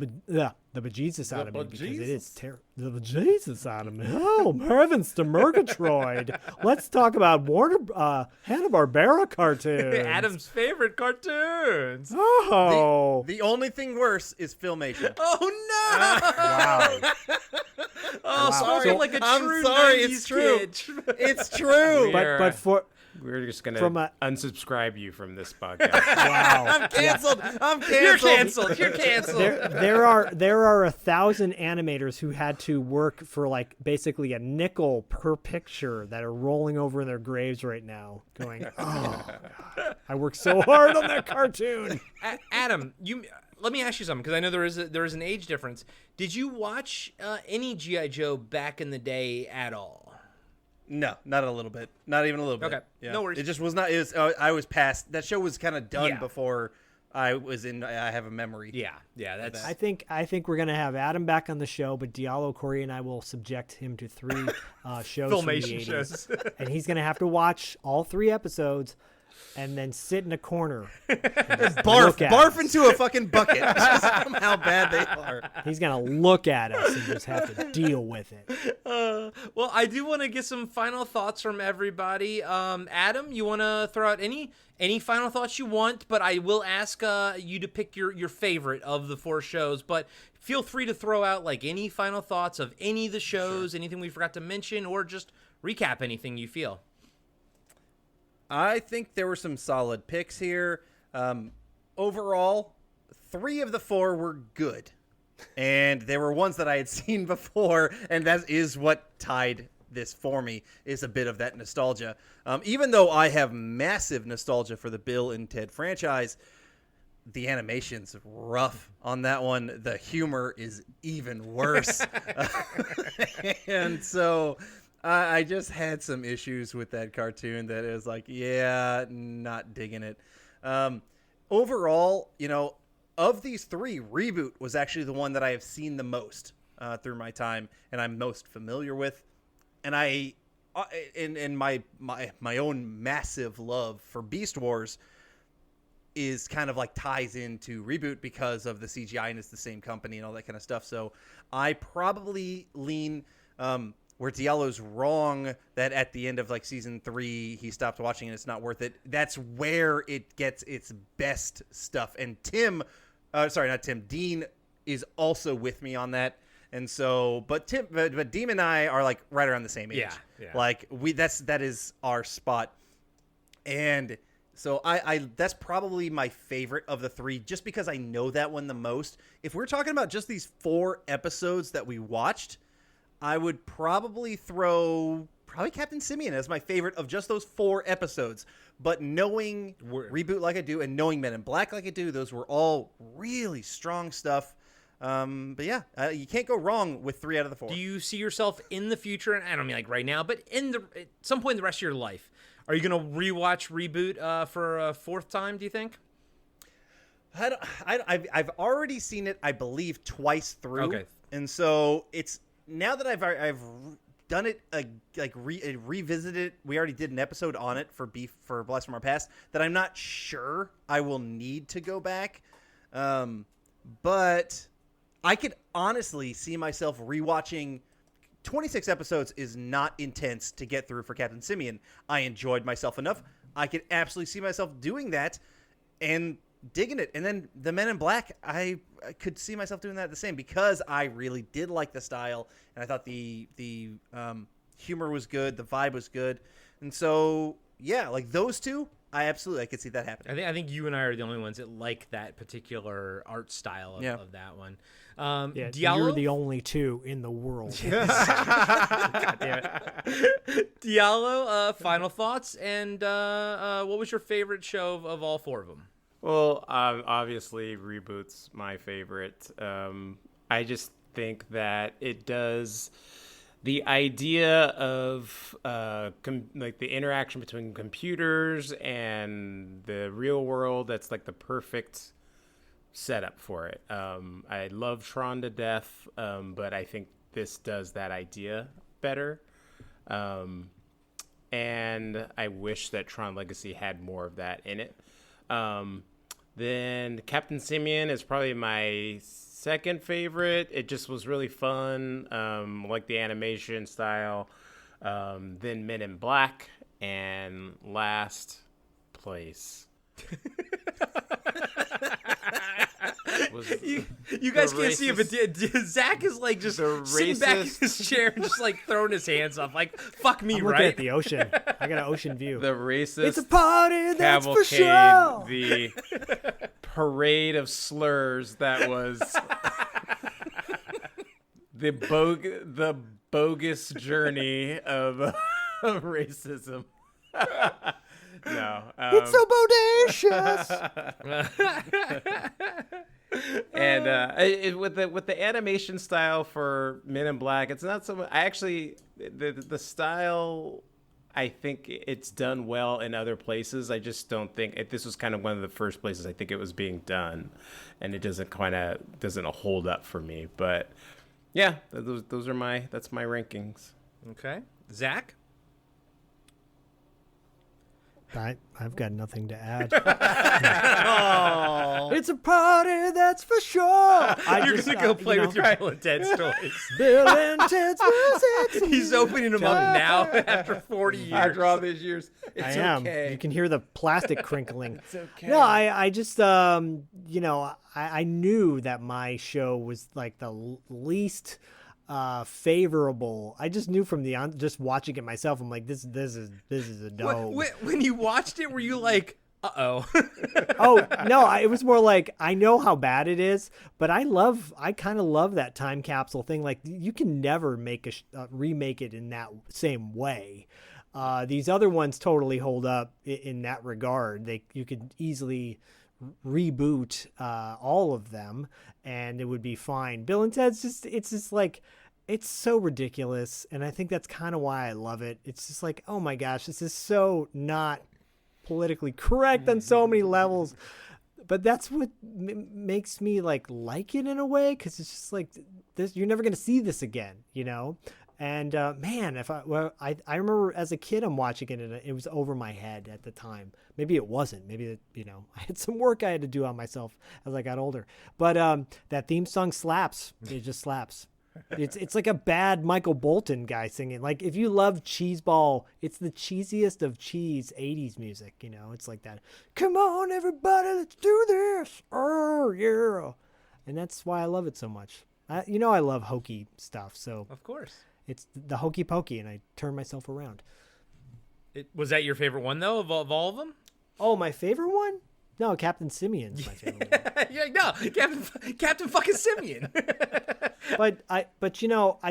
S2: bejesus out of me, because it is terrible. The bejesus out of me. Oh, heavens to Murgatroyd. Let's talk about Hanna-Barbera cartoons.
S3: Adam's favorite cartoons.
S2: Oh.
S7: The only thing worse is Filmation.
S3: Oh, no.
S2: Wow.
S3: Spoken like a true
S7: I'm sorry,
S3: 90s
S7: it's true.
S3: kid.
S7: It's true.
S2: But
S5: we're just going to unsubscribe you from this podcast.
S2: Wow.
S7: I'm canceled. I'm
S3: You're
S7: canceled.
S3: canceled. You're canceled.
S2: There are 1,000 animators who had to work for like basically a nickel per picture that are rolling over in their graves right now, going, "Oh, God, I worked so hard on that cartoon."
S3: Adam, let me ask you something, because I know there is an age difference. Did you watch any G.I. Joe back in the day at all?
S7: No, not a little bit. Not even a little bit.
S3: Okay.
S7: Yeah.
S3: No worries.
S7: It just was not. It was. I was past. That show was kind of done
S3: Yeah.
S7: before I was in. I have a memory.
S3: Yeah. That's.
S2: I think we're gonna have Adam back on the show, but Diallo, Corey, and I will subject him to 3 shows from the
S3: Filmation
S2: 80s.
S3: shows.
S2: And he's gonna have to watch all 3 episodes, and then sit in a corner, and just look at
S7: Barf
S2: us.
S7: into a fucking bucket. Just how bad they are.
S2: He's gonna look at us and just have to deal with it.
S3: Well, I do want to get some final thoughts from everybody. Adam, you want to throw out any final thoughts you want, but I will ask you to pick your favorite of the 4 shows. But feel free to throw out like any final thoughts of any of the shows, anything we forgot to mention, or just recap anything you feel.
S7: I think there were some solid picks here. Overall, 3 of the 4 were good. And there were ones that I had seen before, and that is what tied this for me, is a bit of that nostalgia. Even though I have massive nostalgia for the Bill and Ted franchise, the animation's rough on that one. The humor is even worse. And so I just had some issues with that cartoon that is like, yeah, not digging it. Overall, of these 3, ReBoot was actually the one that I have seen the most through my time and I'm most familiar with. And I, in my own massive love for Beast Wars, is kind of like ties into ReBoot because of the CGI and it's the same company and all that kind of stuff. So I probably lean where Diallo's wrong that at the end of like season 3 he stopped watching and it's not worth it. That's where it gets its best stuff. And Dean is also with me on that. And so, but Dean and I are like right around the same age.
S3: Yeah.
S7: Like that is our spot. And so I that's probably my favorite of the 3, just because I know that one the most. If we're talking about just these 4 episodes that we watched, I would probably throw Captain Simian as my favorite of just those 4 episodes. But knowing ReBoot like I do and knowing Men in Black like I do, those were all really strong stuff. But yeah, you can't go wrong with 3 out of the 4.
S3: Do you see yourself in the future, and I don't mean like right now, but at some point in the rest of your life, are you going to rewatch ReBoot for a 4th time, do you think?
S7: I've already seen it, I believe, twice through.
S3: Okay.
S7: And so it's now that I've done it, revisited it. We already did an episode on it for Blast from Our Past, that I'm not sure I will need to go back. But I could honestly see myself rewatching. 26 episodes is not intense to get through for Captain Simian. I enjoyed myself enough. I could absolutely see myself doing that and digging it. And then the Men in Black, I could see myself doing that the same, because I really did like the style and I thought the humor was good, the vibe was good. And so, yeah, like those 2, I could see that happening.
S3: I think you and I are the only ones that like that particular art style of that one.
S2: Yeah,
S3: Diallo?
S2: you're the only 2 in the world.
S3: God damn it. Diallo, final thoughts, and what was your favorite show of all 4 of them?
S5: Well, obviously, ReBoot's my favorite. I just think that it does the idea of like the interaction between computers and the real world. That's like the perfect setup for it. I love Tron to death, but I think this does that idea better. And I wish that Tron Legacy had more of that in it. Then Captain Simian is probably my second favorite. It just was really fun, like the animation style. Then Men in Black, and last place.
S3: You guys can't see it, but Zach is like just sitting back in his chair and just like throwing his hands up, like "fuck me,"
S2: I'm
S3: right?
S2: looking at the ocean. I got an ocean view.
S5: The racist.
S2: It's a party, that's for
S5: cavalcade,
S2: sure.
S5: The parade of slurs that was the bogus journey of racism. No,
S2: it's so bodacious.
S5: And with the animation style for Men in Black, it's not so much. I actually the style. I think it's done well in other places. I just don't think this was kind of one of the first places I think it was being done, and it doesn't hold up for me. But yeah, those are that's my rankings.
S3: Okay, Zach.
S2: I've got nothing to add. It's a party, that's for sure.
S3: You're going to go play with your Bill and Ted's toys.
S2: Bill and Ted's music.
S3: He's opening them up now after 40 years.
S5: After all these years. It's
S2: I am.
S5: okay.
S2: You can hear the plastic crinkling.
S5: It's okay.
S2: No, I just, I knew that my show was like the least favorable. I just knew from just watching it myself. I'm like, this is a dope.
S3: When you watched it, were you like, Uh-oh.
S2: Oh no, it was more like I know how bad it is, but I kind of love that time capsule thing. Like you can never make remake it in that same way. These other ones totally hold up in that regard. You could easily reboot all of them, and it would be fine. Bill and Ted's it's just like it's so ridiculous, and I think that's kind of why I love it. It's just like, oh my gosh, this is so not politically correct on so many levels, but that's what makes me like it in a way, because it's just like this, you're never going to see this again, and man, I remember as a kid I'm watching it and it was over my head at the time. Maybe it wasn't, maybe I had some work I had to do on myself as I got older, but that theme song slaps. It just slaps. It's like a bad Michael Bolton guy singing. Like if you love Cheeseball, it's the cheesiest of cheese 80s music, It's like that. Come on everybody, let's do this. Oh yeah. And that's why I love it so much. I love hokey stuff, so
S3: Of course.
S2: it's the hokey pokey, and I turn myself around.
S3: Was that your favorite one though of all of them?
S2: Oh, my favorite one? No, Captain Simian's my favorite one.
S3: Yeah, no, Captain fucking Simian.
S2: But I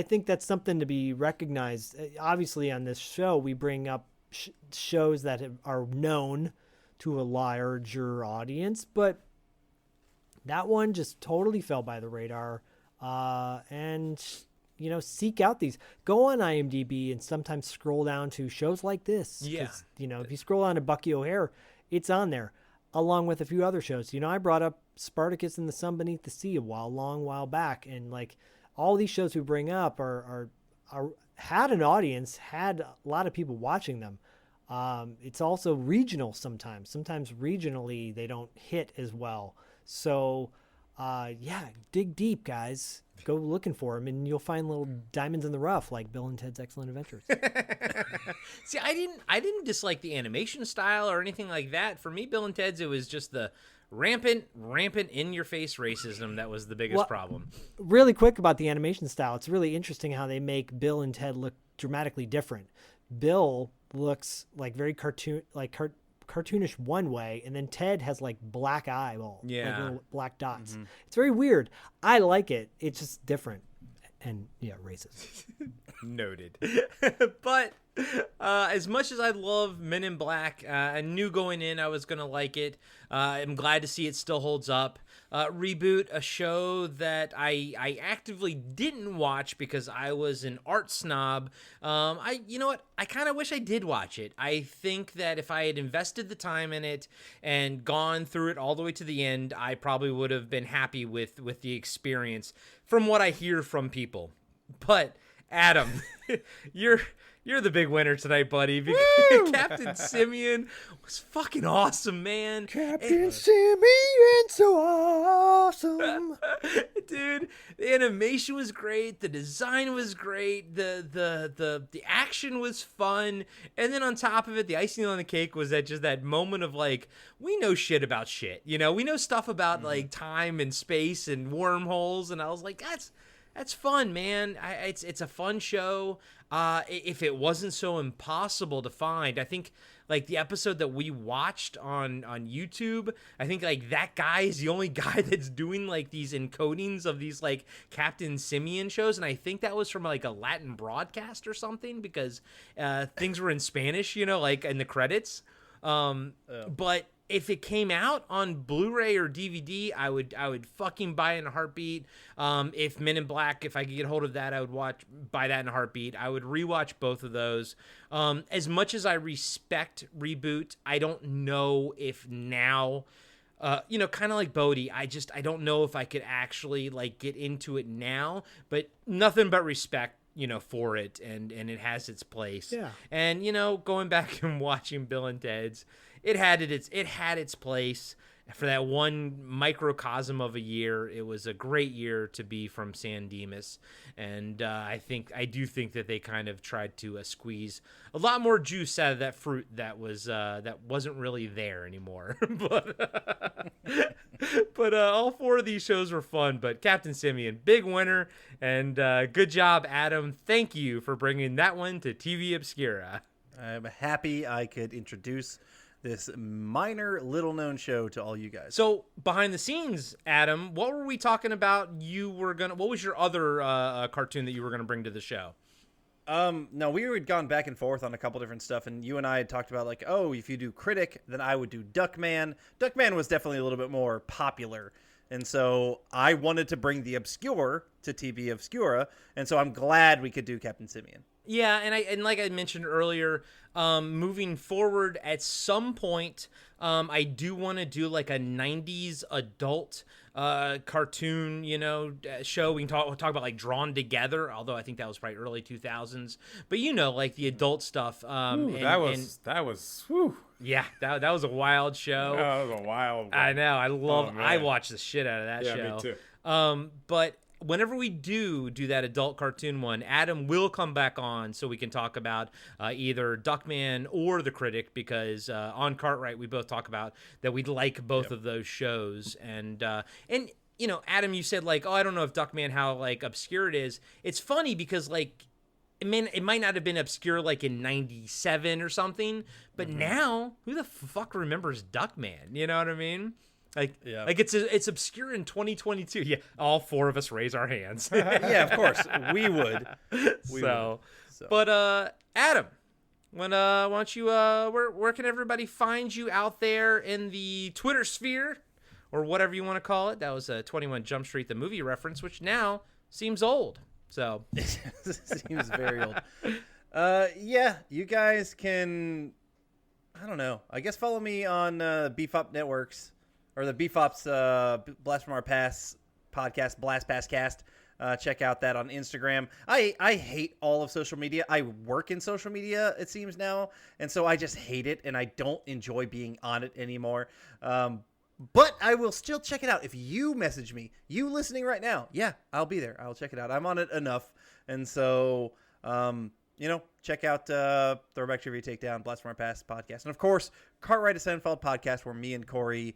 S2: think that's something to be recognized. Obviously, on this show, we bring up shows that are known to a larger audience, but that one just totally fell by the radar. And seek out these. Go on IMDb and sometimes scroll down to shows like this.
S3: Yeah.
S2: If you scroll on to Bucky O'Hare, it's on there, along with a few other shows. I brought up Spartacus and the Sun Beneath the Sea a long while back, and like all these shows we bring up are had an audience, had a lot of people watching them. It's also regional sometimes. Sometimes regionally they don't hit as well. So dig deep, guys. Go looking for them, and you'll find little diamonds in the rough, like Bill and Ted's Excellent Adventures.
S3: See, I didn't dislike the animation style or anything like that. For me, Bill and Ted's, it was just the rampant in-your-face racism that was the biggest problem.
S2: Really quick about the animation style, it's really interesting how they make Bill and Ted look dramatically different. Bill looks like very cartoonish one way, and then Ted has like black eyeballs, like little black dots. Mm-hmm. It's very weird. I like it. It's just different, and racist.
S3: Noted. But as much as I love Men in Black, I knew going in I was gonna like it. I'm glad to see it still holds up. ReBoot, a show that I actively didn't watch because I was an art snob. You know what? I kind of wish I did watch it. I think that if I had invested the time in it and gone through it all the way to the end, I probably would have been happy with the experience from what I hear from people. But Adam, you're the big winner tonight, buddy. Because Captain Simian was fucking awesome, man.
S2: Captain Simian, so awesome.
S3: Dude, the animation was great, the design was great, the action was fun, and then on top of it, the icing on the cake was that moment of like, we know shit about shit. We know stuff about like time and space and wormholes, and I was like, that's fun, man. It's a fun show. If it wasn't so impossible to find, I think like the episode that we watched on YouTube, I think like that guy is the only guy that's doing like these encodings of these like Captain Simian shows, and I think that was from like a Latin broadcast or something, because things were in Spanish, like in the credits. But if it came out on Blu-ray or DVD, I would fucking buy it in a heartbeat. If Men in Black, if I could get hold of that, I would buy that in a heartbeat. I would rewatch both of those. As much as I respect ReBoot, I don't know if now, kind of like Bodhi, I don't know if I could actually like get into it now, but nothing but respect, for it, and it has its place.
S2: Yeah.
S3: And, going back and watching Bill and Ted's, it had its place for that one microcosm of a year. It was a great year to be from San Dimas, and I do think that they kind of tried to squeeze a lot more juice out of that fruit that wasn't really there anymore. But all four of these shows were fun. But Captain Simian, big winner, and good job, Adam. Thank you for bringing that one to TV Obscura.
S7: I'm happy I could introduce this minor, little-known show to all you guys.
S3: So behind the scenes, Adam, what were we talking about? What was your other cartoon that you were gonna bring to the show?
S7: No, we had gone back and forth on a couple different stuff, and you and I had talked about like, oh, if you do Critic, then I would do Duckman. Duckman was definitely a little bit more popular, and so I wanted to bring the obscure to TV Obscura, and so I'm glad we could do Captain Simian.
S3: Yeah, and like I mentioned earlier, moving forward at some point, I do want to do like a 90s adult cartoon, show. We can talk about like Drawn Together, although I think that was probably early 2000s. But like the adult stuff.
S5: That was. Whew.
S3: Yeah, that was a wild show.
S5: That was a wild one.
S3: I know. I
S5: man.
S3: watched the shit out of that show.
S5: Yeah, me too.
S3: But whenever we do that adult cartoon one, Adam will come back on so we can talk about either Duckman or The Critic, because on Cartwright we both talk about that we like both of those shows. And Adam, you said like, oh, I don't know if Duckman, how like obscure it is. It's funny because like it might not have been obscure like in 97 or something, but now who the fuck remembers Duckman? You know what I mean? Like it's obscure in 2022. Yeah, all four of us raise our hands.
S7: Yeah, of course we would.
S3: So. But Adam, why don't you? Where can everybody find you out there in the Twitter sphere, or whatever you want to call it? That was a 21 Jump Street the movie reference, which now seems old. So
S7: seems very old. Yeah, you guys can. I don't know. I guess follow me on Beef Up Networks. Or the BFOP's Blast from Our Past podcast, Blast Pass Cast. Check out that on Instagram. I hate all of social media. I work in social media, it seems now, and so I just hate it, and I don't enjoy being on it anymore. But I will still check it out. If you message me, you listening right now, yeah, I'll be there. I'll check it out. I'm on it enough, and so check out Throwback Trivia Takedown, Blast from Our Past podcast, and of course, Cartwright, a Seinfeld podcast, where me and Corey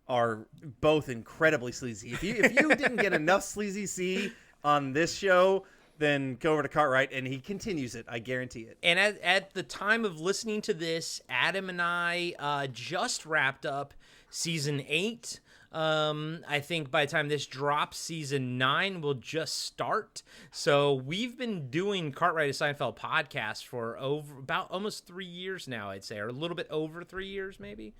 S7: are both incredibly sleazy. If you didn't get enough sleazy C on this show, then go over to Cartwright, and he continues it. I guarantee it.
S3: And at the time of listening to this, Adam and I just wrapped up season 8. I think by the time this drops, season 9 will just start. So we've been doing Cartwright, a Seinfeld podcast for about almost 3 years now, I'd say, or a little bit over 3 years, maybe.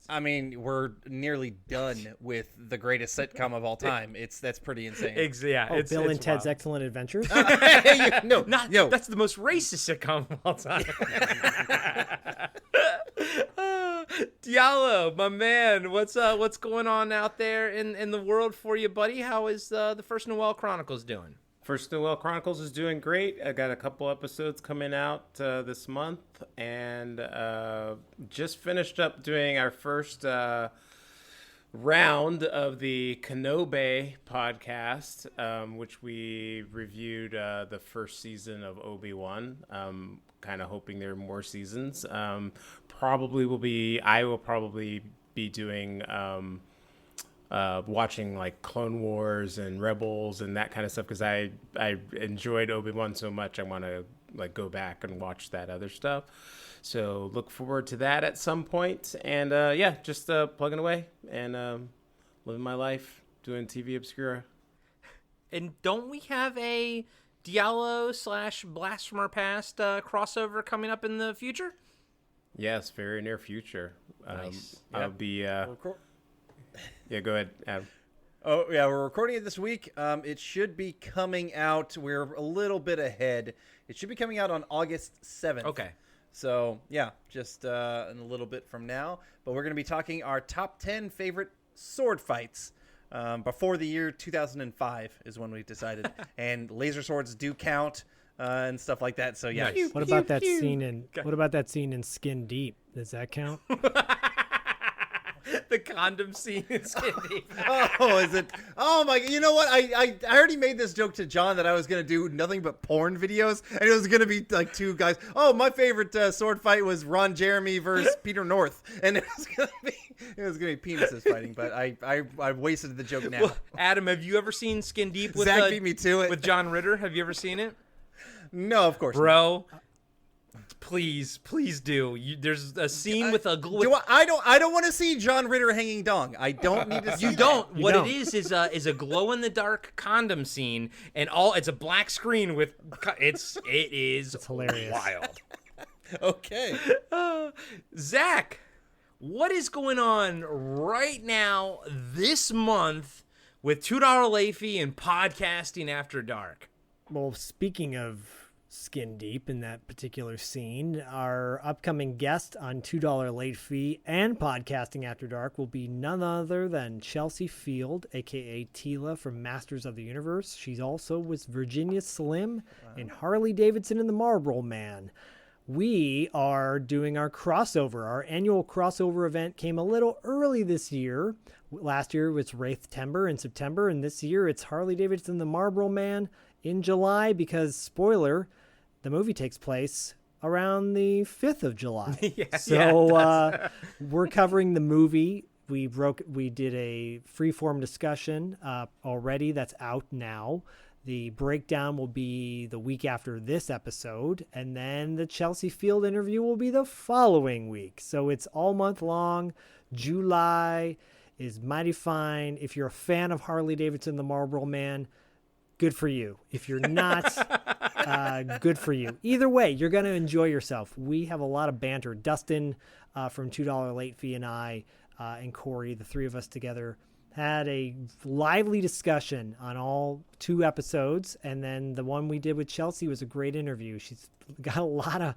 S7: I mean, we're nearly done with the greatest sitcom of all time. That's pretty insane.
S2: Bill and Ted's Excellent Adventures.
S7: No,
S3: that's the most racist sitcom of all time. Diallo, my man, what's going on out there in the world for you, buddy? How is the First Noel Chronicles doing?
S5: First Noel Chronicles is doing great. I got a couple episodes coming out this month, and just finished up doing our first round of the Kenobi podcast, which we reviewed the first season of Obi-Wan. Kind of hoping there are more seasons. I will probably be doing watching like Clone Wars and Rebels and that kind of stuff, because I enjoyed Obi-Wan so much. I want to like go back and watch that other stuff. So look forward to that at some point. And just plugging away and living my life, doing TV Obscura.
S3: And don't we have a Diallo / Blast from Our Past crossover coming up in the future?
S5: Yes, very near future.
S3: Nice.
S5: I'll be... Yeah, go ahead, Adam.
S7: Oh, yeah, we're recording it this week. It should be coming out. We're a little bit ahead. It should be coming out on August 7th.
S3: Okay.
S7: So, yeah, just in a little bit from now. But we're going to be talking our top 10 favorite sword fights before the year 2005 is when we decided. And laser swords do count and stuff like that. So, yeah.
S2: What about that scene in Skin Deep? Does that count?
S3: The condom scene in Skin Deep.
S7: Oh, is it? Oh my! You know what? I already made this joke to John that I was gonna do nothing but porn videos, and it was gonna be like two guys. Oh, my favorite sword fight was Ron Jeremy versus Peter North, and it was gonna be penises fighting. But I wasted the joke now.
S3: Well, Adam, have you ever seen Skin Deep with
S7: Zach beat me to it
S3: with John Ritter? Have you ever seen it?
S7: No, of course,
S3: bro. Please do. There's a scene with a
S7: I don't want to see John Ritter hanging dong. I don't need to see.
S3: You don't.
S2: You
S3: What
S2: don't.
S3: it is a glow in the dark condom scene, and it's a black screen with it's
S2: hilarious.
S3: wild.
S7: Okay.
S3: Zach, what is going on right now this month with $2 late fee and podcasting after dark?
S2: Well, speaking of skin deep in that particular scene, our upcoming guest on $2 late fee and podcasting after dark will be none other than Chelsea Field, aka Tila from Masters of the Universe. She's also with Virginia Slim and Harley Davidson in the Marlboro Man. We are doing our crossover. Our annual crossover event came a little early this year. Last year was Wraith Timber in September, and this year it's Harley Davidson the Marlboro Man in July because, spoiler, the movie takes place around the 5th of July. We're covering the movie. We did a freeform discussion already that's out now. The breakdown will be the week after this episode, and then the Chelsea Field interview will be the following week. So it's all month long. July is mighty fine. If you're a fan of Harley Davidson, the Marlboro Man, good for you. If you're not, good for you. Either way, you're going to enjoy yourself. We have a lot of banter. Dustin from $2 Late Fee and I and Corey, the three of us together, had a lively discussion on all 2 episodes, and then the one we did with Chelsea was a great interview. She's got a lot of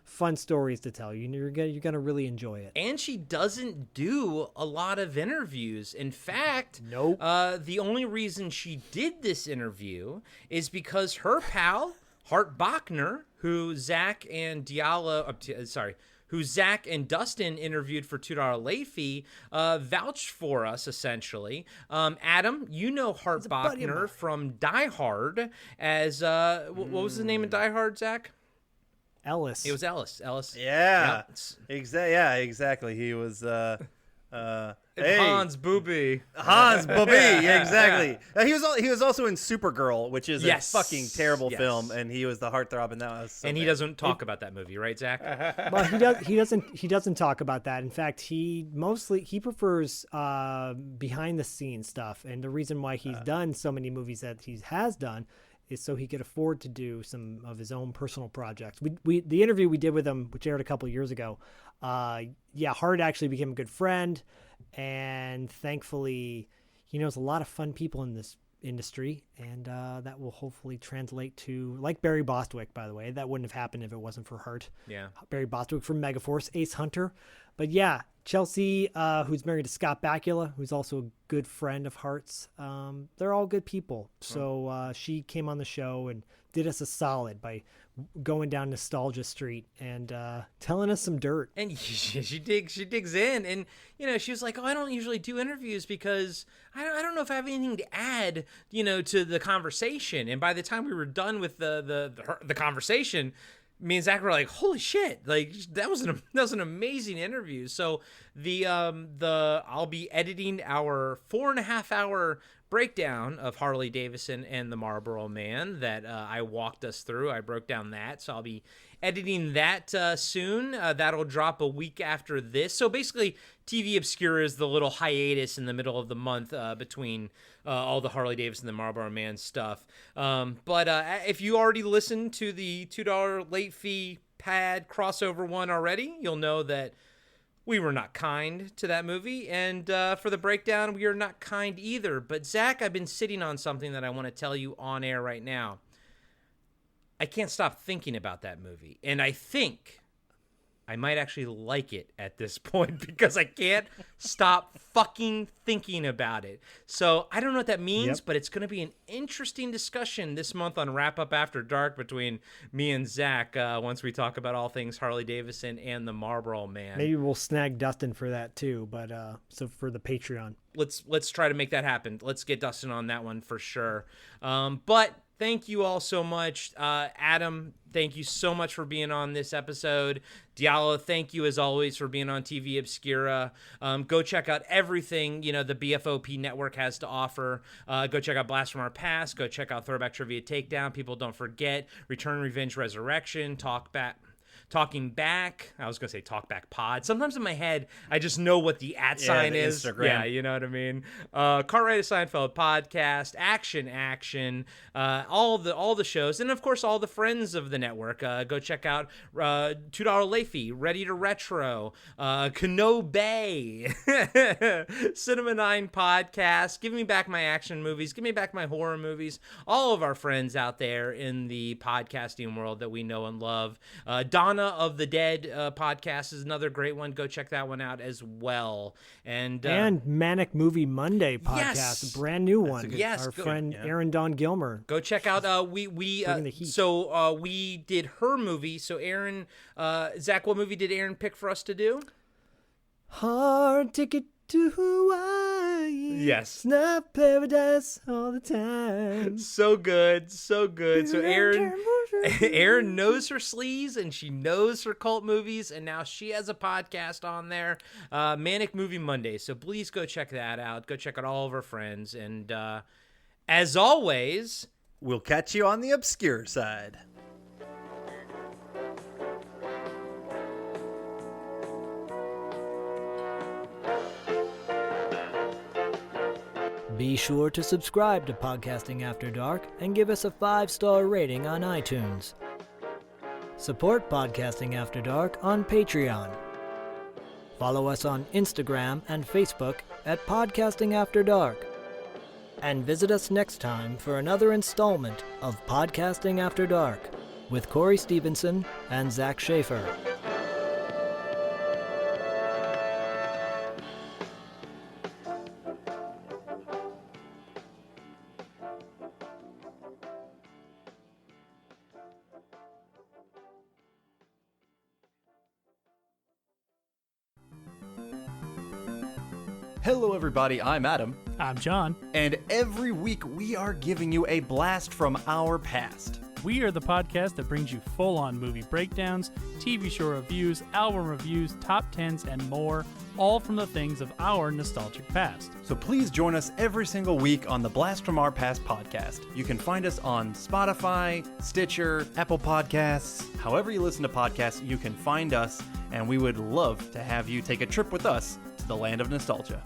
S2: fun stories to tell you. You're gonna really enjoy it.
S3: And she doesn't do a lot of interviews. In fact,
S2: Nope.
S3: The only reason she did this interview is because her pal Hart Bachner, who Zach and Dustin interviewed for $2 late fee, vouched for us, essentially. Adam, you know Hart Bachner from Die Hard as, what was the name of Die Hard, Zach?
S2: Ellis.
S3: It was Ellis.
S7: Yeah.
S3: Yep.
S7: Exactly. He was
S3: Hans Booby.
S7: Hans Booby. Yeah, exactly. He was also in Supergirl, which is
S3: Yes.
S7: a fucking terrible
S3: Yes.
S7: film, and he was the heartthrob in that. Was so
S3: And he
S7: bad.
S3: doesn't talk about that movie, right, Zach?
S2: Well, he doesn't talk about that. In fact, he prefers behind the scenes stuff, and the reason why he's done so many movies that he has done is so he could afford to do some of his own personal projects. The interview we did with him, which aired a couple years ago, Hart actually became a good friend, and thankfully he knows a lot of fun people in this industry, and that will hopefully translate to, like Barry Bostwick, by the way. That wouldn't have happened if it wasn't for Hart.
S3: Yeah.
S2: Barry Bostwick from Megaforce, Ace Hunter. But yeah, Chelsea, who's married to Scott Bakula, who's also a good friend of Hart's. They're all good people. So she came on the show and did us a solid by going down Nostalgia Street and telling us some dirt.
S3: And she digs in, and she was like, "Oh, I don't usually do interviews because I don't know if I have anything to add, to the conversation." And by the time we were done with the conversation, me and Zach were like, "Holy shit! Like that was an amazing interview." So I'll be editing our 4.5 hour breakdown of Harley Davidson and the Marlboro Man that I walked us through. I broke down that, so I'll be editing that soon. That'll drop a week after this. So basically, TV Obscura is the little hiatus in the middle of the month between all the Harley Davidson and the Marlboro Man stuff. But if you already listened to the $2 late fee pad crossover one already, you'll know that we were not kind to that movie, and for the breakdown, we are not kind either. But Zach, I've been sitting on something that I want to tell you on air right now. I can't stop thinking about that movie, and I think I might actually like it at this point because I can't stop fucking thinking about it. So I don't know what that means, but it's going to be an interesting discussion this month on Wrap Up After Dark between me and Zach once we talk about all things Harley Davidson and the Marlboro Man.
S2: Maybe we'll snag Dustin for that too, but so for the Patreon.
S3: Let's try to make that happen. Let's get Dustin on that one for sure. But thank you all so much. Adam, thank you so much for being on this episode. Diallo, thank you as always for being on TV Obscura. Go check out everything, the BFOP network has to offer. Go check out Blast from Our Past. Go check out Throwback Trivia Takedown. People, don't forget Return, Revenge, Resurrection. Talking Back. I was going to say Talk Back Pod. Sometimes in my head, I just know what the @
S7: the
S3: is.
S7: Instagram.
S3: Yeah, you know what I mean? Cartwright, a Seinfeld Podcast, Action, all the shows, and of course all the friends of the network. Go check out $2 Late Fee, Ready to Retro, Kano Bay, Cinema 9 Podcast, Give Me Back My Action Movies, Give Me Back My Horror Movies, all of our friends out there in the podcasting world that we know and love. Donna of the Dead podcast is another great one. Go check that one out as well. And
S2: Manic Movie Monday podcast,
S3: Yes.
S2: a brand new one.
S3: Yes,
S2: Our
S3: go-
S2: friend Aaron Dawn Gilmer.
S3: Go check out we
S2: the heat.
S3: so we did her movie. So Aaron, Zach, what movie did Aaron pick for us to do?
S2: Hard ticket to Hawaii.
S3: Yes.
S2: It's not paradise all the time.
S3: So good, so good. So Aaron knows her sleaze and she knows her cult movies, and now she has a podcast on there, Manic Movie Monday. So please go check that out. Go check out all of her friends, and as always,
S7: We'll catch you on the obscure side.
S2: Be sure to subscribe to Podcasting After Dark and give us a 5-star rating on iTunes. Support Podcasting After Dark on Patreon. Follow us on Instagram and Facebook at Podcasting After Dark. And visit us next time for another installment of Podcasting After Dark with Corey Stevenson and Zach Schaefer.
S10: Hello, everybody. I'm Adam.
S8: I'm John.
S10: And every week we are giving you a blast from our past.
S8: We are the podcast that brings you full-on movie breakdowns, TV show reviews, album reviews, top 10s, and more, all from the things of our nostalgic past.
S10: So please join us every single week on the Blast from Our Past podcast. You can find us on Spotify, Stitcher, Apple Podcasts. However you listen to podcasts, you can find us, and we would love to have you take a trip with us to the land of nostalgia.